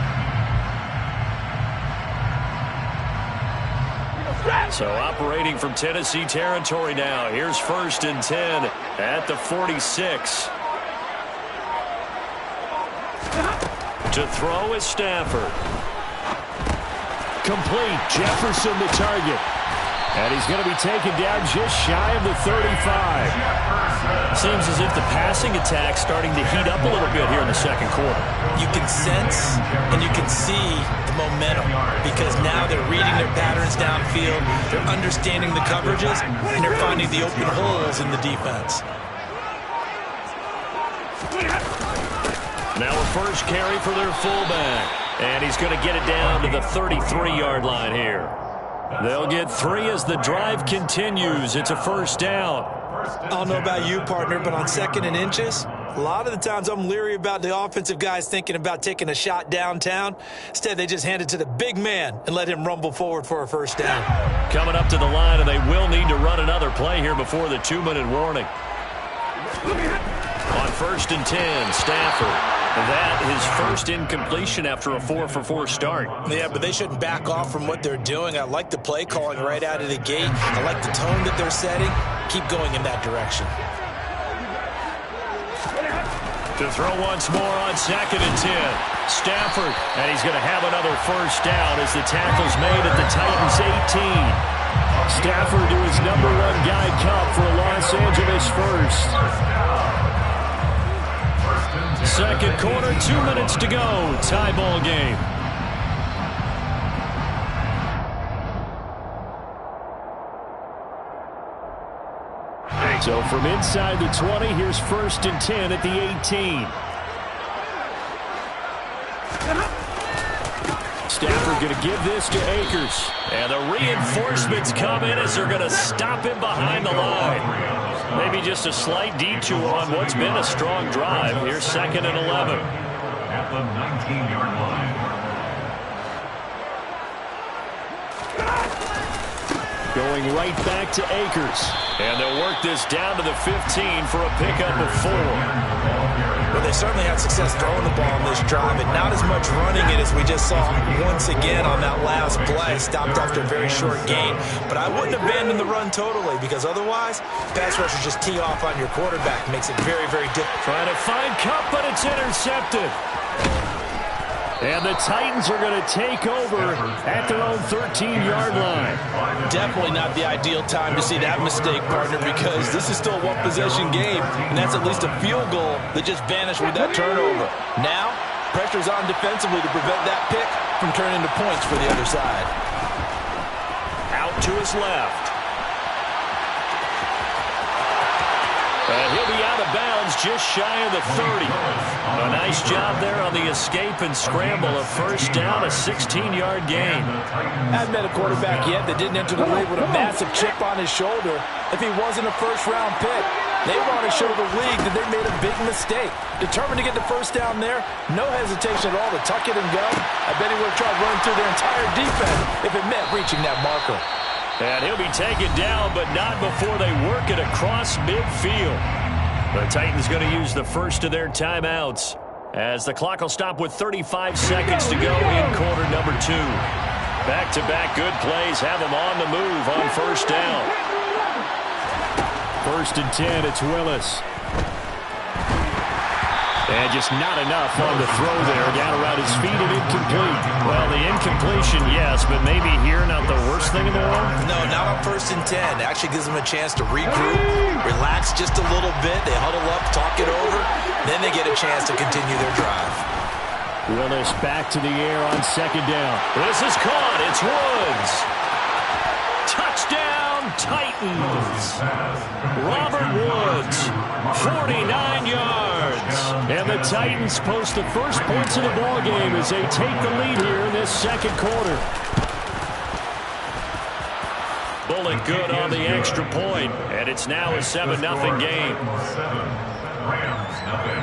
So operating from Tennessee territory now. Here's 1st and 10 at the 46. To throw is Stafford. Complete. Jefferson the target. And he's going to be taken down just shy of the 35. Seems as if the passing attack's starting to heat up a little bit here in the second quarter. You can sense and you can see the momentum because now they're reading their patterns downfield, they're understanding the coverages, and they're finding the open holes in the defense. Now a first carry for their fullback. And he's going to get it down to the 33-yard line here. They'll get 3 as the drive continues. It's a first down. I don't know about you, partner, but on 2nd and inches, a lot of the times I'm leery about the offensive guys thinking about taking a shot downtown. Instead, they just hand it to the big man and let him rumble forward for a first down. Coming up to the line, and they will need to run another play here before the 2-minute warning. On 1st and 10, Stafford. That is first incompletion after a 4-for-4 start. Yeah, but they shouldn't back off from what they're doing. I like the play calling right out of the gate. I like the tone that they're setting. Keep going in that direction. To throw once more on 2nd and 10. Stafford, and he's going to have another first down as the tackle's made at the Titans' 18. Stafford to his #1 guy Cup for a Los Angeles first. Second quarter, 2 minutes to go. Tie ball game. So from inside the 20, here's 1st and 10 at the 18. Stafford going to give this to Akers. And the reinforcements come in as they're going to stop him behind the line. Maybe just a slight detour on what's been a strong drive. Here's 2nd and 11. At the 19-yard line. Going right back to Akers. And they'll work this down to the 15 for a pickup of 4. Well, they certainly had success throwing the ball on this drive, and not as much running it as we just saw once again on that last play. Stopped after a very short gain. But I wouldn't abandon the run totally, because otherwise, pass rushers just tee off on your quarterback. Makes it very, very difficult. Trying to find Cup, but it's intercepted. And the Titans are going to take over at their own 13-yard line. Definitely not the ideal time to see that mistake, partner, because this is still a one-possession game, and that's at least a field goal that just vanished with that turnover. Now, pressure's on defensively to prevent that pick from turning into points for the other side. Out to his left. He'll be out of bounds just shy of the 30. A nice job there on the escape and scramble. A first down, a 16-yard gain. I've met a quarterback yet that didn't enter the league with a massive chip on his shoulder if he wasn't a first-round pick. They want to show the league that they made a big mistake. Determined to get the first down there, no hesitation at all to tuck it and go. I bet he would have tried running through their entire defense if it meant reaching that marker. And he'll be taken down, but not before they work it across midfield. The Titans going to use the first of their timeouts as the clock will stop with 35 seconds to go in quarter number 2. Back-to-back good plays have them on the move on first down. 1st and 10, it's Willis. And just not enough on the throw there. Down around his feet and incomplete. Well, the incompletion, yes, but maybe here not the worst thing in the world? No, not on 1st and 10. It actually gives them a chance to regroup, relax just a little bit. They huddle up, talk it over. Then they get a chance to continue their drive. Willis back to the air on 2nd down. This is caught. It's Woods. Touchdown, Titans. Robert Woods, 49 yards. And the Titans post the first points of the ball game as they take the lead here in this second quarter. Bullet good on the extra point, and it's now a 7-0 game. Rams, nothing.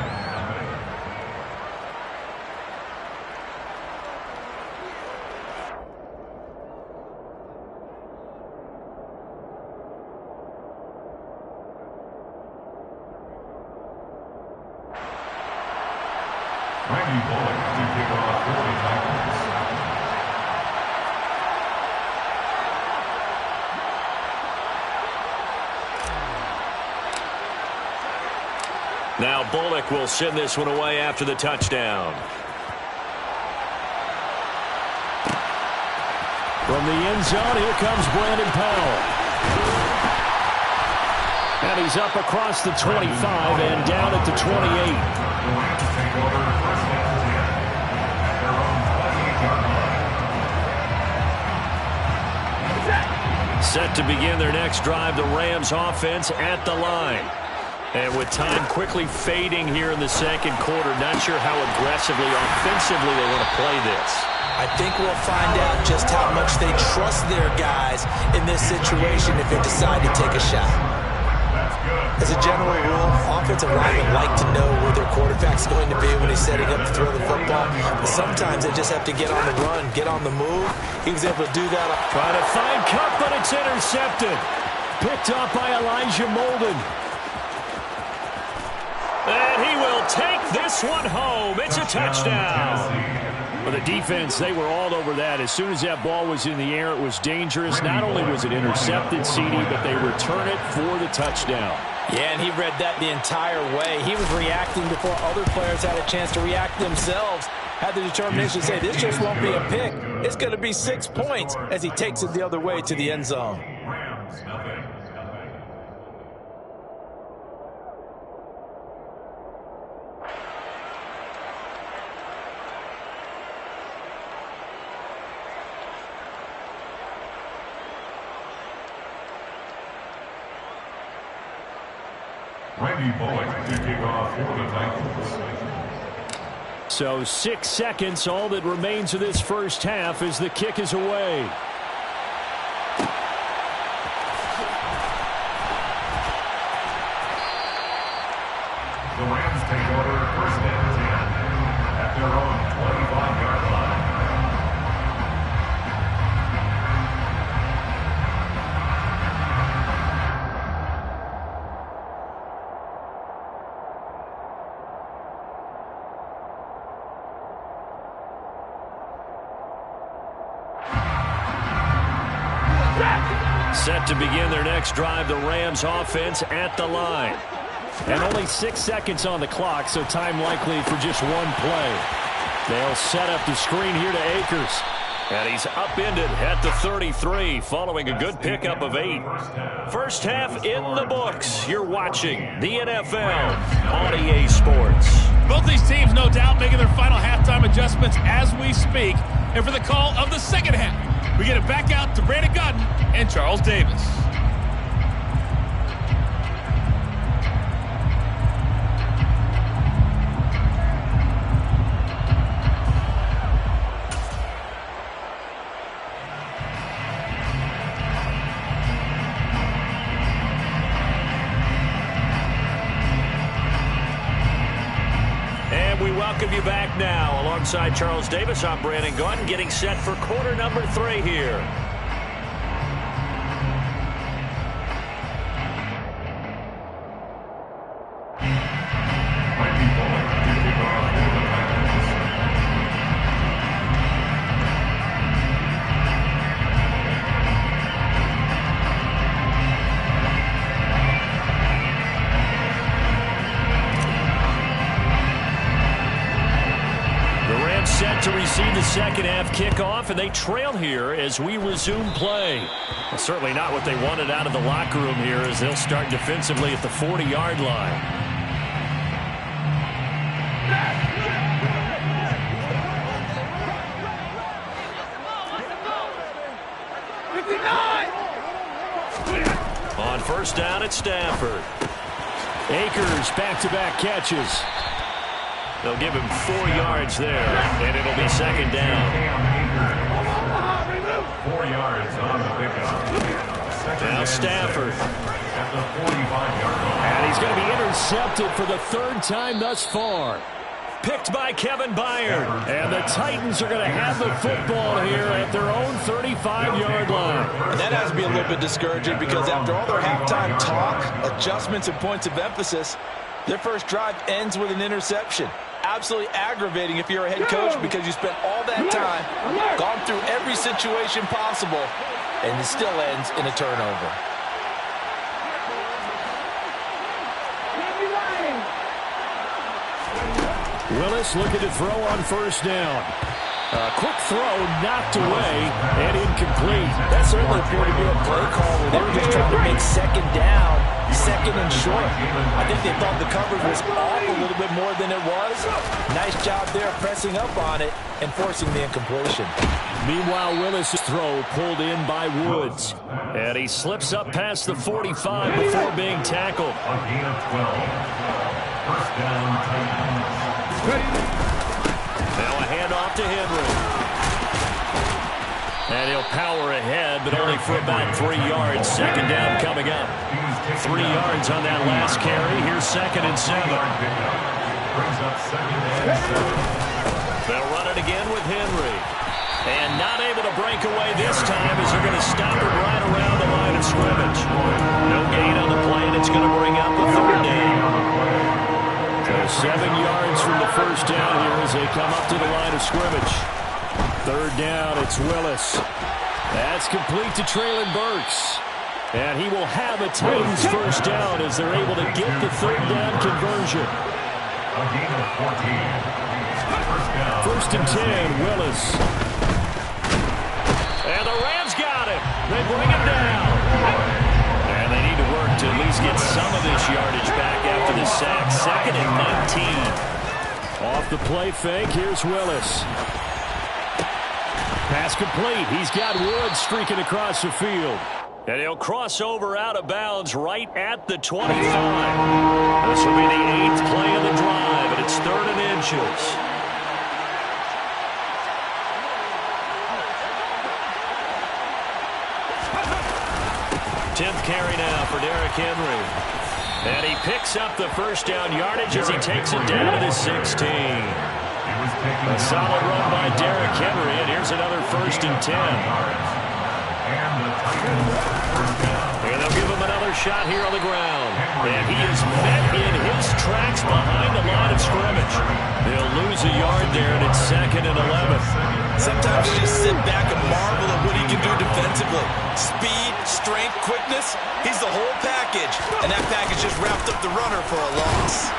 Randy Bullock to kick off for the Titans. Now Bullock will send this one away after the touchdown. From the end zone, here comes Brandon Powell. And he's up across the 25 and down at the 28. Set to begin their next drive, the Rams offense at the line. And with time quickly fading here in the second quarter, not sure how aggressively, offensively they want to play this. I think we'll find out just how much they trust their guys in this situation if they decide to take a shot. As a general rule, offensive linemen like to know where their quarterback's going to be when he's setting up to throw the football. But sometimes they just have to get on the run, get on the move. He was able to do that. Trying to find Cup, but it's intercepted. Picked up by Elijah Molden. And he will take this one home. It's a touchdown. For the defense, they were all over that. As soon as that ball was in the air, it was dangerous. Not only was it intercepted, CD, but they return it for the touchdown. Yeah, and he read that the entire way. He was reacting before other players had a chance to react themselves. Had the determination to say, this just won't be a pick. It's going to be 6 points as he takes it the other way to the end zone. Randy Bullock to kick off for the Titans. So 6 seconds, all that remains of this first half as the kick is away. The Rams take over first and 10 at their own 25-yard line. Set to begin their next drive, the Rams offense at the line. And only 6 seconds on the clock, so time likely for just one play. They'll set up the screen here to Akers. And he's upended at the 33 following a good pickup of 8. First half in the books. You're watching the NFL on EA Sports. Both these teams, no doubt, making their final halftime adjustments as we speak. And for the call of the second half, we get it back out to Brandon Gaudin and Charles Davis. We welcome you back now. Alongside Charles Davis, I'm Brandon Gaudin, getting set for quarter number 3 here. Set to receive the second half kickoff, and they trail here as we resume play. Well, certainly not what they wanted out of the locker room here as they'll start defensively at the 40-yard line. On first down, it's Stafford. Akers back-to-back catches. They'll give him 4 yards there, and it'll be second down. 4 yards on the pickup. Now Stafford. At the 45-yard line. And he's going to be intercepted for the 3rd time thus far. picked by Kevin Byard. And the Titans are going to have the football here at their own 35-yard line. And that has to be a little bit discouraging because after all their halftime talk, adjustments, and points of emphasis, their first drive ends with an interception. Absolutely aggravating if you're a head coach because you spent all that time, gone through every situation possible, and it still ends in a turnover. Willis looking to throw on first down. Quick throw knocked away and incomplete. That certainly appeared to be a play call where they were just trying to make second down, second and short. I think they thought the coverage was off a little bit more than it was. Nice job there pressing up on it and forcing the incompletion. Meanwhile, Willis' throw pulled in by Woods. And he slips up past the 45 before being tackled. A gain of 12. First down, Titans. Now a handoff to Henry. And he'll power ahead, but only for about 3 yards. Second down coming up. 3 yards on that last carry. Here's 2nd and 7. Brings up 2nd and 7. They'll run it again with Henry. And not able to break away this time as they're going to stop it right around the line of scrimmage. No gain on the play, and it's going to bring up the 3rd down. So 7 yards from the first down here as they come up to the line of scrimmage. 3rd down, it's Willis. That's complete to Traylon Burks. And he will have a Titans first down as they're able to get the 3rd down conversion. A gain of 14. First and 10, Willis. And the Rams got him. They bring him down. And they need to work to at least get some of this yardage back after the sack. 2nd and 19. Off the play fake, here's Willis. Pass complete. He's got Woods streaking across the field. And he'll cross over out of bounds right at the 25. This will be the 8th play of the drive, and it's 3rd and inches. 10th carry now for Derrick Henry. And he picks up the first down yardage as he takes it down to the 16. A solid run by Derrick Henry, and here's another 1st and 10. And they'll give him another shot here on the ground. And he is met in his tracks behind the line of scrimmage. They'll lose a yard there, and it's 2nd and 11. Sometimes you just sit back and marvel at what he can do defensively. Speed, strength, quickness, he's the whole package. And that package just wrapped up the runner for a loss.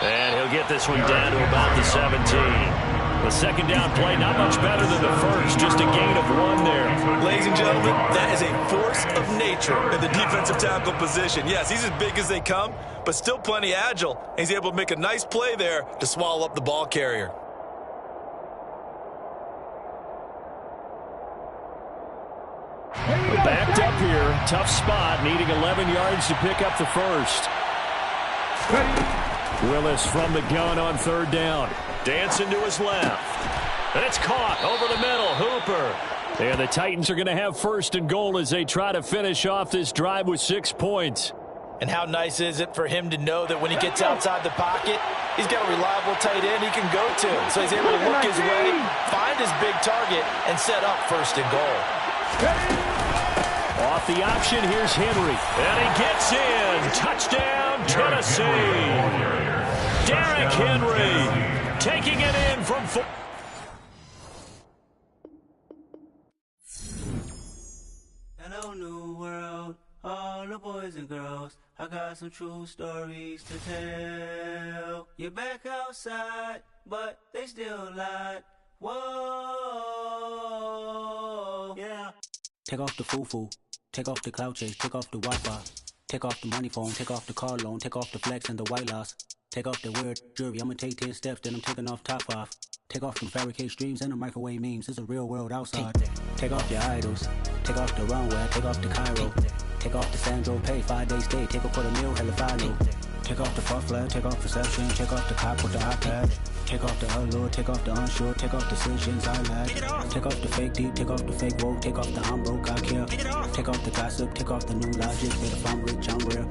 And he'll get this one down to about the 17. The second down play, not much better than the first, just a gain of 1 there. Ladies and gentlemen, that is a force of nature in the defensive tackle position. Yes, he's as big as they come, but still plenty agile. And he's able to make a nice play there to swallow up the ball carrier. We're backed up here. Tough spot, needing 11 yards to pick up the first. Willis from the gun on 3rd down. Dancing to his left. And it's caught over the middle. Hooper. And the Titans are going to have 1st and goal as they try to finish off this drive with 6 points. And how nice is it for him to know that when he gets outside the pocket, he's got a reliable tight end he can go to. So he's able to look his way, find his big target, and set up 1st and goal. Off the option, here's Henry. And he gets in. Touchdown, Tennessee. Derrick Henry taking it in from 4. Hello, new world, all the boys and girls. I got some true stories to tell. You're back outside, but they still lied. Whoa, yeah. Take off the foo-foo, take off the cloud chase, take off the Wi-Fi, take off the money phone, take off the car loan, take off the flex and the white loss. Take off the weird jewelry, I'ma take 10 steps, then I'm taking off top 5. Take off them fabricated streams and the microwave memes, it's a real world outside. Take off your idols, take off the runway, take off the Cairo. Take off the Sandro pay, 5-day stay, take a $250,000, hella follow. Take off the far flag, take off perception, take off the cop with the iPad. Take off the allure, take off the unsure, take off decisions I lack. Take off the fake deep, take off the fake woke, take off the I'm broke, I care. Take off the gossip, take off the new logic, that if I'm rich, I'm rare.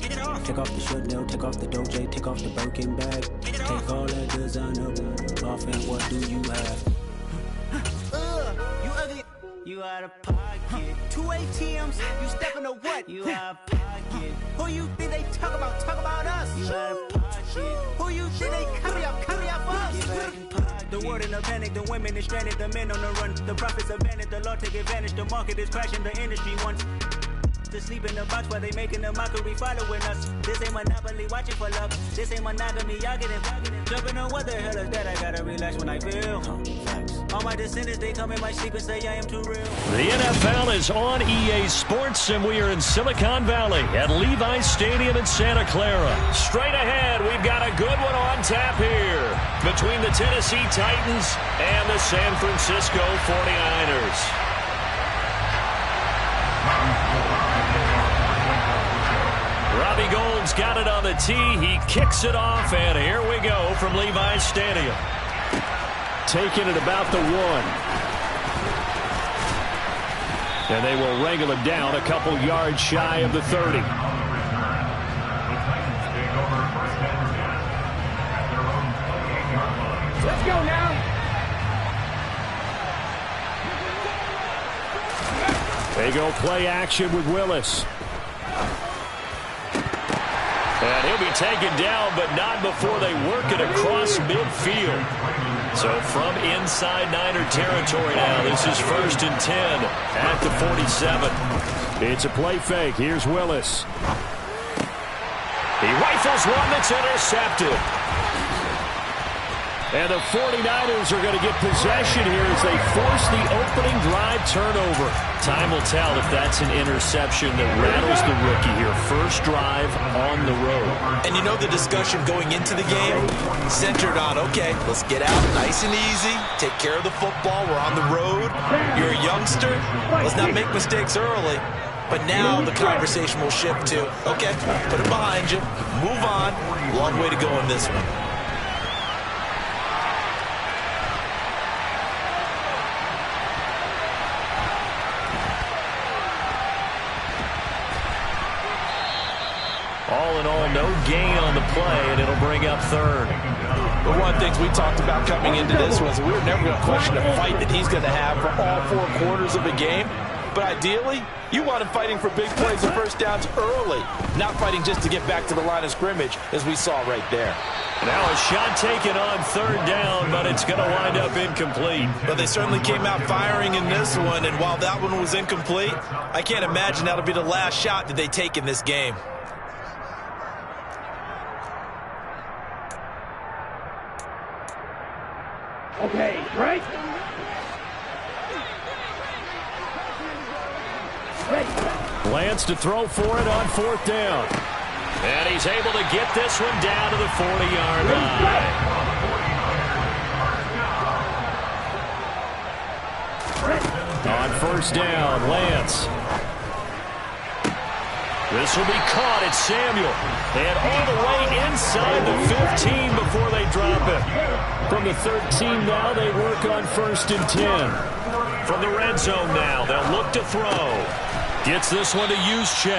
Take off the Chanel, take off the Doja, take off the Birkin bag. Take all that designer off and what do you have? You ugly. You out of pocket. 2 ATMs, you stepping to what? You out of pocket. Who you think they talk about? Talk about us. You out of pocket. Who you think they copy up for us? The world in a panic, the women is stranded, the men on the run. The profits abandoned, the law take advantage. The market is crashing, the industry wants to sleep in the box while they making a mockery following us. This ain't Monopoly, watching for love. This ain't monogamy, y'all getting jumping on what the hell is that? I gotta relax when I feel. All my descendants, they come in my sleep and say I am too real. The NFL is on EA Sports, and we are in Silicon Valley at Levi's Stadium in Santa Clara. Straight ahead, we've got a good one on tap here between the Tennessee Titans and the San Francisco 49ers. Robbie Gould's got it on the tee. He kicks it off, and here we go from Levi's Stadium. Taking it about the 1. And they will wrangle it down a couple yards shy of the 30. Let's go now. They go play action with Willis. And he'll be taken down, but not before they work it across midfield. So from inside Niner territory now, this is 1st and 10 at the 47. It's a play fake. Here's Willis. He rifles one that's intercepted. And the 49ers are going to get possession here as they force the opening drive turnover. Time will tell if that's an interception that rattles the rookie here. First drive on the road. And you know the discussion going into the game centered on, okay, let's get out nice and easy, take care of the football, we're on the road, you're a youngster, let's not make mistakes early. But now the conversation will shift to, okay, put it behind you, move on, long way to go in this one. All in all, no gain on the play, and it'll bring up 3rd. But one of the things we talked about coming into this was we were never going to question the fight that he's going to have for all 4 quarters of the game. But ideally, you want him fighting for big plays and first downs early, not fighting just to get back to the line of scrimmage, as we saw right there. Now a shot taken on 3rd down, but it's going to wind up incomplete. But they certainly came out firing in this one, and while that one was incomplete, I can't imagine that'll be the last shot that they take in this game. Okay, right? Lance to throw for it on 4th down. And he's able to get this one down to the 40-yard line. On 1st down, Lance. This will be caught at Samuel. And all the way inside the 15 before they drop it. From the 13 now, they work on 1st and 10. From the red zone now, they'll look to throw. Gets this one to Juszczyk.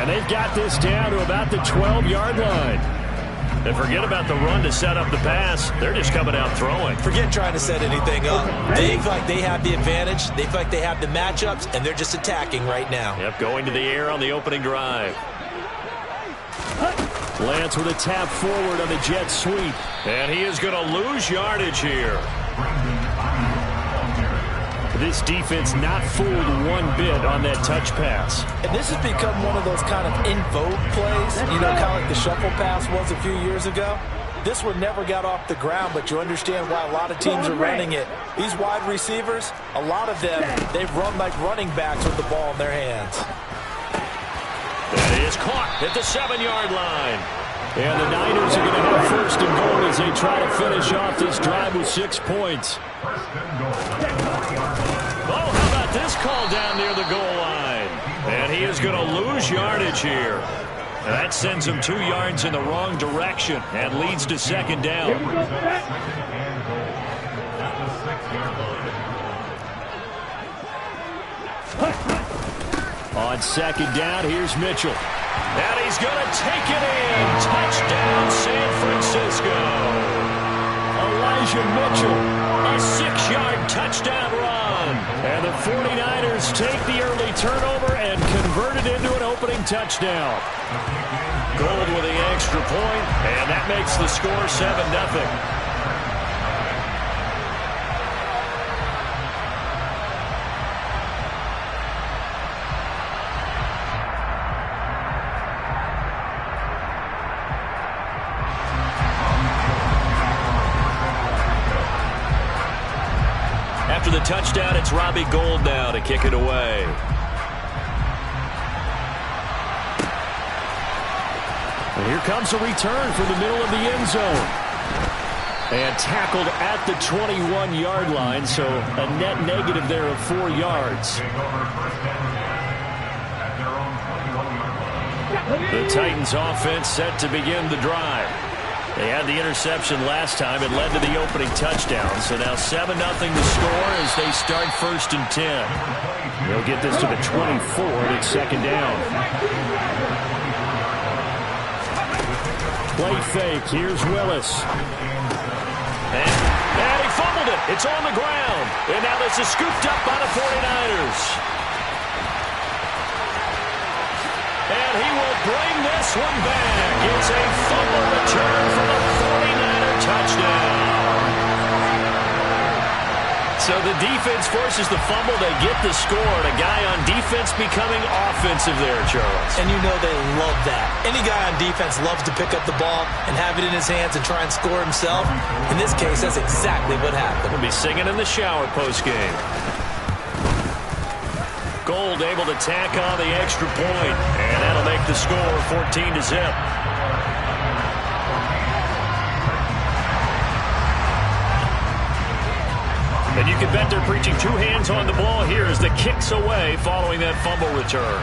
And they've got this down to about the 12-yard line. And forget about the run to set up the pass. They're just coming out throwing. Forget trying to set anything up. They feel like they have the advantage. They feel like they have the matchups, and they're just attacking right now. Yep, going to the air on the opening drive. Lance with a tap forward on the jet sweep. And he is going to lose yardage here. This defense not fooled one bit on that touch pass. And this has become one of those kind of in vogue plays, you know, kind of like the shuffle pass was a few years ago. This one never got off the ground, but you understand why a lot of teams are running it. These wide receivers, a lot of them, they've run like running backs with the ball in their hands. That is caught at the 7-yard line. And the Niners are going to have 1st and goal as they try to finish off this drive with 6 points. Oh, how about this call down near the goal line? And he is going to lose yardage here. That sends him 2 yards in the wrong direction and leads to second down. On second down, here's Mitchell. And he's going to take it in. Touchdown, San Francisco. Elijah Mitchell, a 6-yard touchdown run. And the 49ers take the early turnover and convert it into an opening touchdown. Gold with the extra point, and that makes the score 7-0. After the touchdown, it's Robbie Gould now to kick it away. And here comes a return from the middle of the end zone. And tackled at the 21-yard line, so a net negative there of 4 yards. The Titans offense set to begin the drive. They had the interception last time. It led to the opening touchdown. So now 7-0 to score as they start 1st and 10. They'll get this to the 24, and it's second down. Play fake. Here's Willis. And he fumbled it. It's on the ground. And now this is scooped up by the 49ers. And he will bring this one back. It's a fumble return for the 49er touchdown. So the defense forces the fumble. They get the score. And a guy on defense becoming offensive there, Charles. And you know they love that. Any guy on defense loves to pick up the ball and have it in his hands and try and score himself. In this case, that's exactly what happened. He'll be singing in the shower post-game. Gould able to tack on the extra point, and that'll make the score 14-0. And you can bet they're preaching 2 hands on the ball here as the kick's away following that fumble return.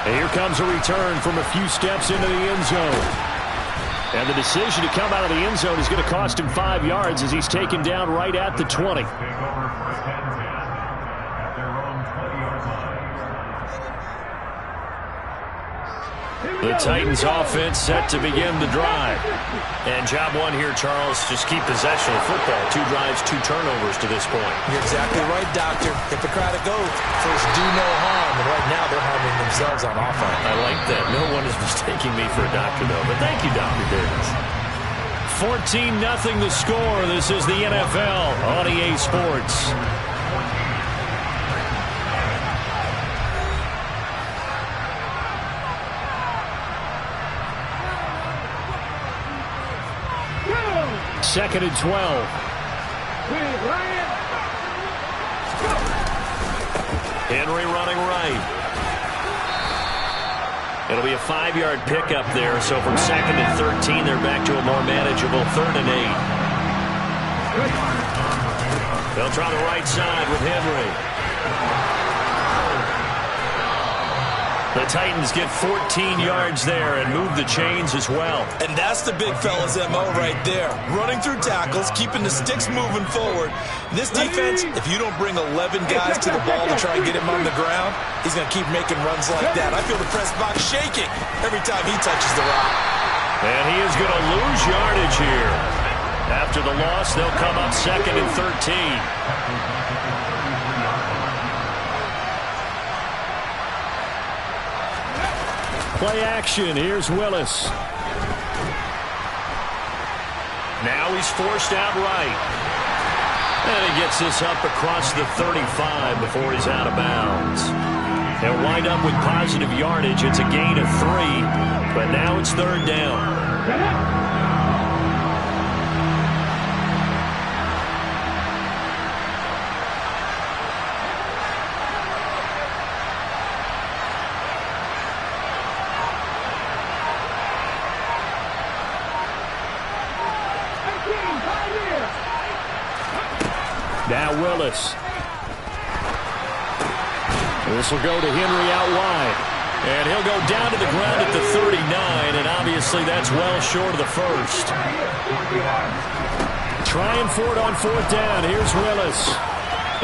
And here comes a return from a few steps into the end zone. And the decision to come out of the end zone is going to cost him 5 yards as he's taken down right at the 20. The Titans offense set to begin the drive. And job one here, Charles, just keep possession of football. 2 drives, 2 turnovers to this point. You're exactly right, Doctor. Hippocratic oath. First, do no harm. And right now, they're harming themselves on offense. I like that. No one is mistaking me for a doctor, though. But thank you, Dr. Davis. 14-0 the score. This is the NFL on EA Sports. Second and 12. Henry running right. It'll be a 5-yard pickup there. So from 2nd and 13, they're back to a more manageable 3rd and 8. They'll try the right side with Henry. The Titans get 14 yards there and move the chains as well. And that's the big fella's MO right there. Running through tackles, keeping the sticks moving forward. This defense, if you don't bring 11 guys to the ball to try and get him on the ground, he's going to keep making runs like that. I feel the press box shaking every time he touches the rock. And he is going to lose yardage here. After the loss, they'll come up 2nd and 13. Play action. Here's Willis. Now he's forced out right. And he gets this up across the 35 before he's out of bounds. They'll wind up with positive yardage. It's a gain of 3, but now it's 3rd down. Now Willis. This will go to Henry out wide. And he'll go down to the ground at the 39, and obviously that's well short of the first. Trying for it on fourth down. Here's Willis.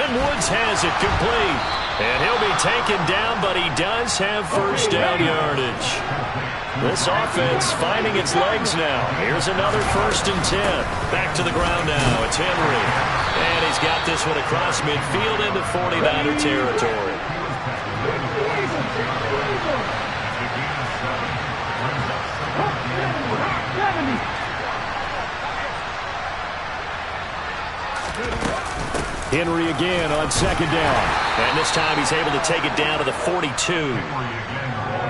And Woods has it complete. And he'll be taken down, but he does have first down yardage. This offense finding its legs now. Here's another 1st and 10. Back to the ground now. It's Henry. And he's got this one across midfield into 49er territory. Henry again on 2nd down. And this time he's able to take it down to the 42.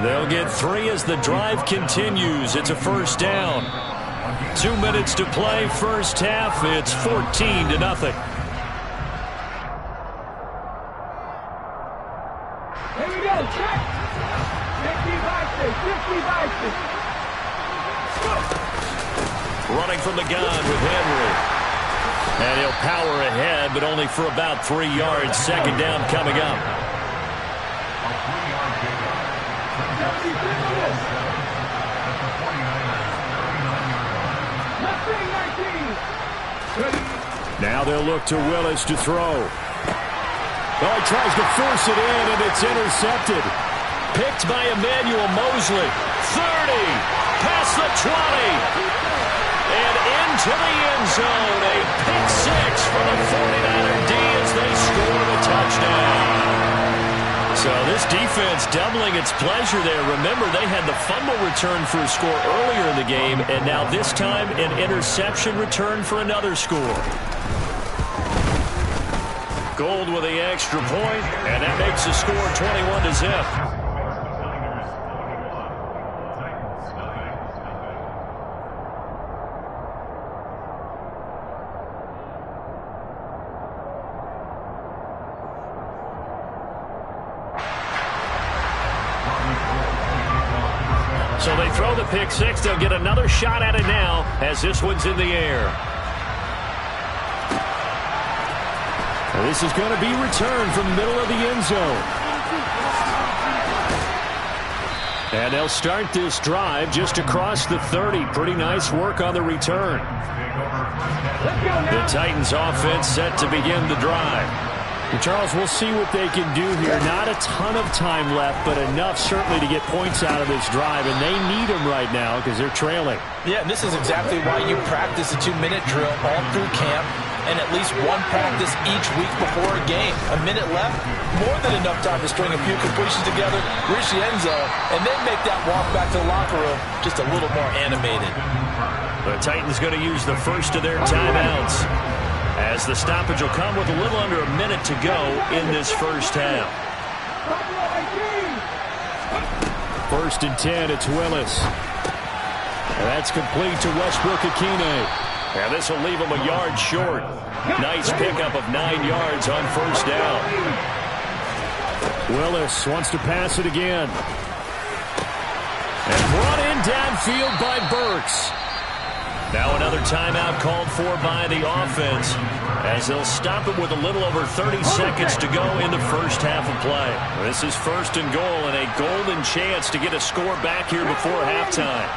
They'll get 3 as the drive continues. It's a 1st down. 2 minutes to play, first half. It's 14-0. Here we go, check. 50 Running from the gun with Henry. And he'll power ahead, but only for about 3 yards. 2nd down coming up. Now they'll look to Willis to throw. Oh, he tries to force it in, and it's intercepted. Picked by Emmanuel Mosley. 30. Past the 20. And into the end zone. A pick 6 for the 49er D as they score the touchdown. So this defense doubling its pleasure there. Remember, they had the fumble return for a score earlier in the game, and now this time an interception return for another score. Gold with the extra point, and that makes the score 21-0. So they throw the pick 6. They'll get another shot at it now as this one's in the air. This is going to be returned from the middle of the end zone. And they'll start this drive just across the 30. Pretty nice work on the return. The Titans offense set to begin the drive. And Charles, we'll see what they can do here. Not a ton of time left, but enough certainly to get points out of this drive, and they need them right now because they're trailing. Yeah, and this is exactly why you practice a 2-minute drill all through camp and at least one practice each week before a game. A minute left, more than enough time to string a few completions together, reach the end zone, and then make that walk back to the locker room just a little more animated. The Titans going to use the first of their timeouts, as the stoppage will come with a little under a minute to go in this first half. 1st and 10, it's Willis. And that's complete to Westbrook-Akine. And this will leave him a yard short. Nice pickup of 9 yards on 1st down. Willis wants to pass it again. And brought in downfield by Burks. Now another timeout called for by the offense, as they'll stop it with a little over 30 seconds to go in the first half of play. This is 1st and goal, and a golden chance to get a score back here before halftime.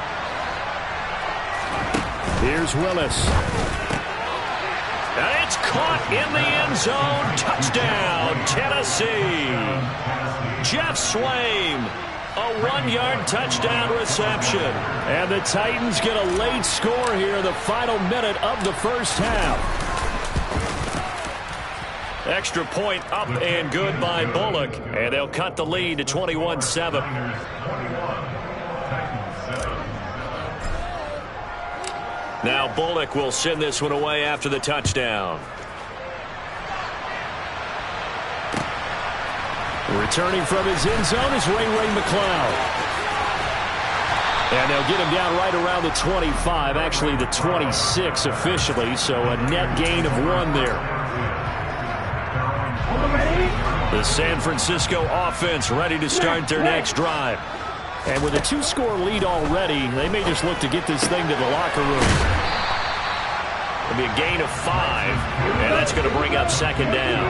Here's Willis. And it's caught in the end zone. Touchdown, Tennessee. Jeff Swaim. A 1-yard touchdown reception. And the Titans get a late score here in the final minute of the first half. Extra point up and good by Bullock. And they'll cut the lead to 21-7. Now Bullock will send this one away after the touchdown. Returning from his end zone is Ray McCloud. And they'll get him down right around the 25, actually the 26 officially, so a net gain of 1 there. The San Francisco offense ready to start their next drive. And with a 2-score lead already, they may just look to get this thing to the locker room. It'll be a gain of 5, and that's going to bring up 2nd down.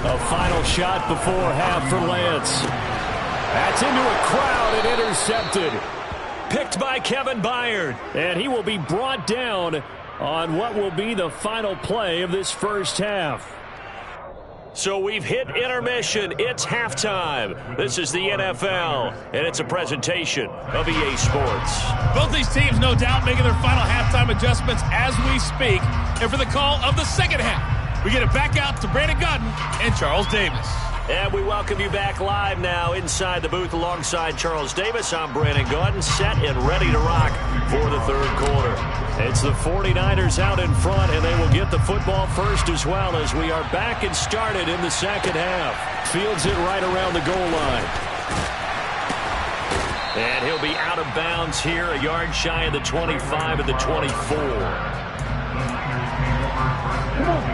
A final shot before half for Lance. That's into a crowd and intercepted. Picked by Kevin Byard. And he will be brought down on what will be the final play of this first half. So we've hit intermission. It's halftime. This is the NFL, and it's a presentation of EA Sports. Both these teams, no doubt, making their final halftime adjustments as we speak. And for the call of the second half, we get it back out to Brandon Godden and Charles Davis. And we welcome you back live now inside the booth alongside Charles Davis. I'm Brandon Godden, set and ready to rock for the third quarter. It's the 49ers out in front, and they will get the football first as well as we are back and started in the second half. Fields it right around the goal line. And he'll be out of bounds here, a yard shy of the 25 and the 24.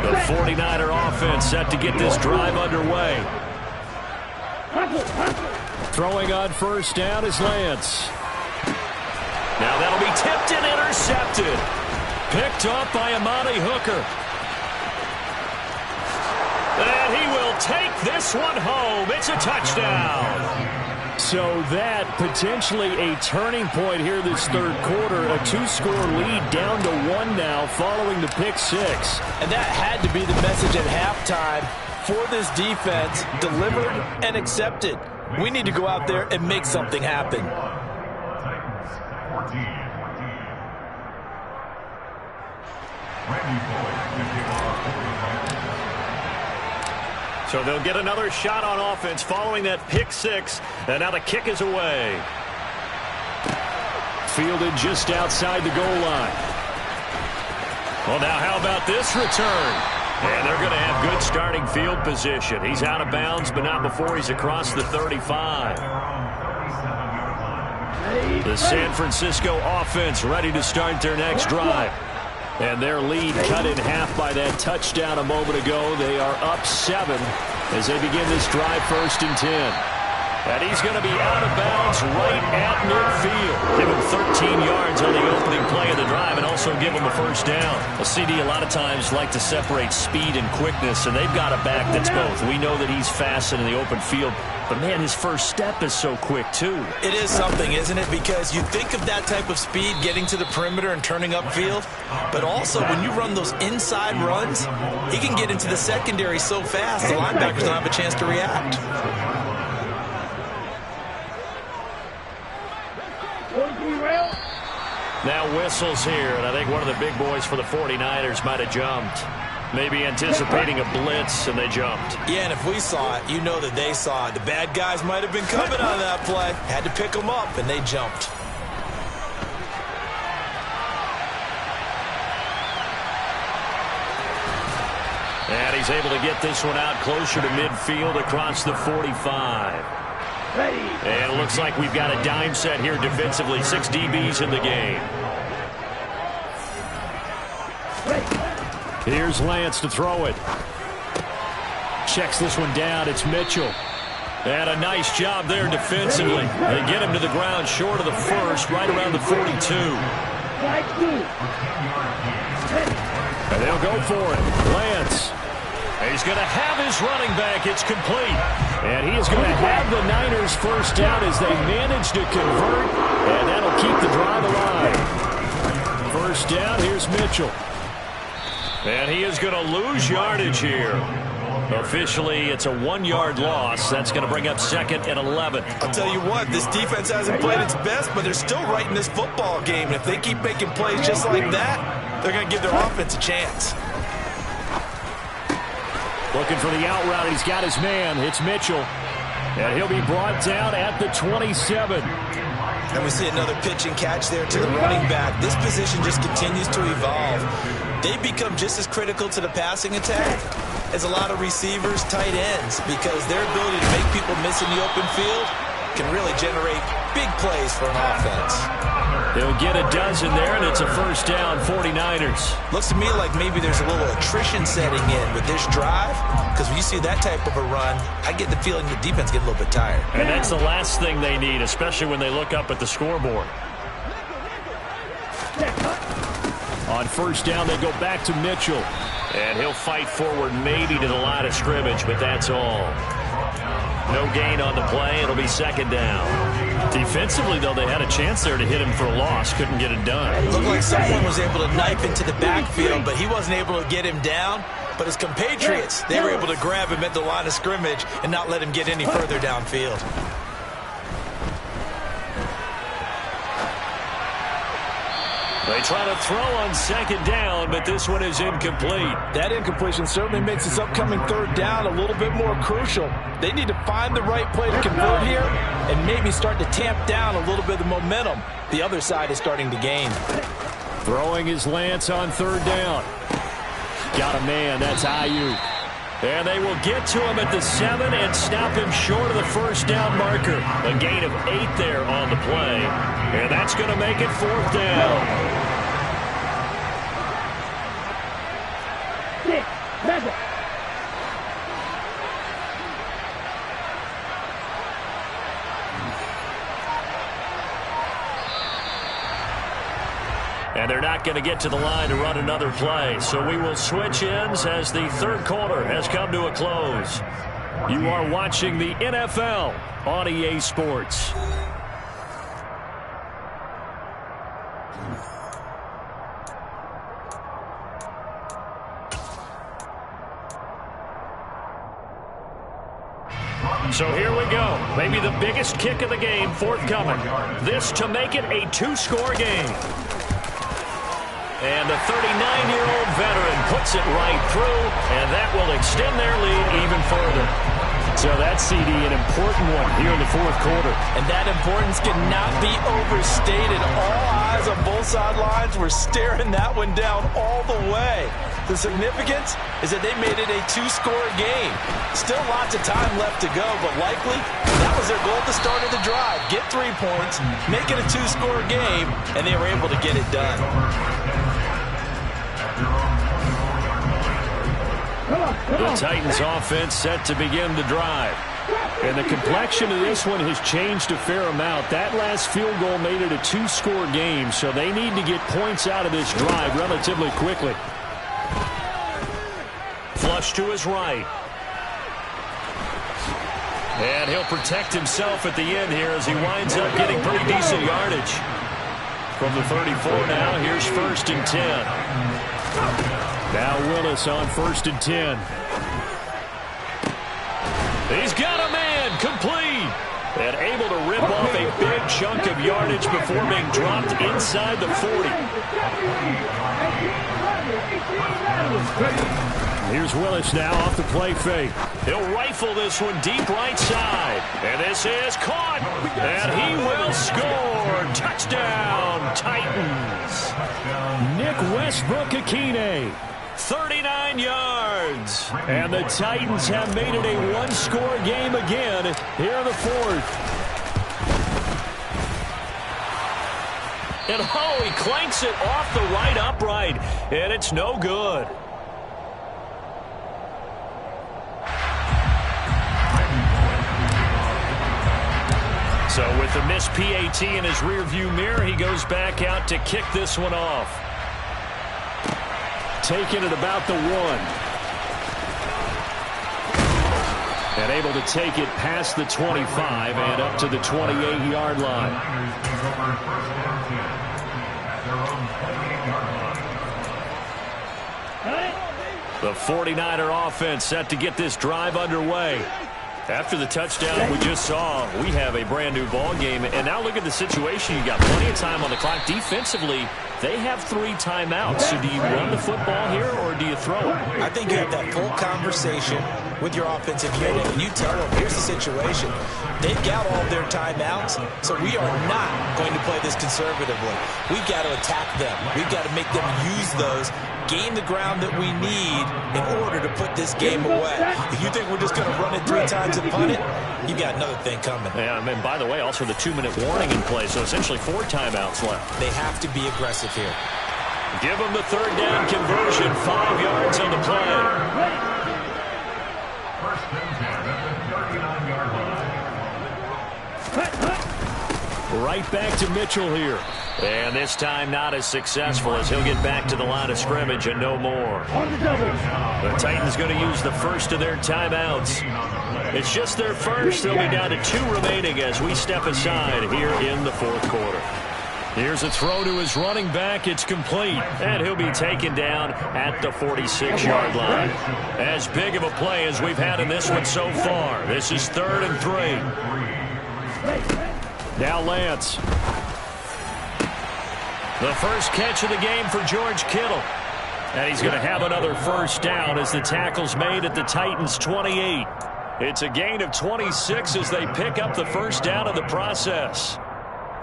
The 49er offense set to get this drive underway. Throwing on first down is Lance. Now that'll be tipped and intercepted. Picked up by Amani Hooker. And he will take this one home. It's a touchdown. So that potentially a turning point here this third quarter. A two-score lead down to one now following the pick six. And that had to be the message at halftime for this defense. Delivered and accepted. We need to go out there and make something happen. So they'll get another shot on offense following that pick six. And now the kick is away. Fielded just outside the goal line. Well, now how about this return? And they're going to have good starting field position. He's out of bounds, but not before he's across the 35. The San Francisco offense ready to start their next drive. And their lead cut in half by that touchdown a moment ago. They are up 7 as they begin this drive, 1st and 10. And he's going to be out of bounds right at midfield. Give him 13 yards on the opening play of the drive and also give him a first down. A CD a lot of times like to separate speed and quickness, and they've got a back that's both. We know that he's fast in the open field, but, man, his first step is so quick, too. It is something, isn't it? Because you think of that type of speed getting to the perimeter and turning upfield, but also when you run those inside runs, he can get into the secondary so fast the linebackers don't have a chance to react. Now whistles here, and I think one of the big boys for the 49ers might have jumped. Maybe anticipating a blitz, and they jumped. Yeah, and if we saw it, you know that they saw it. The bad guys might have been coming on that play. Had to pick them up, and they jumped. And he's able to get this one out closer to midfield across the 45. And it looks like we've got a dime set here defensively. 6 DBs in the game. Here's Lance to throw it. Checks this one down. It's Mitchell. And a nice job there defensively. They get him to the ground short of the first, right around the 42. And they'll go for it. Lance. He's going to have his running back. It's complete. And he is going to have the Niners first down as they manage to convert. And that'll keep the drive alive. First down, here's Mitchell. And he is going to lose yardage here. Officially, it's a 1-yard loss. That's going to bring up 2nd and 11. I'll tell you what, this defense hasn't played its best, but they're still right in this football game. And if they keep making plays just like that, they're going to give their offense a chance. Looking for the out route. He's got his man. It's Mitchell. And he'll be brought down at the 27. And we see another pitch and catch there to the running back. This position just continues to evolve. They become just as critical to the passing attack as a lot of receivers, tight ends, because their ability to make people miss in the open field can really generate big plays for an offense. They'll get a dozen there, and it's a first down, 49ers. Looks to me like maybe there's a little attrition setting in with this drive, because when you see that type of a run, I get the feeling the defense gets a little bit tired. And that's the last thing they need, especially when they look up at the scoreboard. On first down, they go back to Mitchell. And he'll fight forward maybe to the line of scrimmage, but that's all. No gain on the play. It'll be second down. Defensively, though, they had a chance there to hit him for a loss. Couldn't get it done. It looked like someone was able to knife into the backfield, but he wasn't able to get him down. But his compatriots, they were able to grab him at the line of scrimmage and not let him get any further downfield. They try to throw on second down, but this one is incomplete. That incompletion certainly makes this upcoming third down a little bit more crucial. They need to find the right play to convert here and maybe start to tamp down a little bit of the momentum the other side is starting to gain. Throwing his Lance on third down. Got a man. That's Ayuk. And they will get to him at the 7 and stop him short of the first down marker. A gain of 8 there on the play. And that's going to make it fourth down. And they're not going to get to the line to run another play. So we will switch ends as the third quarter has come to a close. You are watching the NFL on EA Sports. So here we go. Maybe the biggest kick of the game forthcoming. This to make it a 2-score game. And the 39-year-old veteran puts it right through, and that will extend their lead even further. So that's, CD, an important one here in the fourth quarter. And that importance cannot be overstated. All eyes on both sidelines were staring that one down all the way. The significance is that they made it a 2-score game. Still lots of time left to go, but likely that was their goal at the start of the drive. Get 3 points, make it a 2-score game, and they were able to get it done. The Titans offense set to begin the drive. And the complexion of this one has changed a fair amount. That last field goal made it a 2-score game, so they need to get points out of this drive relatively quickly. Flush to his right. And he'll protect himself at the end here as he winds up getting pretty decent yardage. From the 34 now, here's 1st and 10. Now Willis on 1st and 10. He's got a man, complete. And able to rip off a big chunk of yardage before being dropped inside the 40. Here's Willis now off the play fake. He'll rifle this one deep right side. And this is caught. And he will score. Touchdown, Titans. Nick Westbrook-Akine. 39 yards. And the Titans have made it a 1-score game again here in the fourth. And oh, he clanks it off the right upright. And it's no good. So with the missed PAT in his rearview mirror, he goes back out to kick this one off. Taking it about the 1. And able to take it past the 25 and up to the 28-yard line. The 49er offense set to get this drive underway. After the touchdown we just saw, we have a brand new ball game. And now look at the situation. You got plenty of time on the clock. Defensively, they have 3 timeouts. So do you run the football here or do you throw it? I think you have that full conversation with your offensive unit, and you tell them, here's the situation. They've got all their timeouts, so we are not going to play this conservatively. We've got to attack them. We've got to make them use those, gain the ground that we need in order to put this game away. If you think we're just going to run it 3 times and punt it, you got another thing coming. Yeah, and by the way, also the 2-minute warning in play, so essentially 4 timeouts left. They have to be aggressive here. Give them the 3rd down conversion, 5 yards on the play. Right back to Mitchell here. And this time not as successful as he'll get back to the line of scrimmage and no more. The Titans going to use the first of their timeouts. It's just their first. They'll be down to 2 remaining as we step aside here in the fourth quarter. Here's a throw to his running back. It's complete. And he'll be taken down at the 46-yard line. As big of a play as we've had in this one so far. This is 3rd and 3. Now Lance. The first catch of the game for George Kittle. And he's going to have another first down as the tackle's made at the Titans' 28. It's a gain of 26 as they pick up the first down in the process.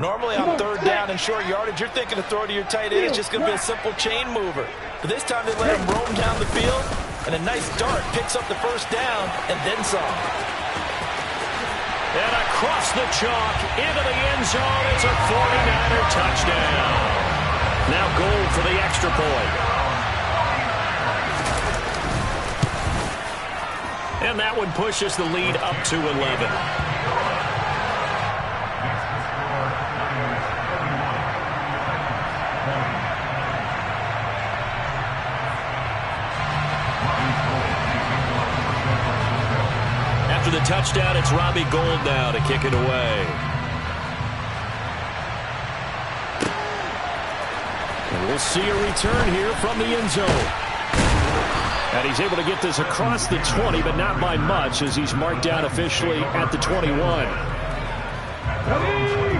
Normally on 3rd down and short yardage, you're thinking to throw to your tight end. It's just going to be a simple chain mover. But this time they let him roam down the field, and a nice dart picks up the first down and then some. And across the chalk into the end zone. It's a 49er touchdown. Now goal for the extra point. And that one pushes the lead up to 11. After the touchdown, it's Robbie Gould now to kick it away. And we'll see a return here from the end zone. And he's able to get this across the 20, but not by much as he's marked down officially at the 21.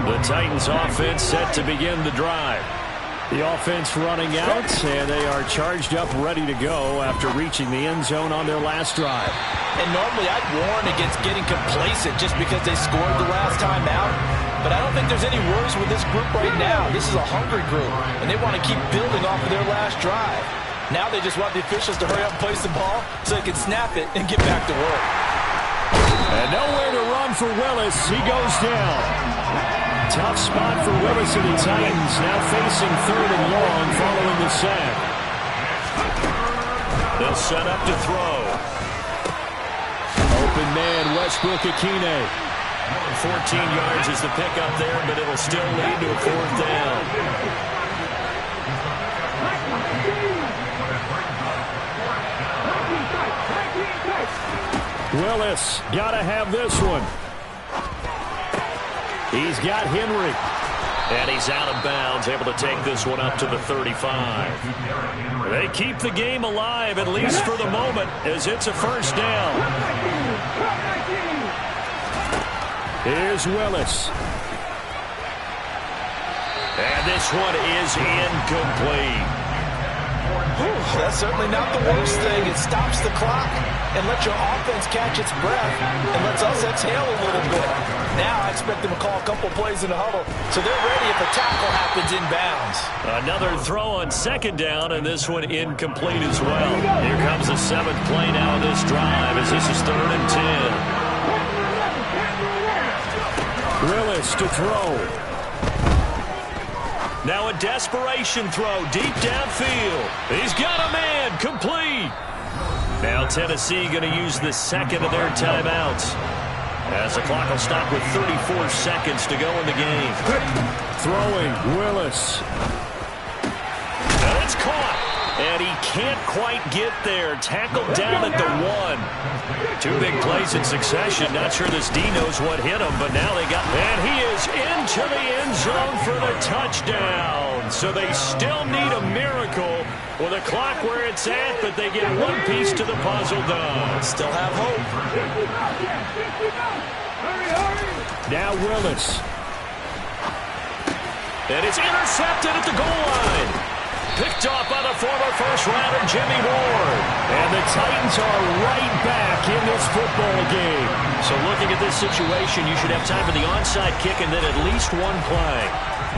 The Titans offense set to begin the drive. The offense running out, and they are charged up, ready to go after reaching the end zone on their last drive. And normally I'd warn against getting complacent just because they scored the last time out. But I don't think there's any worries with this group right now. This is a hungry group, and they want to keep building off of their last drive. Now they just want the officials to hurry up and place the ball so they can snap it and get back to work. And nowhere to run for Willis. He goes down. Tough spot for Willis and the Titans, now facing 3rd and long following the sack. They'll set up to throw. Open man, Westbrook-Akine. 14 yards is the pickup there, but it'll still lead to a 4th down. Willis, got to have this one. He's got Henry. And he's out of bounds, able to take this one up to the 35. They keep the game alive, at least for the moment, as it's a first down. Here's Willis. And this one is incomplete. That's certainly not the worst thing. It stops the clock and lets your offense catch its breath and lets us exhale a little bit. Now I expect them to call a couple plays in the huddle, so they're ready if a tackle happens inbounds. Another throw on 2nd down, and this one incomplete as well. Here comes the 7th play now of this drive as this is 3rd and 10. Willis to throw. Now a desperation throw deep downfield. He's got a man, complete. Now Tennessee going to use the 2nd of their timeouts, as the clock will stop with 34 seconds to go in the game. Throwing, Willis. And it's caught. And he can't quite get there. Tackled down at the 1. 2 big plays in succession. Not sure this D knows what hit him, but now they got... And he is into the end zone for the touchdown. So they still need a miracle with a clock where it's at, but they get one piece to the puzzle done. Still have hope. Now Willis. And it's intercepted at the goal line. Picked off by the former first-rounder Jimmy Ward. And the Titans are right back in this football game. So looking at this situation, you should have time for the onside kick and then at least one play.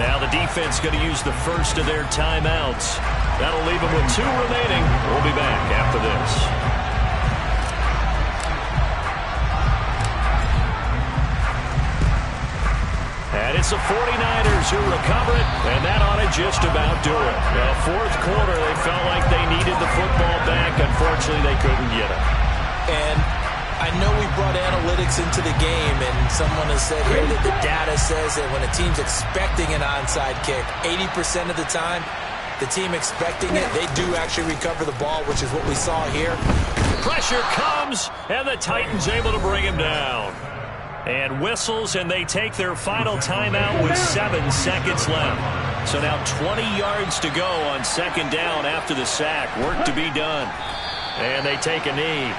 Now the defense going to use the first of their timeouts. That'll leave them with 2 remaining. We'll be back after this. And it's the 49ers who recover it, and that ought to just about do it. The 4th quarter, they felt like they needed the football back. Unfortunately, they couldn't get it. And I know we brought analytics into the game, and someone has said here that the data says that when a team's expecting an onside kick, 80% of the time, the team expecting it, they do actually recover the ball, which is what we saw here. Pressure comes, and the Titans able to bring him down. And whistles, and they take their final timeout with 7 seconds left. So now 20 yards to go on second down after the sack. Work to be done. And they take a knee.